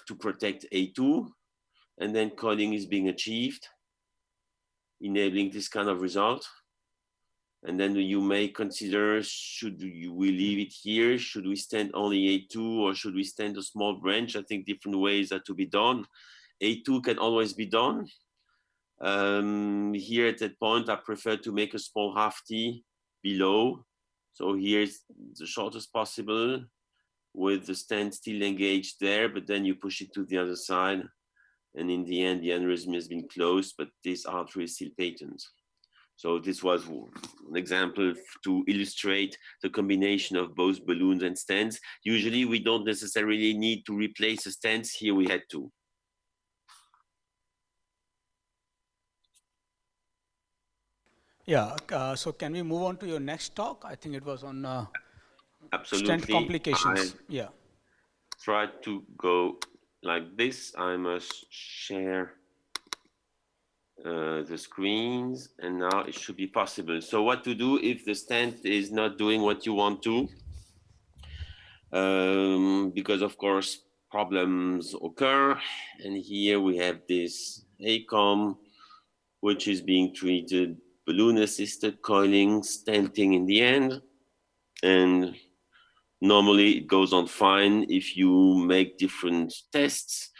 O: to protect A2, and then coiling is being achieved, enabling this kind of result. And then you may consider, we leave it here? Should we stand only A2, or should we stand a small branch? I think different ways are to be done. A2 can always be done. Here at that point, I prefer to make a small half T below. So here's the shortest possible with the stent still engaged there, but then you push it to the other side. And in the end, the aneurysm has been closed, but this artery is still patent. So this was an example to illustrate the combination of both balloons and stents. Usually we don't necessarily need to replace the stents. Here we had to.
N: Yeah, so can we move on to your next talk? I think it was on
O: Absolutely.
N: stent complications. Yeah.
O: Try to go like this. I must share the screens, and now it should be possible. So what to do if the stent is not doing what you want to? Because of course problems occur, and here we have this ACOM, which is being treated balloon-assisted coiling, stenting in the end, and normally it goes on fine if you make different tests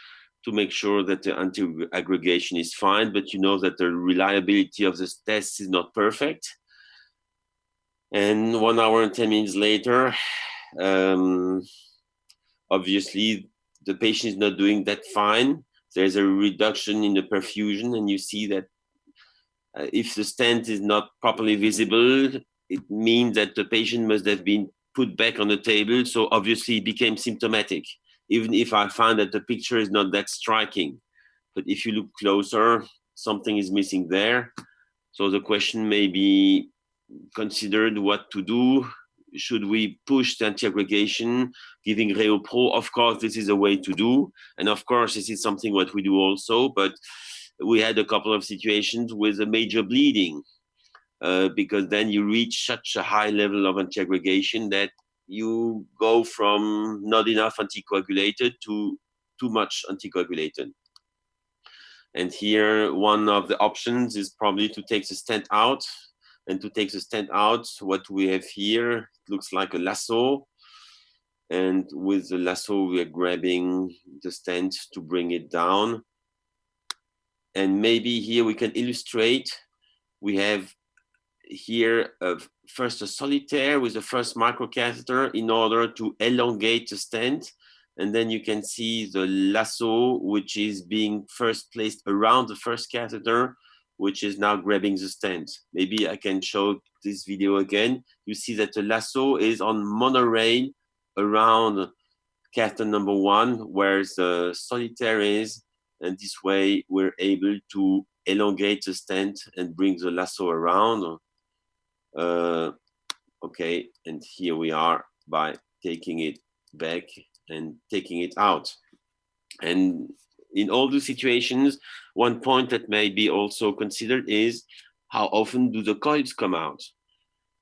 O: to make sure that the anti-aggregation is fine, but you know that the reliability of this test is not perfect. And 1 hour and 10 minutes later, obviously the patient is not doing that fine. There's a reduction in the perfusion, and you see that if the stent is not properly visible, it means that the patient must have been put back on the table. So obviously it became symptomatic, even if I find that the picture is not that striking. But if you look closer, something is missing there. So the question may be considered what to do. Should we push the anti-aggregation, giving ReoPro? Of course, this is a way to do. And of course, this is something what we do also, but we had a couple of situations with a major bleeding because then you reach such a high level of anti-aggregation that you go from not enough anticoagulated to too much anticoagulated. And here, one of the options is probably to take the stent out. And to take the stent out, what we have here looks like a lasso. And with the lasso, we are grabbing the stent to bring it down. And maybe here we can illustrate. We have here first a solitaire with the first microcatheter in order to elongate the stent. And then you can see the lasso, which is being first placed around the first catheter, which is now grabbing the stent. Maybe I can show this video again. You see that the lasso is on monorail around catheter number 1, whereas the solitaire is. And this way we're able to elongate the stent and bring the lasso around. Okay, and here we are by taking it back and taking it out. And in all the situations, one point that may be also considered is how often do the coils come out?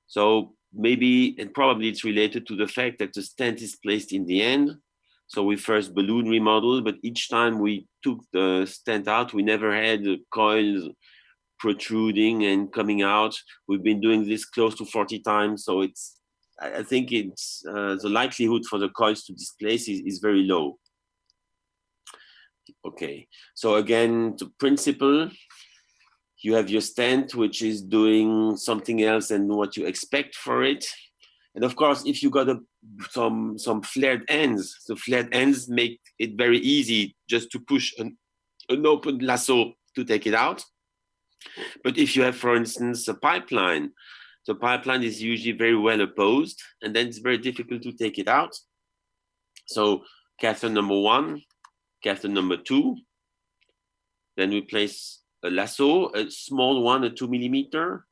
O: So maybe, and probably it's related to the fact that the stent is placed in the end. So we first balloon remodel, but each time we took the stent out, we never had the coils protruding and coming out. We've been doing this close to 40 times, so I think it's the likelihood for the coils to displace is very low. Okay, so again, the principle, you have your stent, which is doing something else than what you expect for it. And of course, if you got some flared ends, the flared ends make it very easy just to push an open lasso to take it out. But if you have, for instance, a pipeline, the pipeline is usually very well opposed, and then it's very difficult to take it out. So catheter number 1, catheter number 2, then we place a lasso, a small one, a 2 millimeter.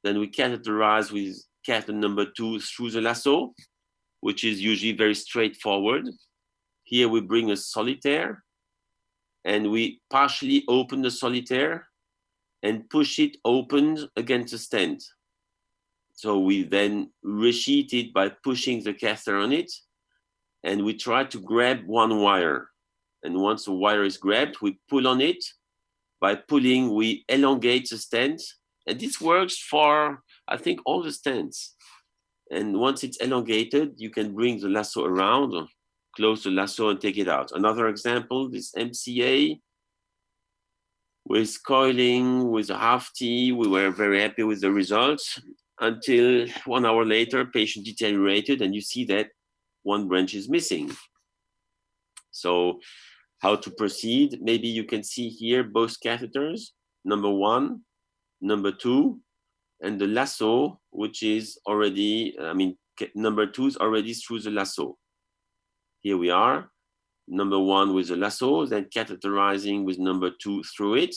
O: Then we catheterize with catheter number 2 through the lasso, which is usually very straightforward. Here we bring a solitaire, and we partially open the solitaire and push it open against the stent. So we then resheet it by pushing the catheter on it, and we try to grab one wire. And once the wire is grabbed, we pull on it. By pulling, we elongate the stent, and this works for, I think, all the stents. And once it's elongated, you can bring the lasso around, close the lasso and take it out. Another example, this MCA, with coiling, with a half T, we were very happy with the results until 1 hour later, patient deteriorated, and you see that one branch is missing. So how to proceed? Maybe you can see here both catheters, number 1, number 2, and the lasso, which is already, number 2 is already through the lasso. Here we are, number 1 with the lasso, then catheterizing with number 2 through it.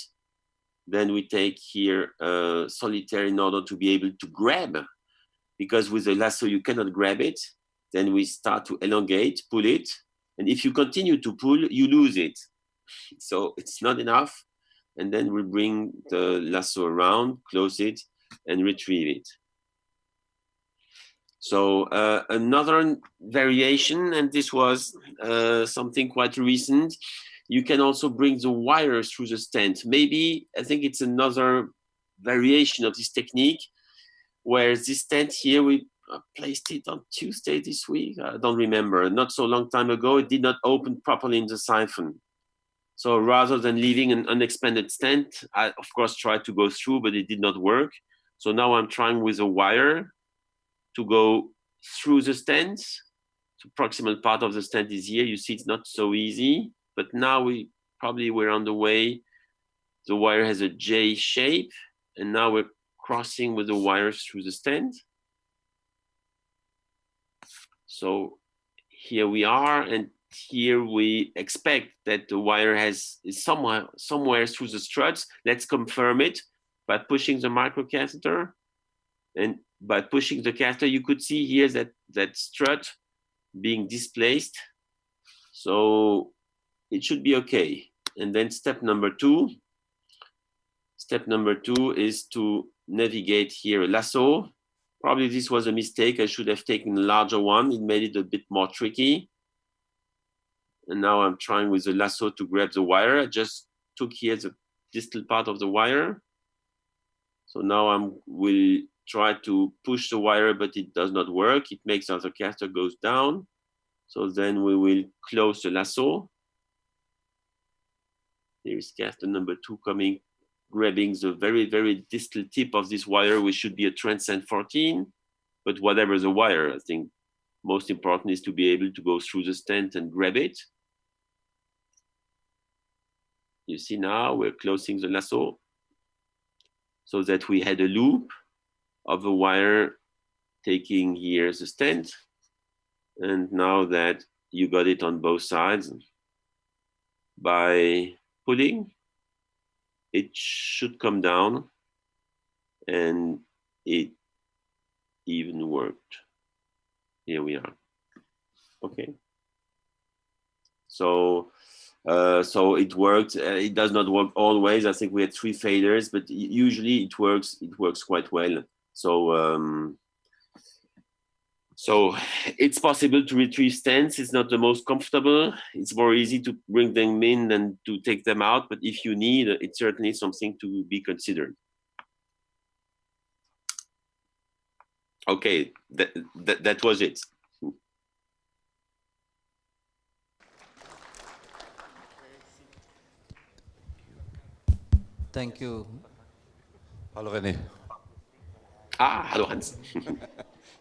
O: Then we take here a solitaire in order to be able to grab, because with the lasso you cannot grab it. Then we start to elongate, pull it, and if you continue to pull, you lose it. So it's not enough. And then we bring the lasso around, close it, and retrieve it. So another variation, and this was something quite recent, you can also bring the wires through the stent. Maybe, I think it's another variation of this technique, where this stent here, we placed it on Tuesday this week, I don't remember, not so long time ago, it did not open properly in the siphon. So rather than leaving an unexpanded stent, I of course tried to go through, but it did not work. So now I'm trying with a wire to go through the stent. The proximal part of the stent is here. You see it's not so easy, but now we're on the way. The wire has a J shape, and now we're crossing with the wires through the stent. So here we are, and here we expect that the wire is somewhere through the struts. Let's confirm it by pushing the microcatheter. And by pushing the catheter, you could see here that strut being displaced. So it should be okay. And then step number 2. Step number 2 is to navigate here a lasso. Probably this was a mistake. I should have taken a larger one. It made it a bit more tricky. And now I'm trying with the lasso to grab the wire. I just took here the distal part of the wire. So now I will try to push the wire, but it does not work. It makes the catheter goes down. So then we will close the lasso. There is catheter number 2 coming, grabbing the very, very distal tip of this wire, which should be a Transcend 14. But whatever the wire, I think most important is to be able to go through the stent and grab it. You see now we're closing the lasso so that we had a loop of the wire taking here the stent. And now that you got it on both sides, by pulling, it should come down, and it even worked. Here we are. Okay. So it worked. It does not work always. I think we had 3 failures, but usually it works. It works quite well. So it's possible to retrieve stents. It's not the most comfortable. It's more easy to bring them in than to take them out. But if you need, it's certainly something to be considered. Okay, that was it.
L: Thank you.
P: Hello, René.
O: Hello, Hans.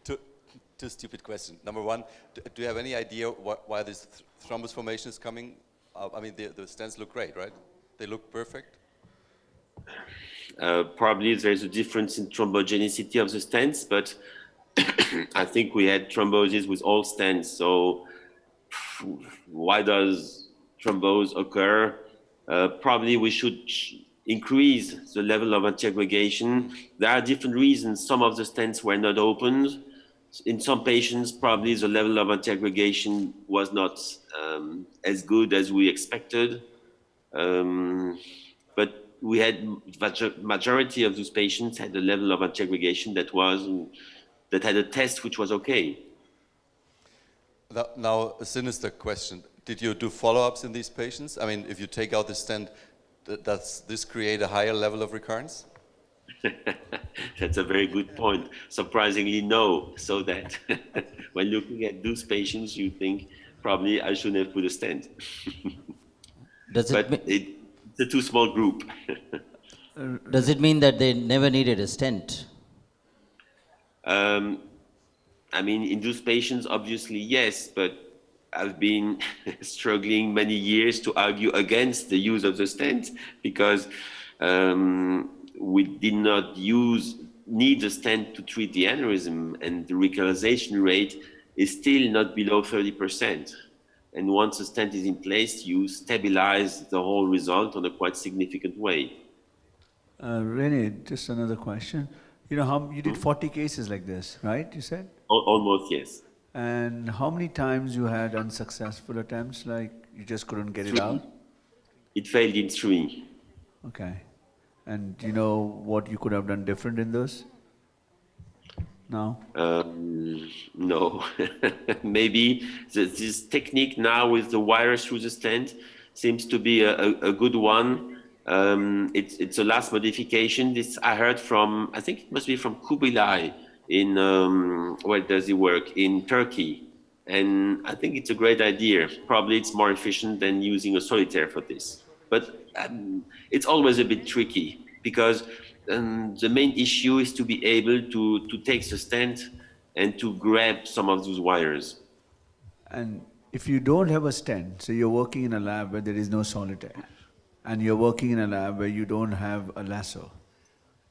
P: Two stupid questions. Number one, do you have any idea why this thrombus formation is coming? I mean, the stents look great, right? They look perfect.
O: Probably there's a difference in thrombogenicity of the stents, but I think we had thrombosis with all stents. So why does thrombose occur? Probably we should increase the level of antiaggregation. There are different reasons. Some of the stents were not opened. In some patients, probably the level of antiaggregation was not as good as we expected. But we had majority of those patients had a level of antiaggregation that had a test which was okay.
P: Now, a sinister question. Did you do follow-ups in these patients? I mean, if you take out the stent, does this create a higher level of recurrence?
O: That's a very good point. Surprisingly, no. So that when looking at those patients, you think probably I shouldn't have put a stent.
L: Does it
O: but it's a too small group.
L: Does it mean that they never needed a stent?
O: I mean, in those patients, obviously, yes, but I've been struggling many years to argue against the use of the stent because we did not need a stent to treat the aneurysm, and the recalization rate is still not below 30%. And once a stent is in place, you stabilize the whole result on a quite significant way.
B: René, just another question. You know, how you did 40 cases like this, right? You said?
O: Almost, yes.
B: And how many times you had unsuccessful attempts, like you just couldn't get it out?
O: It failed in 3.
B: Okay. And do you know what you could have done different in those? No?
O: No. Maybe this technique now with the wires through the stent seems to be a good one. It's a last modification. This I heard from, I think it must be from Kubilai in, where does he work? In Turkey. And I think it's a great idea. Probably it's more efficient than using a solitaire for this. But it's always a bit tricky because the main issue is to be able to take the stent and to grab some of those wires.
B: And if you don't have a stent, so you're working in a lab where there is no solitaire, and you're working in a lab where you don't have a lasso,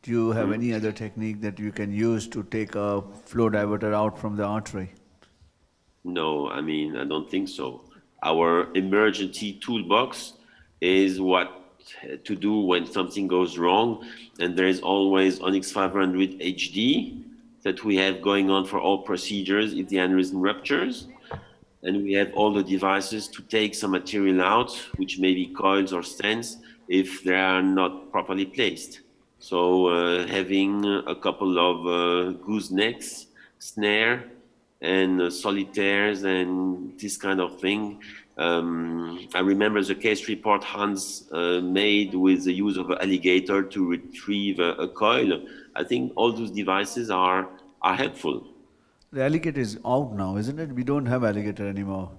B: do you have any other technique that you can use to take a flow diverter out from the artery?
O: No, I mean, I don't think so. Our emergency toolbox is what to do when something goes wrong, and there is always Onyx 500 HD that we have going on for all procedures if the aneurysm ruptures, and we have all the devices to take some material out, which may be coils or stents, if they are not properly placed. So having a couple of goosenecks, snare, and solitaires and this kind of thing. I remember the case report Hans made with the use of an alligator to retrieve a coil. I think all those devices are helpful.
B: The alligator is out now, isn't it? We don't have alligator anymore.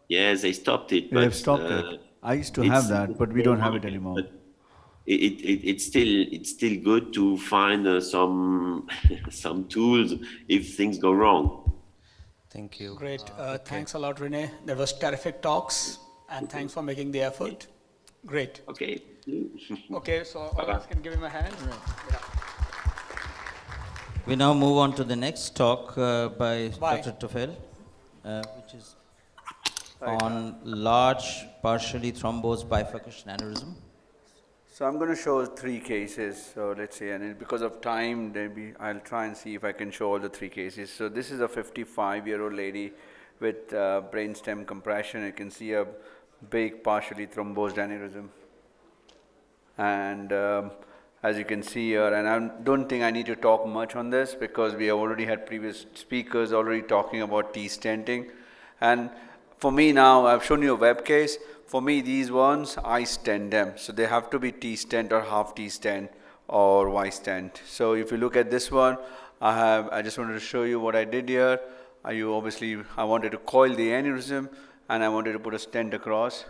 O: Yes, they stopped it.
B: They have stopped it. I used to have that, but we don't have it anymore.
O: It's still good to find some tools if things go wrong.
M: Thank you.
N: Great. Thanks a lot, René. That was terrific talks, and thanks for making the effort. Great.
O: Okay.
N: Okay, so all of us can give him a hand. Yeah.
L: We now move on to the next talk by Dr. Tofel, which is on large partially thrombosed bifurcation aneurysm.
B: So I'm going to show 3 cases. So let's see, and because of time, maybe I'll try and see if I can show all the 3 cases. So this is a 55-year-old lady with brainstem compression. You can see a big partially thrombosed aneurysm. And as you can see here, and I don't think I need to talk much on this because we have already had previous speakers already talking about T-stenting. And for me now, I've shown you a web case. For me, these ones, I stent them. So they have to be T-stent or half T-stent or Y-stent. So if you look at this one, I just wanted to show you what I did here. I wanted to coil the aneurysm and I wanted to put a stent across.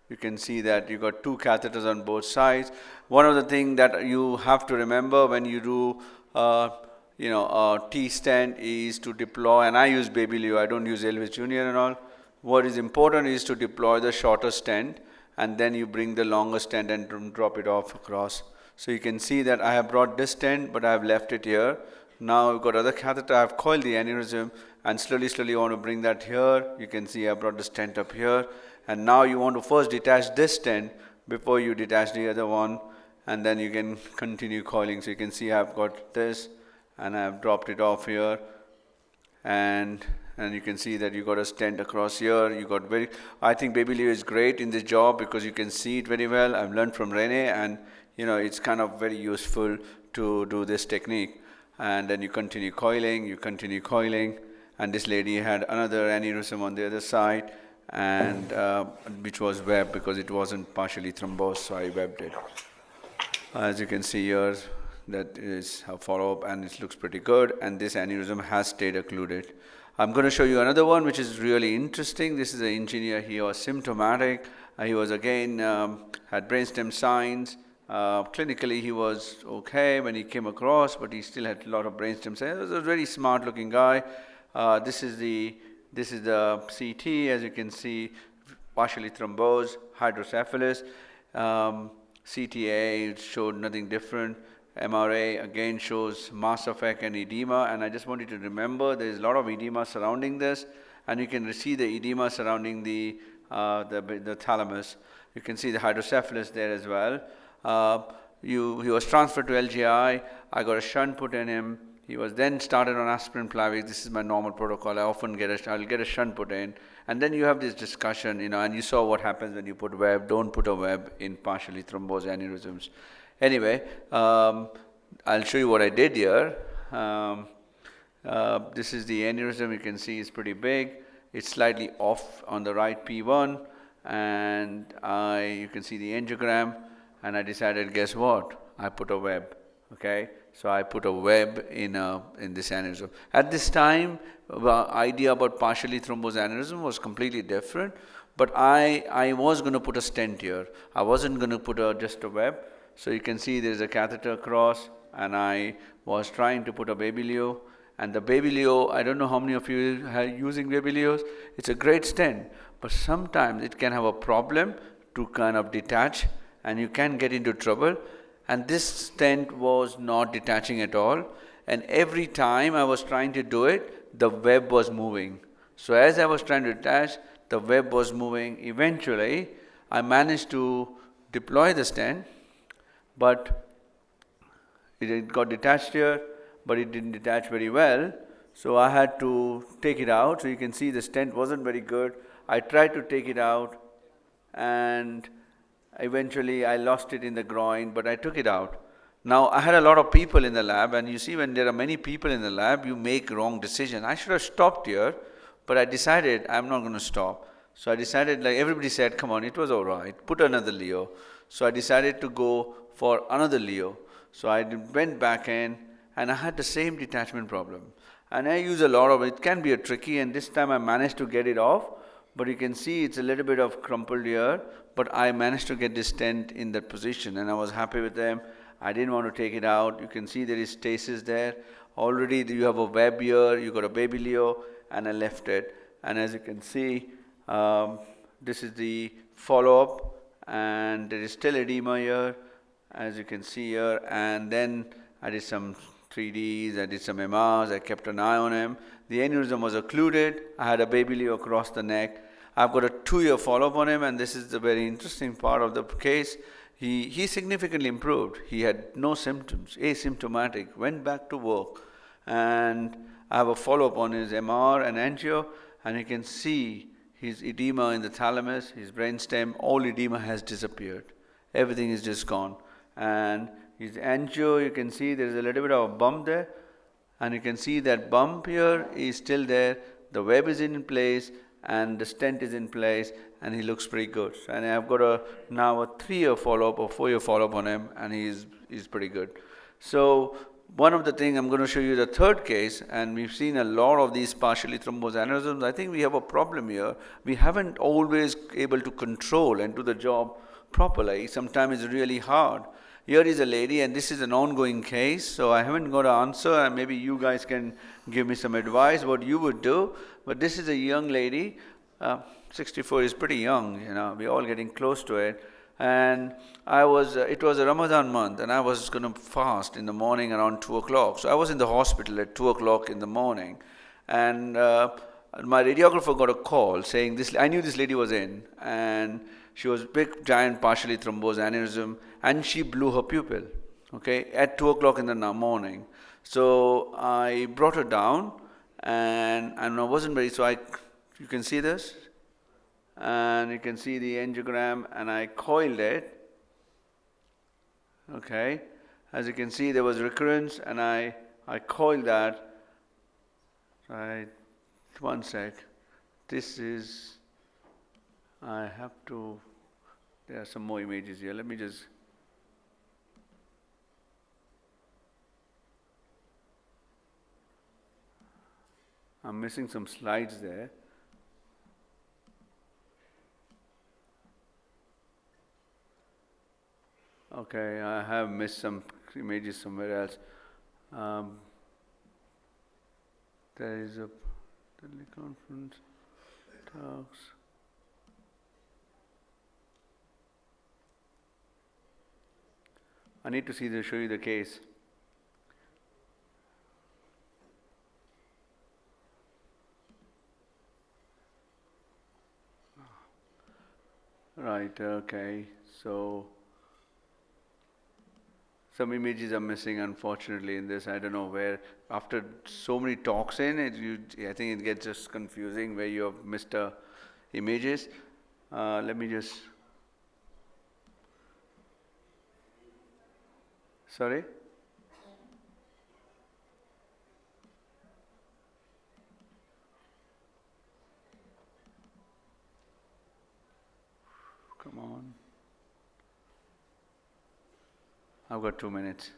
B: You can see that you got two catheters on both sides. One of the things that you have to remember when you do a T stent is to deploy, and I use Baby Leo, I don't use Elvis Jr. and all. What is important is to deploy the shorter stent and then you bring the longer stent and drop it off across. So you can see that I have brought this stent but I have left it here. Now I've got other catheter, I have coiled the aneurysm and slowly I want to bring that here. You can see I brought the stent up here, and now you want to first detach this stent before you detach the other one, and then you can continue coiling. So you can see I've got this and I've dropped it off here, and you can see that you got a stent across here. You got I think Baby Leo is great in this job because you can see it very well. I've learned from Rene, and it's kind of very useful to do this technique. And then you continue coiling, and this lady had another aneurysm on the other side, and which was webbed because it wasn't partially thrombosed, so I webbed it. As you can see here, that is a follow-up, and it looks pretty good, and this aneurysm has stayed occluded. I'm going to show you another one which is really interesting. This is an engineer. He was symptomatic. He was again had brainstem signs. Clinically he was okay when he came across, but he still had a lot of brainstem signs. He was a very smart looking guy. This is the CT, as you can see, partially thrombosed, hydrocephalus. CTA showed nothing different. MRA again shows mass effect and edema, and I just want you to remember there is a lot of edema surrounding this, and you can see the edema surrounding the thalamus. You can see the hydrocephalus there as well. He was transferred to LGI. I got a shunt put in him. He was then started on aspirin Plavix. This is my normal protocol. I'll get a shunt put in, and then you have this discussion, and you saw what happens when you put web. Don't put a web in partially thrombosed aneurysms. Anyway, I'll show you what I did here. This is the aneurysm. You can see it's pretty big. It's slightly off on the right P1, and you can see the angiogram. And I decided, guess what? I put a web. Okay, so I put a web in this aneurysm. At this time, the idea about partially thrombosed aneurysm was completely different. But I was going to put a stent here. I wasn't going to put just a web. So you can see there's a catheter across, and I was trying to put a Baby Leo. And the Baby Leo, I don't know how many of you are using Baby Leos. It's a great stent, but sometimes it can have a problem to kind of detach, and you can get into trouble. And this stent was not detaching at all. And every time I was trying to do it, the web was moving. So as I was trying to detach, the web was moving. Eventually, I managed to deploy the stent, but it got detached here, but it didn't detach very well. So I had to take it out. So you can see the stent wasn't very good. I tried to take it out, and eventually I lost it in the groin, but I took it out. Now I had a lot of people in the lab, and you see when there are many people in the lab, you make wrong decisions. I should have stopped here, but I decided I'm not going to stop. So I decided, like everybody said, come on, it was all right, put another Leo. So I decided to go for another Leo. So I went back in, and I had the same detachment problem. And I use a lot of it. It can be a tricky, and this time I managed to get it off. But you can see it's a little bit of crumpled here, but I managed to get this stent in that position, and I was happy with them. I didn't want to take it out. You can see there is stasis there. Already you have a web here, you got a Baby Leo, and I left it. And as you can see, this is the follow-up, and there is still edema here, as you can see here. And then I did some 3Ds, I did some MRs, I kept an eye on him. The aneurysm was occluded. I had a Baby Leo across the neck. I've got a 2-year follow-up on him, and this is the very interesting part of the case. He significantly improved. He had no symptoms, asymptomatic, went back to work. And I have a follow-up on his MR and angio, and you can see his edema in the thalamus, his brainstem, all edema has disappeared. Everything is just gone. And his angio, you can see there is a little bit of a bump there, and you can see that bump here is still there. The web is in place, and the stent is in place, and he looks pretty good. And I've got now a 3-year follow-up or 4-year follow-up on him, and he's pretty good. So one of the things, I'm going to show you the third case, and we've seen a lot of these partially thrombosed aneurysms. I think we have a problem here. We haven't always able to control and do the job properly. Sometimes it's really hard. Here is a lady, and this is an ongoing case, so I haven't got an answer, and maybe you guys can give me some advice what you would do. But this is a young lady, 64 is pretty young, you know, we're all getting close to it. And it was a Ramadan month, and I was going to fast in the morning around 2 o'clock. So I was in the hospital at 2 o'clock in the morning, and my radiographer got a call saying I knew this lady was in, and she was big, giant, partially thrombosed aneurysm, and she blew her pupil, okay, at 2 o'clock in the morning. So I brought her down, and I wasn't very, you can see this? And you can see the angiogram, and I coiled it. Okay, as you can see, there was recurrence, and I coiled that. One sec. This is, I have to, there are some more images here. Let me just, I'm missing some slides there. Okay, I have missed some images somewhere else. There is a teleconference talks. I need to show you the case. Right, okay, so some images are missing, unfortunately, in this. I don't know where, after so many talks in it, I think it gets just confusing where you have missed images. Let me just, sorry? Come on. I've got 2 minutes.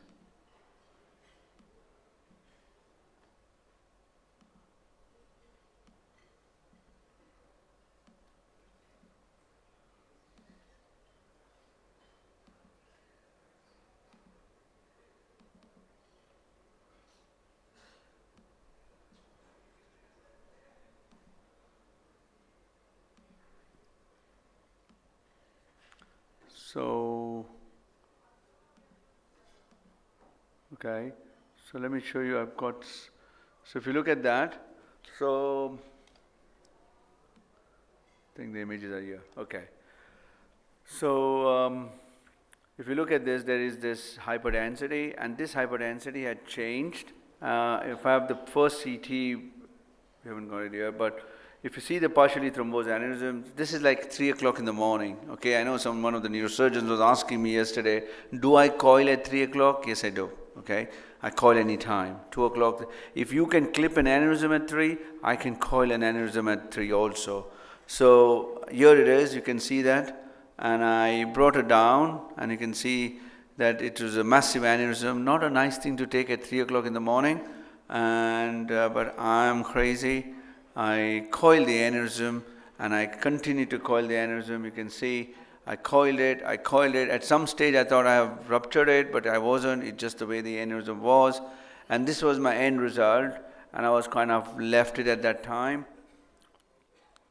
B: So, okay, so let me show you, I've got, so if you look at that, so, I think the images are here, okay. So, if you look at this, there is this hyperdensity, and this hyperdensity had changed. If I have the first CT, we haven't got it here, but if you see the partially thrombosed aneurysm, this is like 3 o'clock in the morning. Okay, I know one of the neurosurgeons was asking me yesterday, do I coil at 3 o'clock? Yes, I do. Okay, I coil any time. 2 o'clock. If you can clip an aneurysm at 3, I can coil an aneurysm at 3 also. So here it is. You can see that, and I brought it down, and you can see that it was a massive aneurysm. Not a nice thing to take at 3 o'clock in the morning, and but I am crazy. I coiled the aneurysm, and I continue to coil the aneurysm. You can see I coiled it. At some stage I thought I have ruptured it, but I wasn't. It's just the way the aneurysm was. And this was my end result, and I was kind of left it at that time.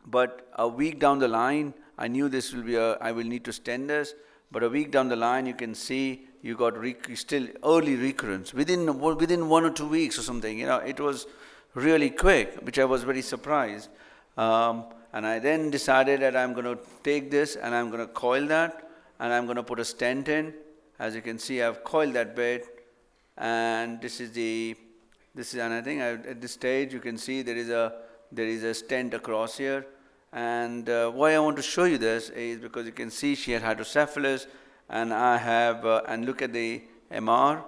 B: But a week down the line, I knew this will be I will need to stent this, but a week down the line you can see you got still early recurrence. Within 1 or 2 weeks or something, you know, it was really quick, which I was very surprised. And I then decided that I'm going to take this and I'm going to coil that, and I'm going to put a stent in. As you can see, I've coiled that bit, and and I think at this stage you can see there is a stent across here. And why I want to show you this is because you can see she had hydrocephalus, and I have and look at the MR,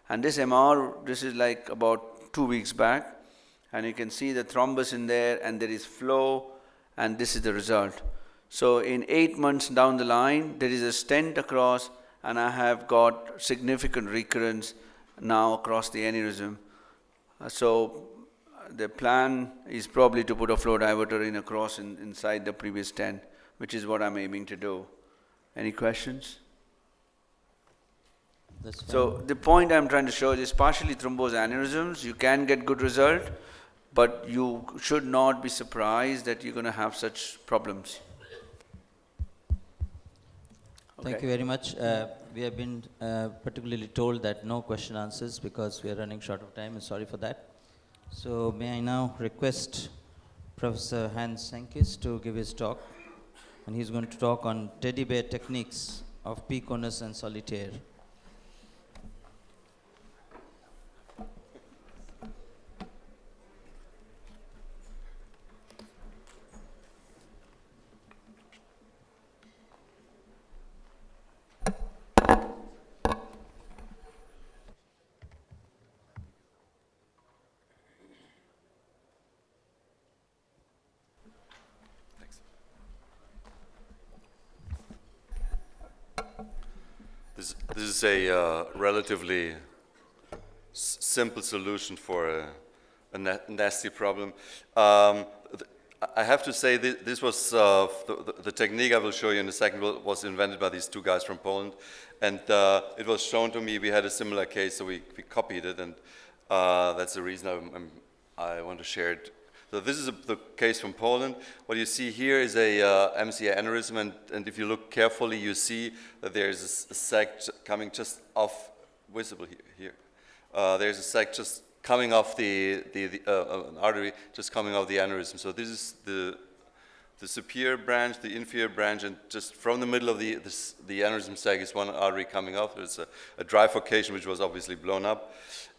B: and this MR, this is like about 2 weeks back. And you can see the thrombus in there, and there is flow, and this is the result. So in 8 months down the line, there is a stent across, and I have got significant recurrence, now across the aneurysm. So the plan is probably to put a flow diverter in across inside the previous stent, which is what I'm aiming to do. Any questions?
L: That's fine.
B: So the point I'm trying to show is partially thrombosed aneurysms, you can get good result, but you should not be surprised that you're going to have such problems.
L: Thank
B: Okay.
L: you very much. We have been particularly told that no question answers because we are running short of time, and sorry for that. So may I now request Professor Hans Senkis to give his talk, and he's going to talk on teddy bear techniques of P-conus and solitaire.
P: This is a relatively simple solution for a nasty problem. I have to say this was the technique I will show you in a second was invented by these two guys from Poland, and it was shown to me. We had a similar case, so we copied it, and that's the reason I want to share it. So this is the case from Poland. What you see here is a MCA aneurysm, and if you look carefully, you see that there is a sac coming just off, visible here. There's a sac just coming off an artery just coming off the aneurysm. So this is the superior branch, the inferior branch, and just from the middle of the aneurysm sac is one artery coming off. There's a trifurcation which was obviously blown up.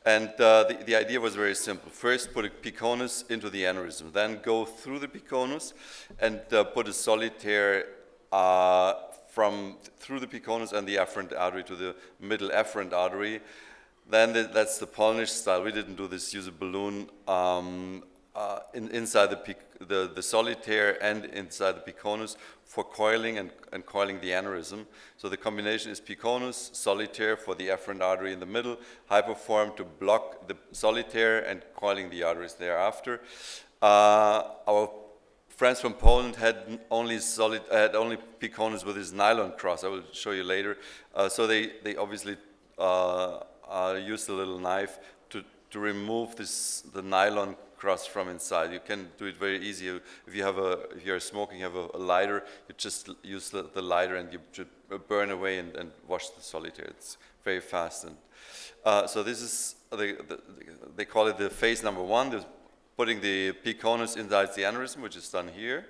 P: And the idea was very simple. First, put a P-conus into the aneurysm, then go through the P-conus and put a solitaire through the P-conus and the afferent artery to the middle afferent artery. Then that's the Polish style. We didn't do this. Use a balloon inside the solitaire and inside the P-conus for coiling and coiling the aneurysm. So the combination is P-conus, solitaire for the afferent artery in the middle, hyperform to block the solitaire and coiling the arteries thereafter. Our friends from Poland had only P-conus with this nylon cross. I will show you later. So they obviously used a little knife to remove the nylon cross from inside. You can do it very easy. If you're smoking, you have a lighter, you just use the lighter and you should burn away and wash the solitaire. It's very fast. And so this is, they call it the phase number one, putting the P-conus inside the aneurysm, which is done here,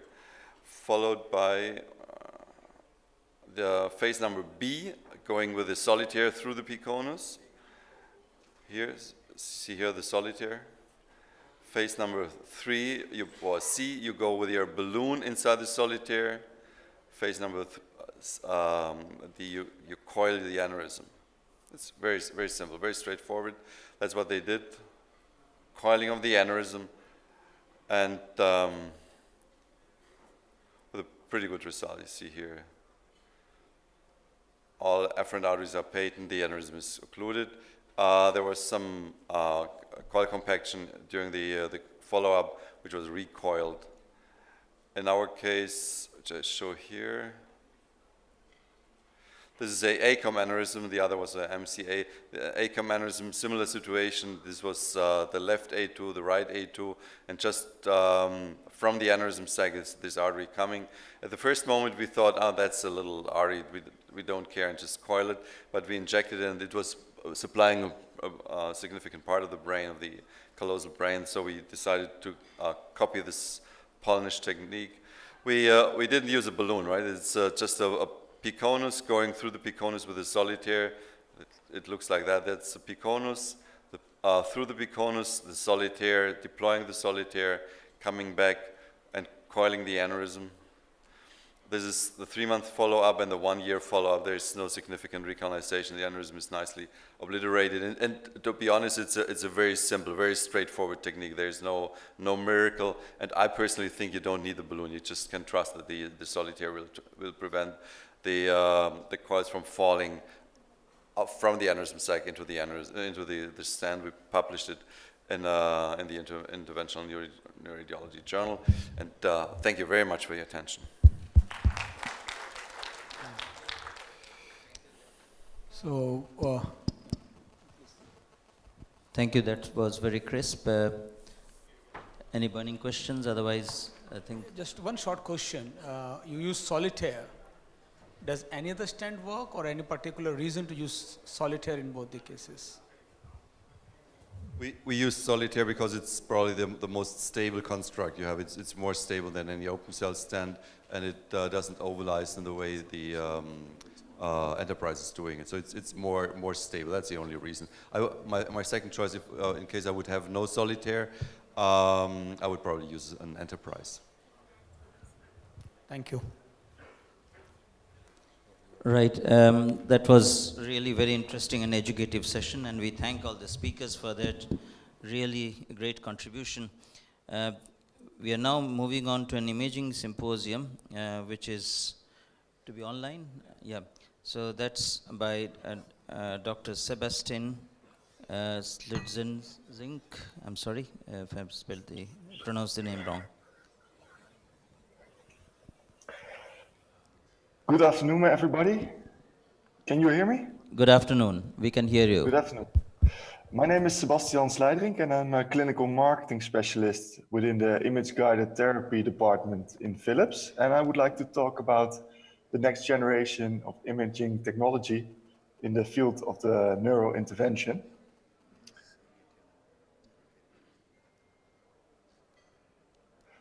P: followed by the phase number B, going with the solitaire through the P-conus. Here, see here the solitaire. Phase number 3, or C, you go with your balloon inside the solitaire. Phase number you coil the aneurysm. It's very, very simple, very straightforward. That's what they did. Coiling of the aneurysm, and with a pretty good result. You see here, all afferent arteries are patent, the aneurysm is occluded. There was some coil compaction during the follow-up, which was recoiled. In our case, which I show here, this is a ACOM aneurysm, the other was a MCA. The ACOM aneurysm, similar situation. This was the left A2, the right A2, and just from the aneurysm sac is this artery coming. At the first moment we thought, oh, that's a little artery, we don't care and just coil it, but we injected it and it was supplying a significant part of the brain, of the callosal brain, so we decided to copy this Polish technique. We didn't use a balloon, right? It's just a P-conus going through the P-conus with a solitaire. It looks like that. That's the P-conus. Through the P-conus, the solitaire, deploying the solitaire, coming back and coiling the aneurysm. This is the 3-month follow-up and the 1-year follow-up. There's no significant recolonization. The aneurysm is nicely obliterated. And to be honest, it's a very simple, very straightforward technique. There's no miracle. And I personally think you don't need the balloon. You just can trust that the solitaire will prevent the coils from falling from the aneurysm sac into the stent. We published it in the Interventional Neuroradiology Journal. And thank you very much for your attention.
N: So,
L: thank you. That was very crisp. Any burning questions? Otherwise, I think.
N: just one short question. You use solitaire. Does any other stent work, or any particular reason to use solitaire in both the cases?
P: We use solitaire because it's probably the most stable construct you have. It's more stable than any open cell stent, and it doesn't ovalize in the way the Enterprise is doing it. So it's more stable. That's the only reason. My second choice, if in case I would have no solitaire, I would probably use an Enterprise.
N: Thank you.
L: Right. That was really very interesting and educative session, and we thank all the speakers for that really great contribution. We are now moving on to an imaging symposium, which is to be online. Yeah. So that's by Dr. Sebastian Slidzinck. I'm sorry if I've pronounced the name wrong.
Q: Good afternoon, everybody. Can you hear me?
L: Good afternoon. We can hear you.
Q: Good afternoon. My name is Sebastian Slidzinck, and I'm a clinical marketing specialist within the image-guided therapy department in Philips. And I would like to talk about the next generation of imaging technology in the field of the neurointervention.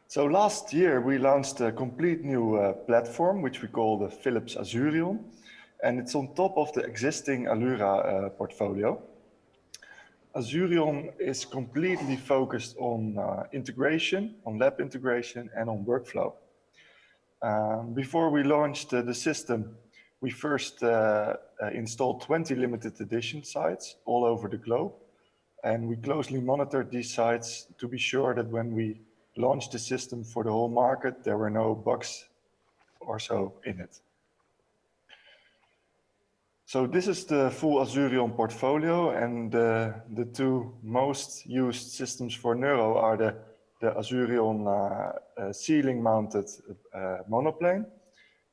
Q: So last year, we launched a complete new platform, which we call the Philips Azurion, and it's on top of the existing Allura portfolio. Azurion is completely focused on integration, on lab integration, and on workflow. Before we launched the system, we first installed 20 limited edition sites all over the globe, and we closely monitored these sites to be sure that when we launched the system for the whole market, there were no bugs or so in it. So this is the full Azurion portfolio, and the two most used systems for neuro are the Azurion ceiling-mounted monoplane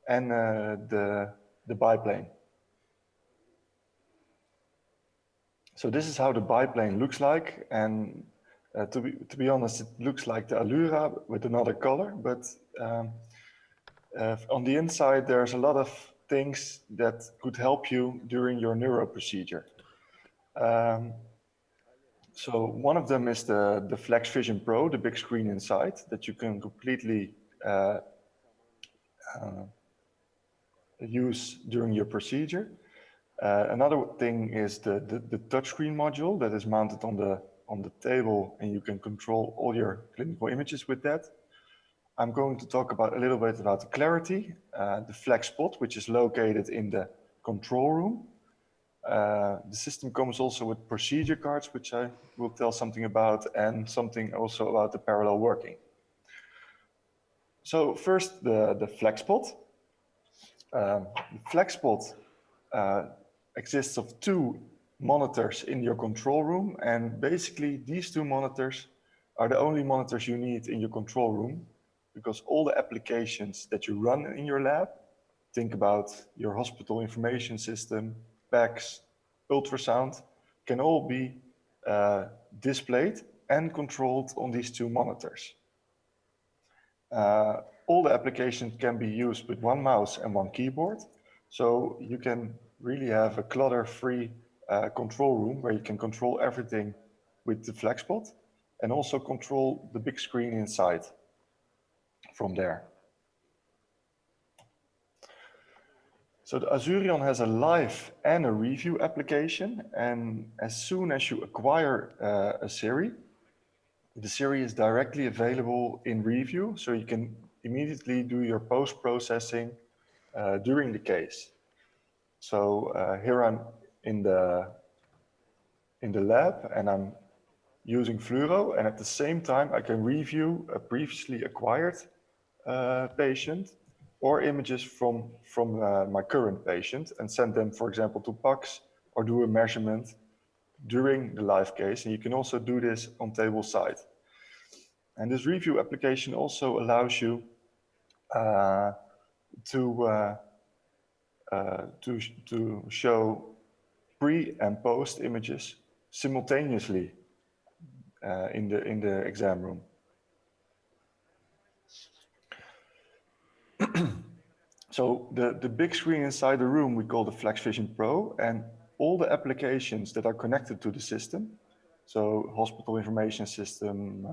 Q: and the biplane. So this is how the biplane looks like, and to be honest, it looks like the Allura with another color, but on the inside there's a lot of things that could help you during your neuro procedure. So one of them is the Flex Vision Pro, the big screen inside that you can completely use during your procedure. Another thing is the touchscreen module that is mounted on the table, and you can control all your clinical images with that. I'm going to talk a little bit about the Clarity, the Flex Spot, which is located in the control room. The system comes also with procedure cards, which I will tell something about, and something also about the parallel working. So first, the Flex Spot. The Flex Spot exists of two monitors in your control room, and basically these two monitors are the only monitors you need in your control room, because all the applications that you run in your lab, think about your hospital information system, PACS, ultrasound, can all be displayed and controlled on these two monitors. All the applications can be used with one mouse and one keyboard, so you can really have a clutter-free control room where you can control everything with the FlexPod and also control the big screen inside from there. So the Azurion has a live and a review application, and as soon as you acquire a Siri, the Siri is directly available in review, so you can immediately do your post-processing during the case. So here I'm in the lab, and I'm using Fluoro, and at the same time I can review a previously acquired patient or images from my current patient and send them, for example, to PACS or do a measurement during the live case. And you can also do this on table side. And this review application also allows you to show pre and post images simultaneously in the exam room. So the big screen inside the room we call the FlexVision Pro, and all the applications that are connected to the system, so hospital information system,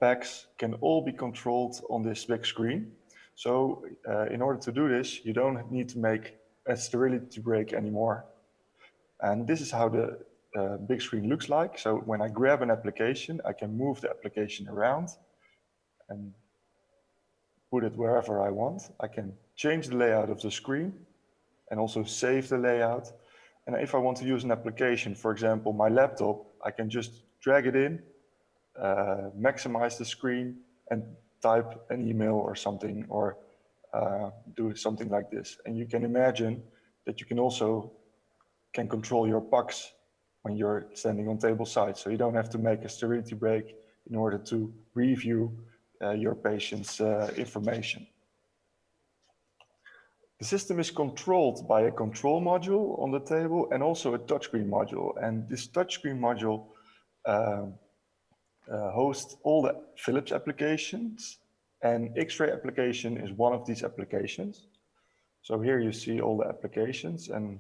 Q: PACS, can all be controlled on this big screen. So in order to do this, you don't need to make a sterility break anymore. And this is how the big screen looks like. So when I grab an application, I can move the application around and put it wherever I want. I can change the layout of the screen and also save the layout. And if I want to use an application, for example, my laptop, I can just drag it in, maximize the screen and type an email or something, or do something like this. And you can imagine that you can also control your pucks when you're standing on table side. So you don't have to make a sterility break in order to review your patient's information. The system is controlled by a control module on the table and also a touchscreen module. And this touchscreen module hosts all the Philips applications, and X-ray application is one of these applications. So here you see all the applications, and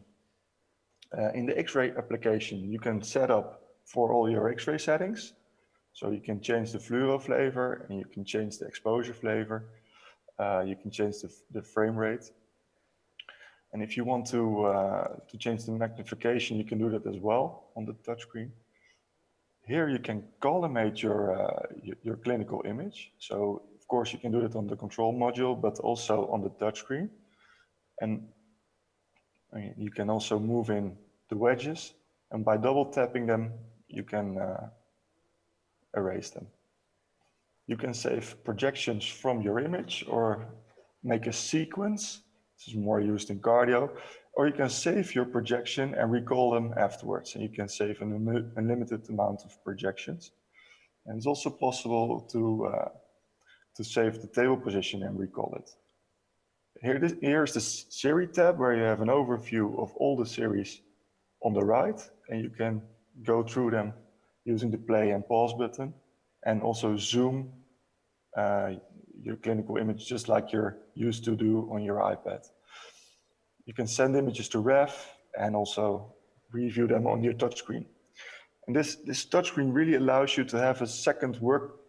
Q: in the X-ray application, you can set up for all your X-ray settings. So you can change the fluoro flavor, and you can change the exposure flavor. You can change the frame rate. And if you want to change the magnification, you can do that as well on the touchscreen. Here you can collimate your clinical image. So of course you can do it on the control module, but also on the touchscreen. And you can also move in the wedges, and by double tapping them, you can erase them. You can save projections from your image or make a sequence. This is more used in cardio. Or you can save your projection and recall them afterwards. And you can save an unlimited amount of projections. And it's also possible to save the table position and recall it. Here's the series tab, where you have an overview of all the series on the right, and you can go through them using the play and pause button, and also zoom your clinical image just like you're used to do on your iPad. You can send images to ref and also review them on your touchscreen. And this touchscreen really allows you to have a second work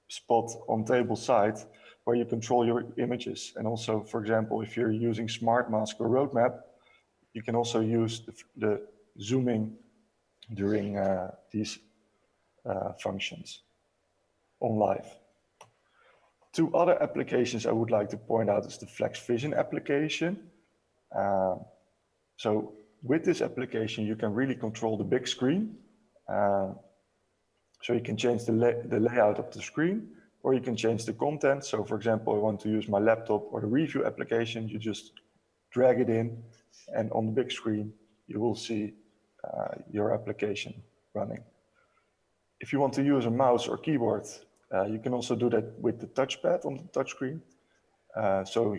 Q: spot on table side where you control your images. And also, for example, if you're using Smart Mask or Roadmap, you can also use the zooming during these functions on live. Two other applications I would like to point out is the FlexVision application. So with this application, you can really control the big screen. So you can change the layout of the screen, or you can change the content. So for example, I want to use my laptop or the review application, you just drag it in, and on the big screen, you will see your application running. If you want to use a mouse or keyboard, you can also do that with the touchpad on the touchscreen. So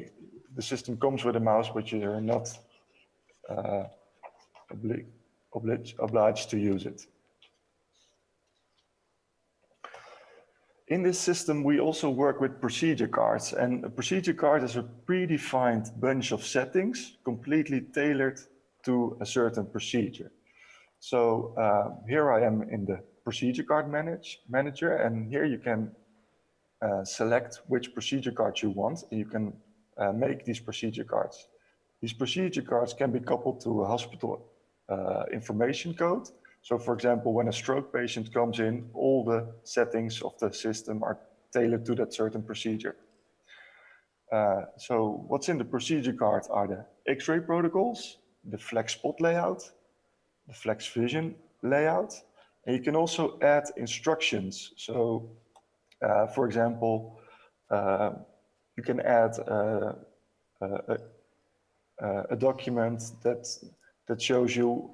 Q: the system comes with a mouse, but you're not obliged to use it. In this system, we also work with procedure cards, and a procedure card is a predefined bunch of settings completely tailored to a certain procedure. So here I am in the procedure card manager, and here you can select which procedure card you want, and you can make these procedure cards. These procedure cards can be coupled to a hospital information code. So for example, when a stroke patient comes in, all the settings of the system are tailored to that certain procedure. So what's in the procedure card are the X-ray protocols, the flex spot layout, the FlexVision layout, and you can also add instructions. So for example, you can add a document that that shows you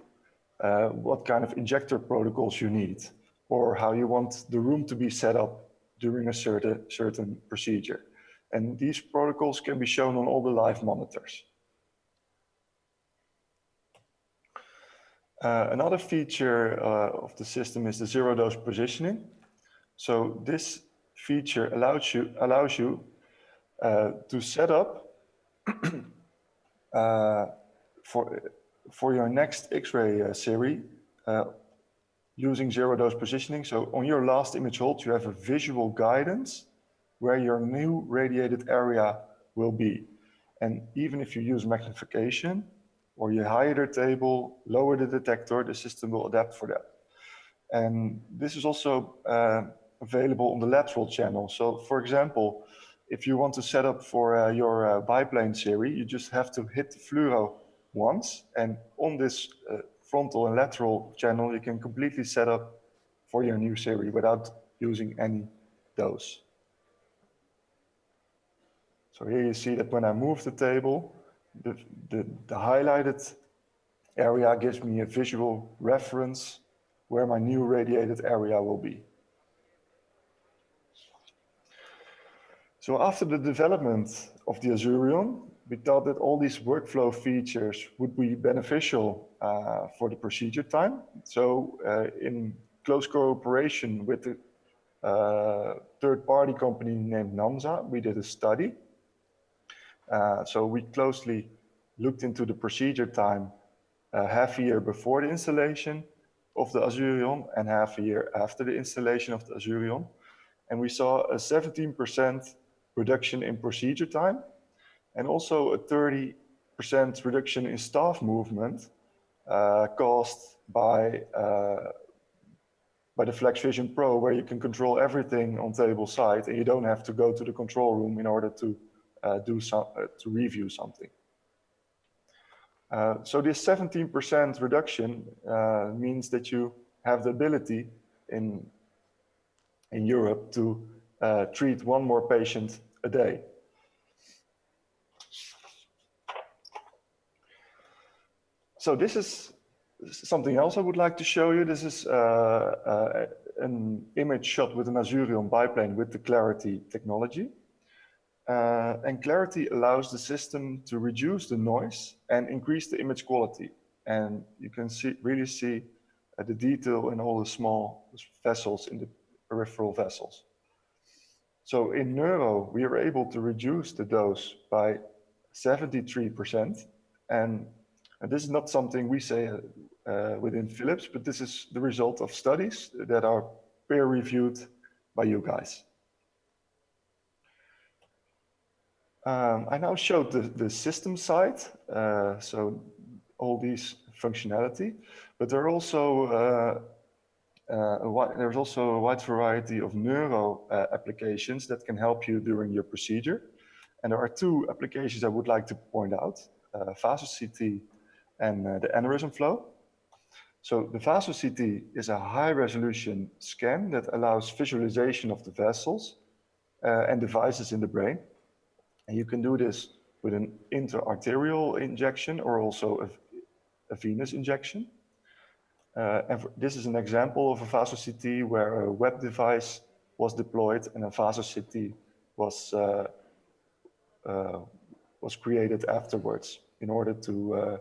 Q: what kind of injector protocols you need, or how you want the room to be set up during a certain procedure. And these protocols can be shown on all the live monitors. Another feature of the system is the zero-dose positioning. So this feature allows you to set up for your next X-ray series using zero-dose positioning. So on your last image hold, you have a visual guidance where your new radiated area will be. And even if you use magnification, or you hide the table, lower the detector, the system will adapt for that. And this is also available on the lateral channel. So for example, if you want to set up for your biplane series, you just have to hit the fluoro once, and on this frontal and lateral channel, you can completely set up for your new series without using any dose. So here you see that when I move the table, the highlighted area gives me a visual reference where my new radiated area will be. So after the development of the Azurion, we thought that all these workflow features would be beneficial for the procedure time. So in close cooperation with the third-party company named NAMSA, we did a study. So we closely looked into the procedure time half a year before the installation of the Azurion and half a year after the installation of the Azurion. And we saw a 17% reduction in procedure time and also a 30% reduction in staff movement caused by the Flex Vision Pro, where you can control everything on table side and you don't have to go to the control room in order to review something. So this 17% reduction means that you have the ability in Europe to treat one more patient a day. So this is something else I would like to show you. This is an image shot with an Azurion biplane with the Clarity technology. And Clarity allows the system to reduce the noise and increase the image quality. And you can really see the detail in all the small vessels in the peripheral vessels. So in neuro, we are able to reduce the dose by 73%. And this is not something we say within Philips, but this is the result of studies that are peer-reviewed by you guys. I now showed the system side, so all these functionality, but there are also there's also a wide variety of neuro applications that can help you during your procedure. And there are two applications I would like to point out, VASO-CT and the aneurysm flow. So the VASO-CT is a high-resolution scan that allows visualization of the vessels and devices in the brain. And you can do this with an intra-arterial injection or also a venous injection. This is an example of a VASO-CT where a web device was deployed and a VASO-CT was created afterwards in order to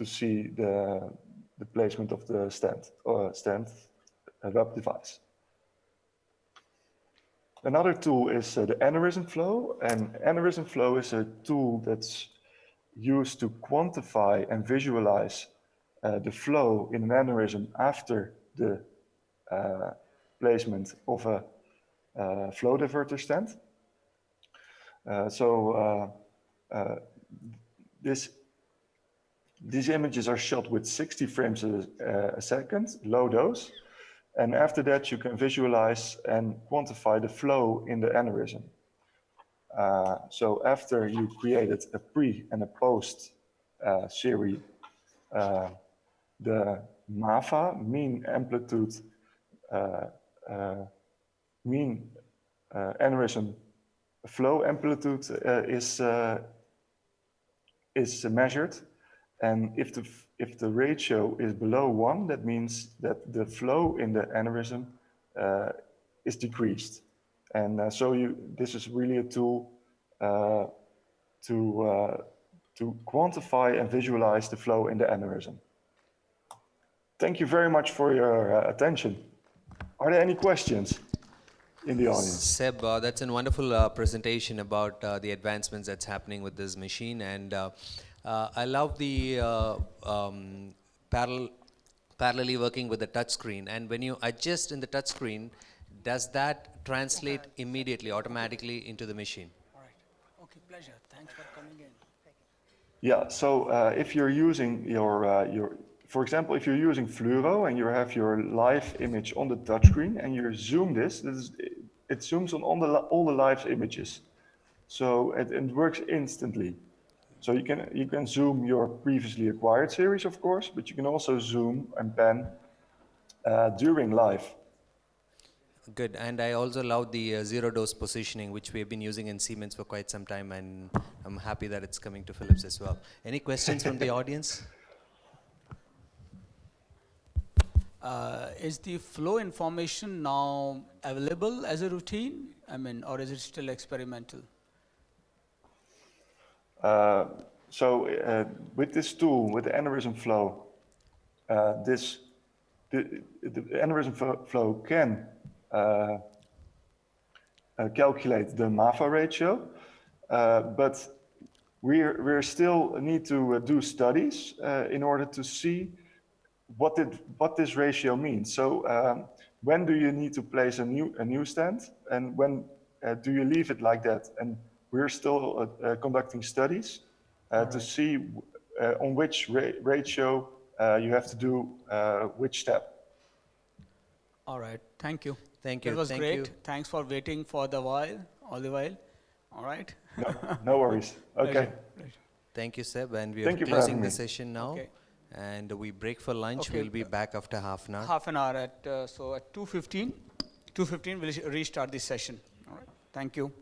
Q: see the placement of the stent web device. Another tool is the aneurysm flow, and aneurysm flow is a tool that's used to quantify and visualize the flow in an aneurysm after the placement of a flow diverter stent. These images are shot with 60 frames a second, low dose. And after that, you can visualize and quantify the flow in the aneurysm. So after you created a pre and a post series, the MAFA, mean amplitude, mean aneurysm flow amplitude is measured. And if the ratio is below 1, that means that the flow in the aneurysm is decreased. And this is really a tool to quantify and visualize the flow in the aneurysm. Thank you very much for your attention. Are there any questions in the audience?
M: Seb, that's a wonderful presentation about the advancements that's happening with this machine, and I love the parallelly working with the touch screen. And when you adjust in the touch screen, does that translate immediately, automatically into the machine?
N: All right. Okay, pleasure. Thanks for coming in.
Q: Yeah, so if you're using for example, if you're using fluoro and you have your live image on the touchscreen and you zoom it zooms on all the live images. So it works instantly. So you can zoom your previously acquired series, of course, but you can also zoom and pan during live.
M: Good, and I also love the zero-dose positioning, which we have been using in Siemens for quite some time, and I'm happy that it's coming to Philips as well. Any questions from the audience?
N: Is the flow information now available as a routine? I mean, or is it still experimental?
Q: With this tool, with the aneurysm flow, the aneurysm flow can calculate the MAFA ratio, but we still need to do studies in order to see what this ratio means. So when do you need to place a new stent, and when do you leave it like that? And we're still conducting studies to see on which ratio you have to do which step.
N: All right. Thank you.
M: Thank you.
N: That was
M: Thank
N: great.
M: you.
N: Thanks for waiting for all the while. All right.
Q: No worries. Okay.
N: Pleasure.
M: Thank you, Seb. And we
Q: Thank
M: are
Q: you for
M: closing
Q: having
M: the
Q: me.
M: session now.
N: Okay.
M: And we break for lunch.
N: Okay.
M: We'll be back after half an hour.
N: Half an hour at 2:15. 2:15 we'll restart this session. All right. Thank you.